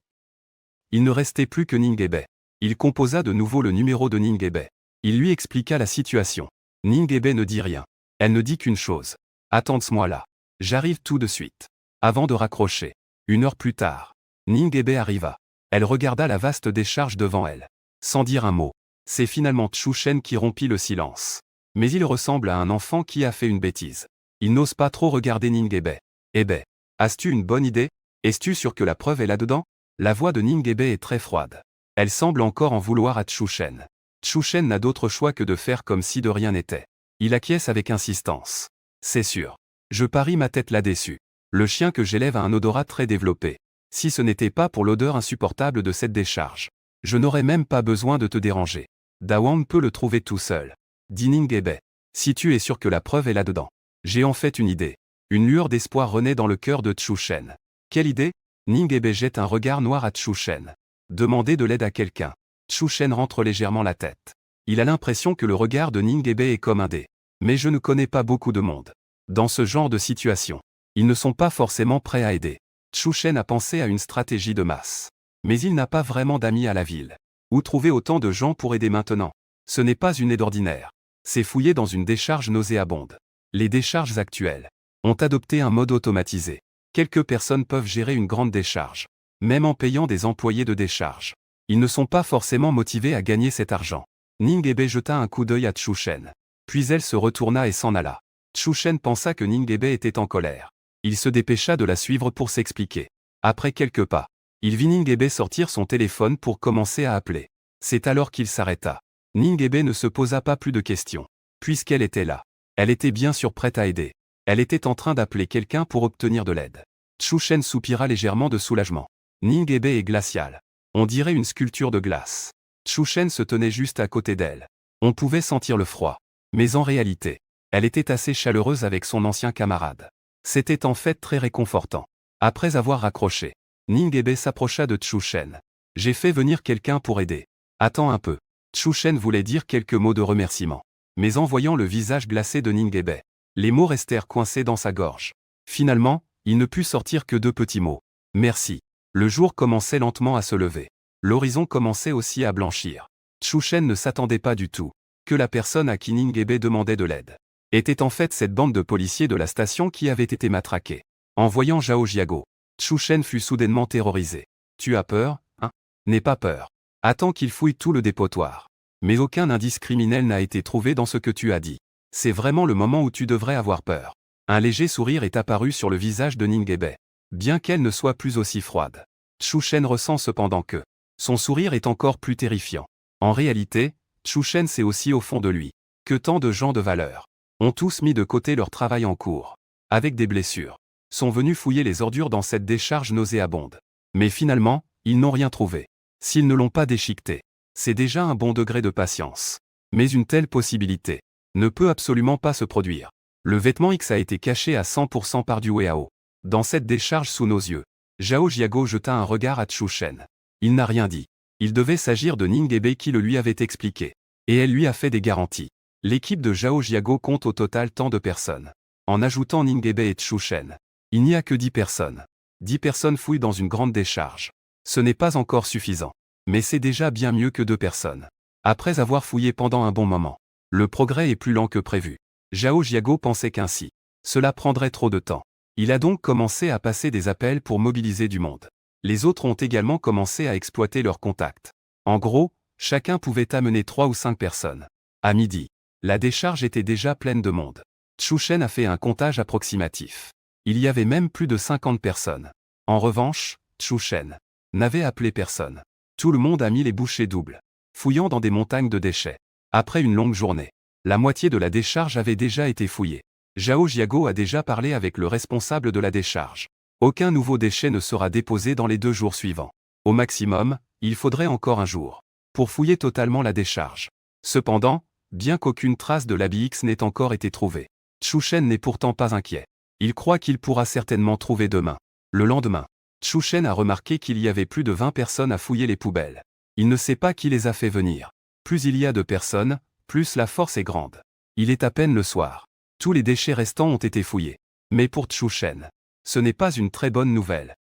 il ne restait plus que Ningebe. Il composa de nouveau le numéro de Ningebe. Il lui expliqua la situation. Ningebe ne dit rien. Elle ne dit qu'une chose. Attends-moi là. J'arrive tout de suite. Avant de raccrocher. 1 heure plus tard, Ningebe arriva. Elle regarda la vaste décharge devant elle. Sans dire un mot. C'est finalement Chu Shen qui rompit le silence. Mais il ressemble à un enfant qui a fait une bêtise. Il n'ose pas trop regarder Ningebe. Eh ben, as-tu une bonne idée? Es-tu sûr que la preuve est là-dedans? La voix de Ningebe est très froide. Elle semble encore en vouloir à Chu Shen. Chu Shen n'a d'autre choix que de faire comme si de rien n'était. Il acquiesce avec insistance. C'est sûr. Je parie ma tête là-dessus. Le chien que j'élève a un odorat très développé. Si ce n'était pas pour l'odeur insupportable de cette décharge, je n'aurais même pas besoin de te déranger. Dawang peut le trouver tout seul. Dit Ningebe. Si tu es sûr que la preuve est là-dedans. J'ai en fait une idée. Une lueur d'espoir renaît dans le cœur de Chu Shen. Quelle idée? Ningebe jette un regard noir à Chu Shen. Demander de l'aide à quelqu'un. Chu Shen rentre légèrement la tête. Il a l'impression que le regard de Ningebe est comme un dé. Mais je ne connais pas beaucoup de monde. Dans ce genre de situation, ils ne sont pas forcément prêts à aider. Chu Shen a pensé à une stratégie de masse. Mais il n'a pas vraiment d'amis à la ville. Où trouver autant de gens pour aider maintenant? Ce n'est pas une aide ordinaire. C'est fouiller dans une décharge nauséabonde. Les décharges actuelles ont adopté un mode automatisé. Quelques personnes peuvent gérer une grande décharge, même en payant des employés de décharge. Ils ne sont pas forcément motivés à gagner cet argent. Ningebe jeta un coup d'œil à Chu Shen. Puis elle se retourna et s'en alla. Chu Shen pensa que Ningebe était en colère. Il se dépêcha de la suivre pour s'expliquer. Après quelques pas, Il vit Ningebe sortir son téléphone pour commencer à appeler. C'est alors qu'il s'arrêta. Ningebe ne se posa pas plus de questions. Puisqu'elle était là. Elle était bien sûr prête à aider. Elle était en train d'appeler quelqu'un pour obtenir de l'aide. Chushen soupira légèrement de soulagement. Ningebe est glaciale. On dirait une sculpture de glace. Chushen se tenait juste à côté d'elle. On pouvait sentir le froid. Mais en réalité, elle était assez chaleureuse avec son ancien camarade. C'était en fait très réconfortant. Après avoir raccroché, Ningebe s'approcha de Chushen. J'ai fait venir quelqu'un pour aider. Attends un peu. Chushen voulait dire quelques mots de remerciement. Mais en voyant le visage glacé de Ningebe, les mots restèrent coincés dans sa gorge. Finalement, il ne put sortir que 2 petits mots. Merci. Le jour commençait lentement à se lever. L'horizon commençait aussi à blanchir. Chushen ne s'attendait pas du tout que la personne à qui Ningebe demandait de l'aide était en fait cette bande de policiers de la station qui avait été matraquée. En voyant Zhao Jiago, Chushen fut soudainement terrorisé. Tu as peur, hein? N'aie pas peur. Attends qu'il fouille tout le dépotoir. Mais aucun indice criminel n'a été trouvé dans ce que tu as dit. C'est vraiment le moment où tu devrais avoir peur. Un léger sourire est apparu sur le visage de Ningebe. Bien qu'elle ne soit plus aussi froide. Chushen ressent cependant que son sourire est encore plus terrifiant. En réalité, Chushen sait aussi au fond de lui que tant de gens de valeur ont tous mis de côté leur travail en cours, avec des blessures, sont venus fouiller les ordures dans cette décharge nauséabonde. Mais finalement, ils n'ont rien trouvé. S'ils ne l'ont pas déchiqueté, c'est déjà un bon degré de patience. Mais une telle possibilité ne peut absolument pas se produire. Le vêtement X a été caché à 100% par du Weao. Dans cette décharge sous nos yeux, Zhao Jiago jeta un regard à Chushen. Il n'a rien dit. Il devait s'agir de Ningebe qui le lui avait expliqué. Et elle lui a fait des garanties. L'équipe de Zhao Jiago compte au total tant de personnes. En ajoutant Ningebe et Chushen, il n'y a que 10 personnes. 10 personnes fouillent dans une grande décharge. Ce n'est pas encore suffisant. Mais c'est déjà bien mieux que 2 personnes. Après avoir fouillé pendant un bon moment, le progrès est plus lent que prévu. Zhao Jiago pensait qu'ainsi, cela prendrait trop de temps. Il a donc commencé à passer des appels pour mobiliser du monde. Les autres ont également commencé à exploiter leurs contacts. En gros, chacun pouvait amener 3 ou 5 personnes. À midi, la décharge était déjà pleine de monde. Chushen a fait un comptage approximatif. Il y avait même plus de 50 personnes. En revanche, Chushen n'avait appelé personne. Tout le monde a mis les bouchées doubles, fouillant dans des montagnes de déchets. Après une longue journée, la moitié de la décharge avait déjà été fouillée. Zhao Jiago a déjà parlé avec le responsable de la décharge. Aucun nouveau déchet ne sera déposé dans les 2 jours suivants. Au maximum, il faudrait encore un jour pour fouiller totalement la décharge. Cependant, bien qu'aucune trace de l'habit X n'ait encore été trouvée, Chushen n'est pourtant pas inquiet. Il croit qu'il pourra certainement trouver demain. Le lendemain, Chushen a remarqué qu'il y avait plus de 20 personnes à fouiller les poubelles. Il ne sait pas qui les a fait venir. Plus il y a de personnes, plus la force est grande. Il est à peine le soir. Tous les déchets restants ont été fouillés. Mais pour Chushen, ce n'est pas une très bonne nouvelle.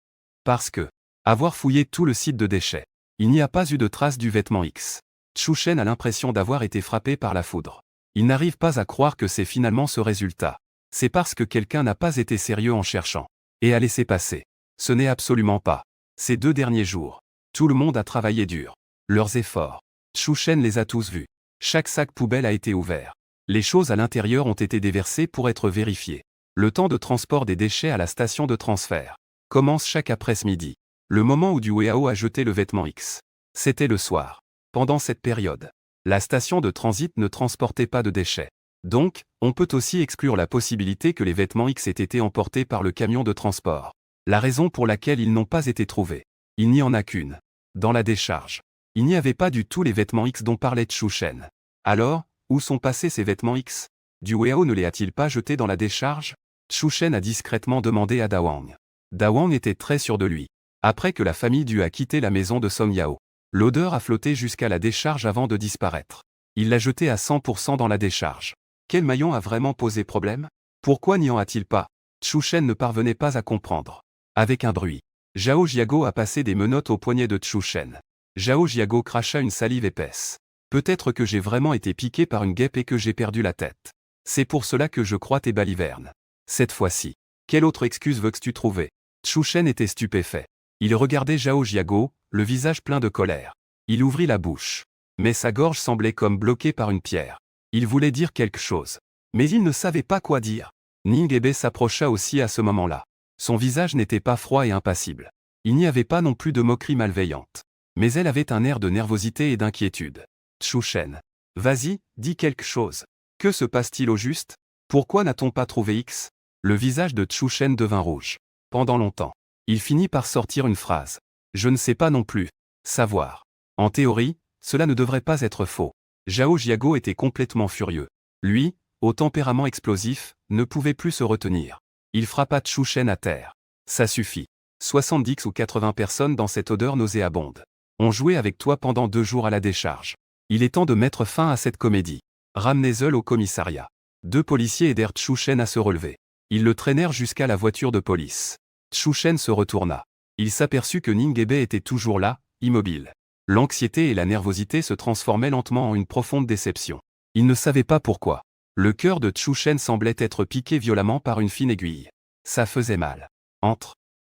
Parce que, avoir fouillé tout le site de déchets, il n'y a pas eu de trace du vêtement X. Chushen a l'impression d'avoir été frappé par la foudre. Il n'arrive pas à croire que c'est finalement ce résultat. C'est parce que quelqu'un n'a pas été sérieux en cherchant et a laissé passer. Ce n'est absolument pas. Ces 2 derniers jours, tout le monde a travaillé dur. Leurs efforts. Chushen les a tous vus. Chaque sac poubelle a été ouvert. Les choses à l'intérieur ont été déversées pour être vérifiées. Le temps de transport des déchets à la station de transfert commence chaque après-midi. Le moment où du Weao a jeté le vêtement X. C'était le soir. Pendant cette période, la station de transit ne transportait pas de déchets. Donc, on peut aussi exclure la possibilité que les vêtements X aient été emportés par le camion de transport. La raison pour laquelle ils n'ont pas été trouvés. Il n'y en a qu'une. Dans la décharge, il n'y avait pas du tout les vêtements X dont parlait Chushen. Alors, où sont passés ces vêtements X? Du Weao ne les a-t-il pas jetés dans la décharge? Chushen a discrètement demandé à Dawang. Dawang était très sûr de lui. Après que la famille Du a quitté la maison de Song Yao, l'odeur a flotté jusqu'à la décharge avant de disparaître. Il l'a jeté à 100% dans la décharge. Quel maillon a vraiment posé problème? Pourquoi n'y en a-t-il pas? Chushen ne parvenait pas à comprendre. Avec un bruit, Zhao Jiago a passé des menottes au poignet de Chushen. Zhao Jiago cracha une salive épaisse. Peut-être que j'ai vraiment été piqué par une guêpe et que j'ai perdu la tête. C'est pour cela que je crois tes balivernes. Cette fois-ci, quelle autre excuse veux-tu trouver? Chushen était stupéfait. Il regardait Zhao Jiago, le visage plein de colère. Il ouvrit la bouche. Mais sa gorge semblait comme bloquée par une pierre. Il voulait dire quelque chose. Mais il ne savait pas quoi dire. Ningebe s'approcha aussi à ce moment-là. Son visage n'était pas froid et impassible. Il n'y avait pas non plus de moquerie malveillante. Mais elle avait un air de nervosité et d'inquiétude. Chouchen. Vas-y, dis quelque chose. Que se passe-t-il au juste? Pourquoi n'a-t-on pas trouvé X? Le visage de Chouchen devint rouge. Pendant longtemps. Il finit par sortir une phrase. Je ne sais pas non plus. Savoir. En théorie, cela ne devrait pas être faux. Zhao Jiago était complètement furieux. Lui, au tempérament explosif, ne pouvait plus se retenir. Il frappa Chouchen à terre. Ça suffit. 70 ou 80 personnes dans cette odeur nauséabonde. On jouait avec toi pendant 2 jours à la décharge. Il est temps de mettre fin à cette comédie. Ramenez-le au commissariat. 2 policiers aidèrent Chouchen à se relever. Ils le traînèrent jusqu'à la voiture de police. Chouchen se retourna. Il s'aperçut que Ningebe était toujours là, immobile. L'anxiété et la nervosité se transformaient lentement en une profonde déception. Il ne savait pas pourquoi. Le cœur de Chouchen semblait être piqué violemment par une fine aiguille. Ça faisait mal.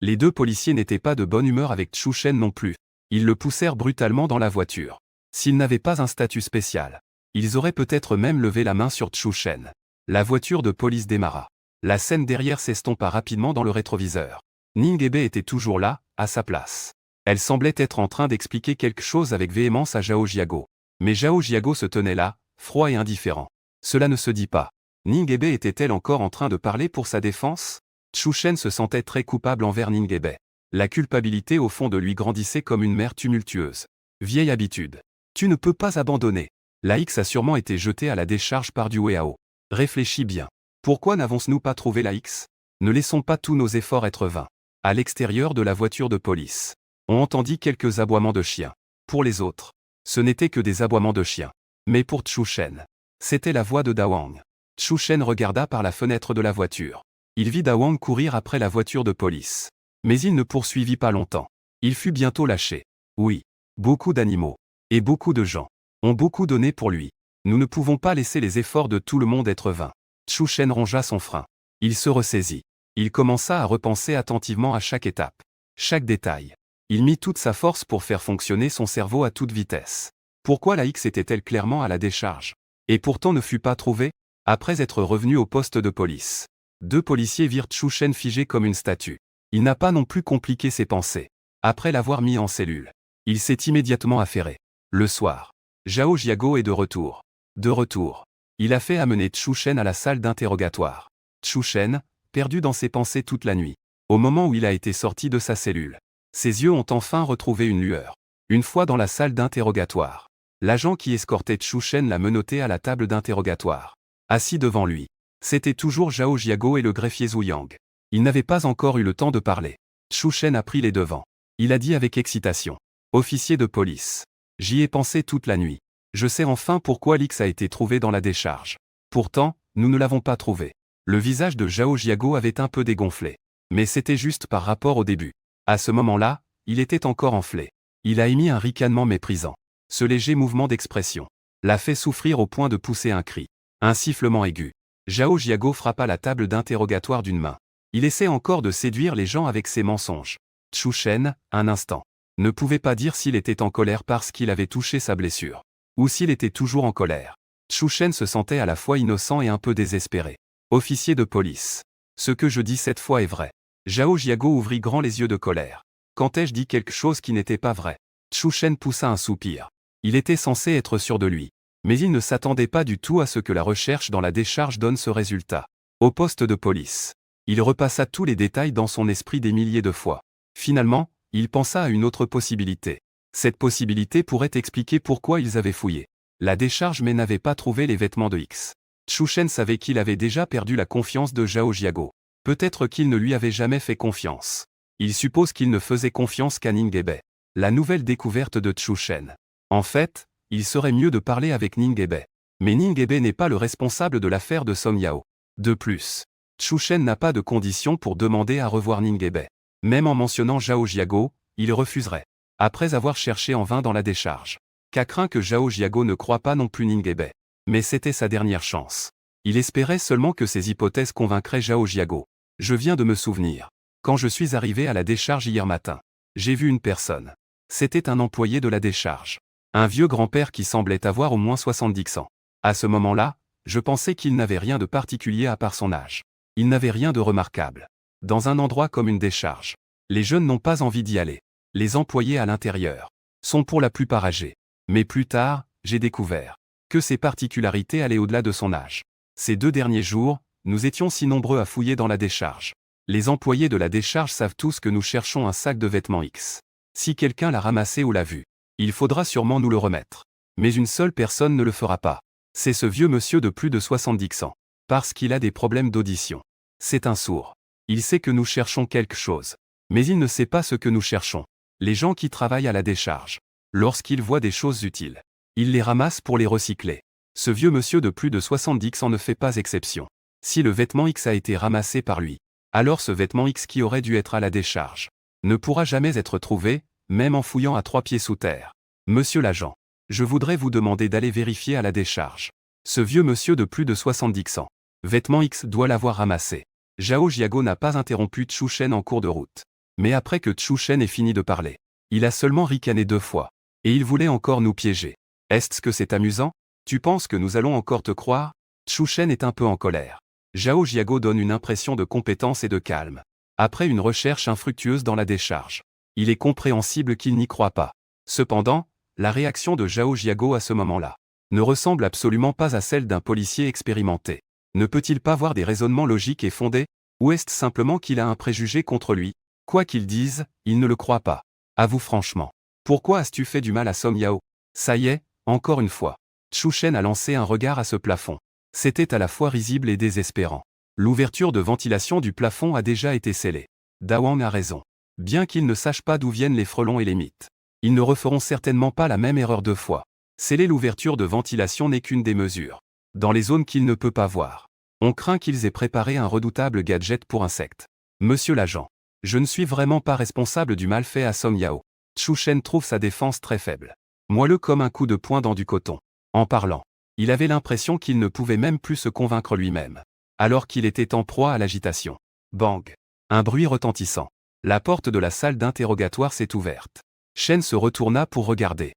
Les 2 policiers n'étaient pas de bonne humeur avec Chouchen non plus. Ils le poussèrent brutalement dans la voiture. S'ils n'avaient pas un statut spécial, ils auraient peut-être même levé la main sur Chouchen. La voiture de police démarra. La scène derrière s'estompa rapidement dans le rétroviseur. Ningebe était toujours là, à sa place. Elle semblait être en train d'expliquer quelque chose avec véhémence à Zhao Jiago. Mais Zhao Jiago se tenait là, froid et indifférent. Cela ne se dit pas. Ningebe était-elle encore en train de parler pour sa défense? Chouchen se sentait très coupable envers Ningebe. La culpabilité au fond de lui grandissait comme une mer tumultueuse. Vieille habitude. Tu ne peux pas abandonner. La X a sûrement été jetée à la décharge par du Weao. Réfléchis bien. Pourquoi n'avons-nous pas trouvé la X? Ne laissons pas tous nos efforts être vains. À l'extérieur de la voiture de police, on entendit quelques aboiements de chiens. Pour les autres, ce n'étaient que des aboiements de chiens. Mais pour Chouchen, c'était la voix de Dawang. Chouchen regarda par la fenêtre de la voiture. Il vit Dawang courir après la voiture de police. Mais il ne poursuivit pas longtemps. Il fut bientôt lâché. Oui, beaucoup d'animaux et beaucoup de gens ont beaucoup donné pour lui. Nous ne pouvons pas laisser les efforts de tout le monde être vains. Chouchen rongea son frein. Il se ressaisit. Il commença à repenser attentivement à chaque étape, chaque détail. Il mit toute sa force pour faire fonctionner son cerveau à toute vitesse. Pourquoi la X était-elle clairement à la décharge? Et pourtant ne fut pas trouvée? Après être revenu au poste de police, 2 policiers virent Chouchen figé comme une statue. Il n'a pas non plus compliqué ses pensées. Après l'avoir mis en cellule, il s'est immédiatement affairé. Le soir, Zhao Jiago est de retour. De retour. Il a fait amener Chouchen à la salle d'interrogatoire. Chouchen, perdu dans ses pensées toute la nuit. Au moment où il a été sorti de sa cellule, ses yeux ont enfin retrouvé une lueur. Une fois dans la salle d'interrogatoire, l'agent qui escortait Chouchen l'a menotté à la table d'interrogatoire. Assis devant lui, c'était toujours Zhao Jiago et le greffier Zhu Yang. Il n'avait pas encore eu le temps de parler. Chouchen a pris les devants. Il a dit avec excitation. Officier de police. J'y ai pensé toute la nuit. Je sais enfin pourquoi l'X a été trouvé dans la décharge. Pourtant, nous ne l'avons pas trouvé. Le visage de Zhao Jiago avait un peu dégonflé. Mais c'était juste par rapport au début. À ce moment-là, il était encore enflé. Il a émis un ricanement méprisant. Ce léger mouvement d'expression l'a fait souffrir au point de pousser un cri. Un sifflement aigu. Zhao Jiago frappa la table d'interrogatoire d'une main. Il essaie encore de séduire les gens avec ses mensonges. Chouchen, un instant, ne pouvait pas dire s'il était en colère parce qu'il avait touché sa blessure, ou s'il était toujours en colère. Chouchen se sentait à la fois innocent et un peu désespéré. Officier de police. Ce que je dis cette fois est vrai. Zhao Jiago ouvrit grand les yeux de colère. Quand ai-je dit quelque chose qui n'était pas vrai? Chouchen poussa un soupir. Il était censé être sûr de lui. Mais il ne s'attendait pas du tout à ce que la recherche dans la décharge donne ce résultat. Au poste de police, il repassa tous les détails dans son esprit des milliers de fois. Finalement, il pensa à une autre possibilité. Cette possibilité pourrait expliquer pourquoi ils avaient fouillé la décharge mais n'avaient pas trouvé les vêtements de X. Chouchen savait qu'il avait déjà perdu la confiance de Zhao Jiago. Peut-être qu'il ne lui avait jamais fait confiance. Il suppose qu'il ne faisait confiance qu'à Ningebe. La nouvelle découverte de Chouchen. En fait, il serait mieux de parler avec Ningebe. Mais Ningebe n'est pas le responsable de l'affaire de Song Yao. De plus, Chouchen n'a pas de condition pour demander à revoir Ningebe. Même en mentionnant Zhao Jiago, il refuserait. Après avoir cherché en vain dans la décharge. Qu'a craint que Zhao Jiago ne croie pas non plus Ningebe. Mais c'était sa dernière chance. Il espérait seulement que ses hypothèses convaincraient Zhao Jiago. Je viens de me souvenir. Quand je suis arrivé à la décharge hier matin, j'ai vu une personne. C'était un employé de la décharge. Un vieux grand-père qui semblait avoir au moins 70 ans. À ce moment-là, je pensais qu'il n'avait rien de particulier à part son âge. Il n'avait rien de remarquable. Dans un endroit comme une décharge, Les jeunes n'ont pas envie d'y aller. Les employés à l'intérieur sont pour la plupart âgés. Mais plus tard, j'ai découvert que ses particularités allaient au-delà de son âge. Ces 2 derniers jours, nous étions si nombreux à fouiller dans la décharge. Les employés de la décharge savent tous que nous cherchons un sac de vêtements X. Si quelqu'un l'a ramassé ou l'a vu, il faudra sûrement nous le remettre. Mais une seule personne ne le fera pas. C'est ce vieux monsieur de plus de 70 ans. Parce qu'il a des problèmes d'audition. C'est un sourd. Il sait que nous cherchons quelque chose. Mais il ne sait pas ce que nous cherchons. Les gens qui travaillent à la décharge. Lorsqu'ils voient des choses utiles, ils les ramassent pour les recycler. Ce vieux monsieur de plus de 70 ans ne fait pas exception. Si le vêtement X a été ramassé par lui, alors ce vêtement X qui aurait dû être à la décharge ne pourra jamais être trouvé, même en fouillant à 3 pieds sous terre. Monsieur l'agent, je voudrais vous demander d'aller vérifier à la décharge. Ce vieux monsieur de plus de 70 ans. Vêtement X doit l'avoir ramassé. Zhao Jiago n'a pas interrompu Chu Shen en cours de route. Mais après que Chu Shen ait fini de parler, il a seulement ricané 2 fois. Et il voulait encore nous piéger. Est-ce que c'est amusant? Tu penses que nous allons encore te croire? Chu Shen est un peu en colère. Zhao Jiago donne une impression de compétence et de calme. Après une recherche infructueuse dans la décharge, il est compréhensible qu'il n'y croit pas. Cependant, la réaction de Zhao Jiago à ce moment-là ne ressemble absolument pas à celle d'un policier expérimenté. Ne peut-il pas voir des raisonnements logiques et fondés? Ou est-ce simplement qu'il a un préjugé contre lui? Quoi qu'il dise, il ne le croit pas. Avoue franchement. Pourquoi as-tu fait du mal à Song Yao? Ça y est, encore une fois. Chu Shen a lancé un regard à ce plafond. C'était à la fois risible et désespérant. L'ouverture de ventilation du plafond a déjà été scellée. Dawang a raison. Bien qu'ils ne sachent pas d'où viennent les frelons et les mites, ils ne referont certainement pas la même erreur 2 fois. Sceller l'ouverture de ventilation n'est qu'une des mesures. Dans les zones qu'il ne peut pas voir, on craint qu'ils aient préparé un redoutable gadget pour insectes. Monsieur l'agent, je ne suis vraiment pas responsable du mal fait à Song Yao. Chu Shen trouve sa défense très faible. Moelleux comme un coup de poing dans du coton. En parlant, il avait l'impression qu'il ne pouvait même plus se convaincre lui-même. Alors qu'il était en proie à l'agitation. Bang! Un bruit retentissant. La porte de la salle d'interrogatoire s'est ouverte. Shen se retourna pour regarder.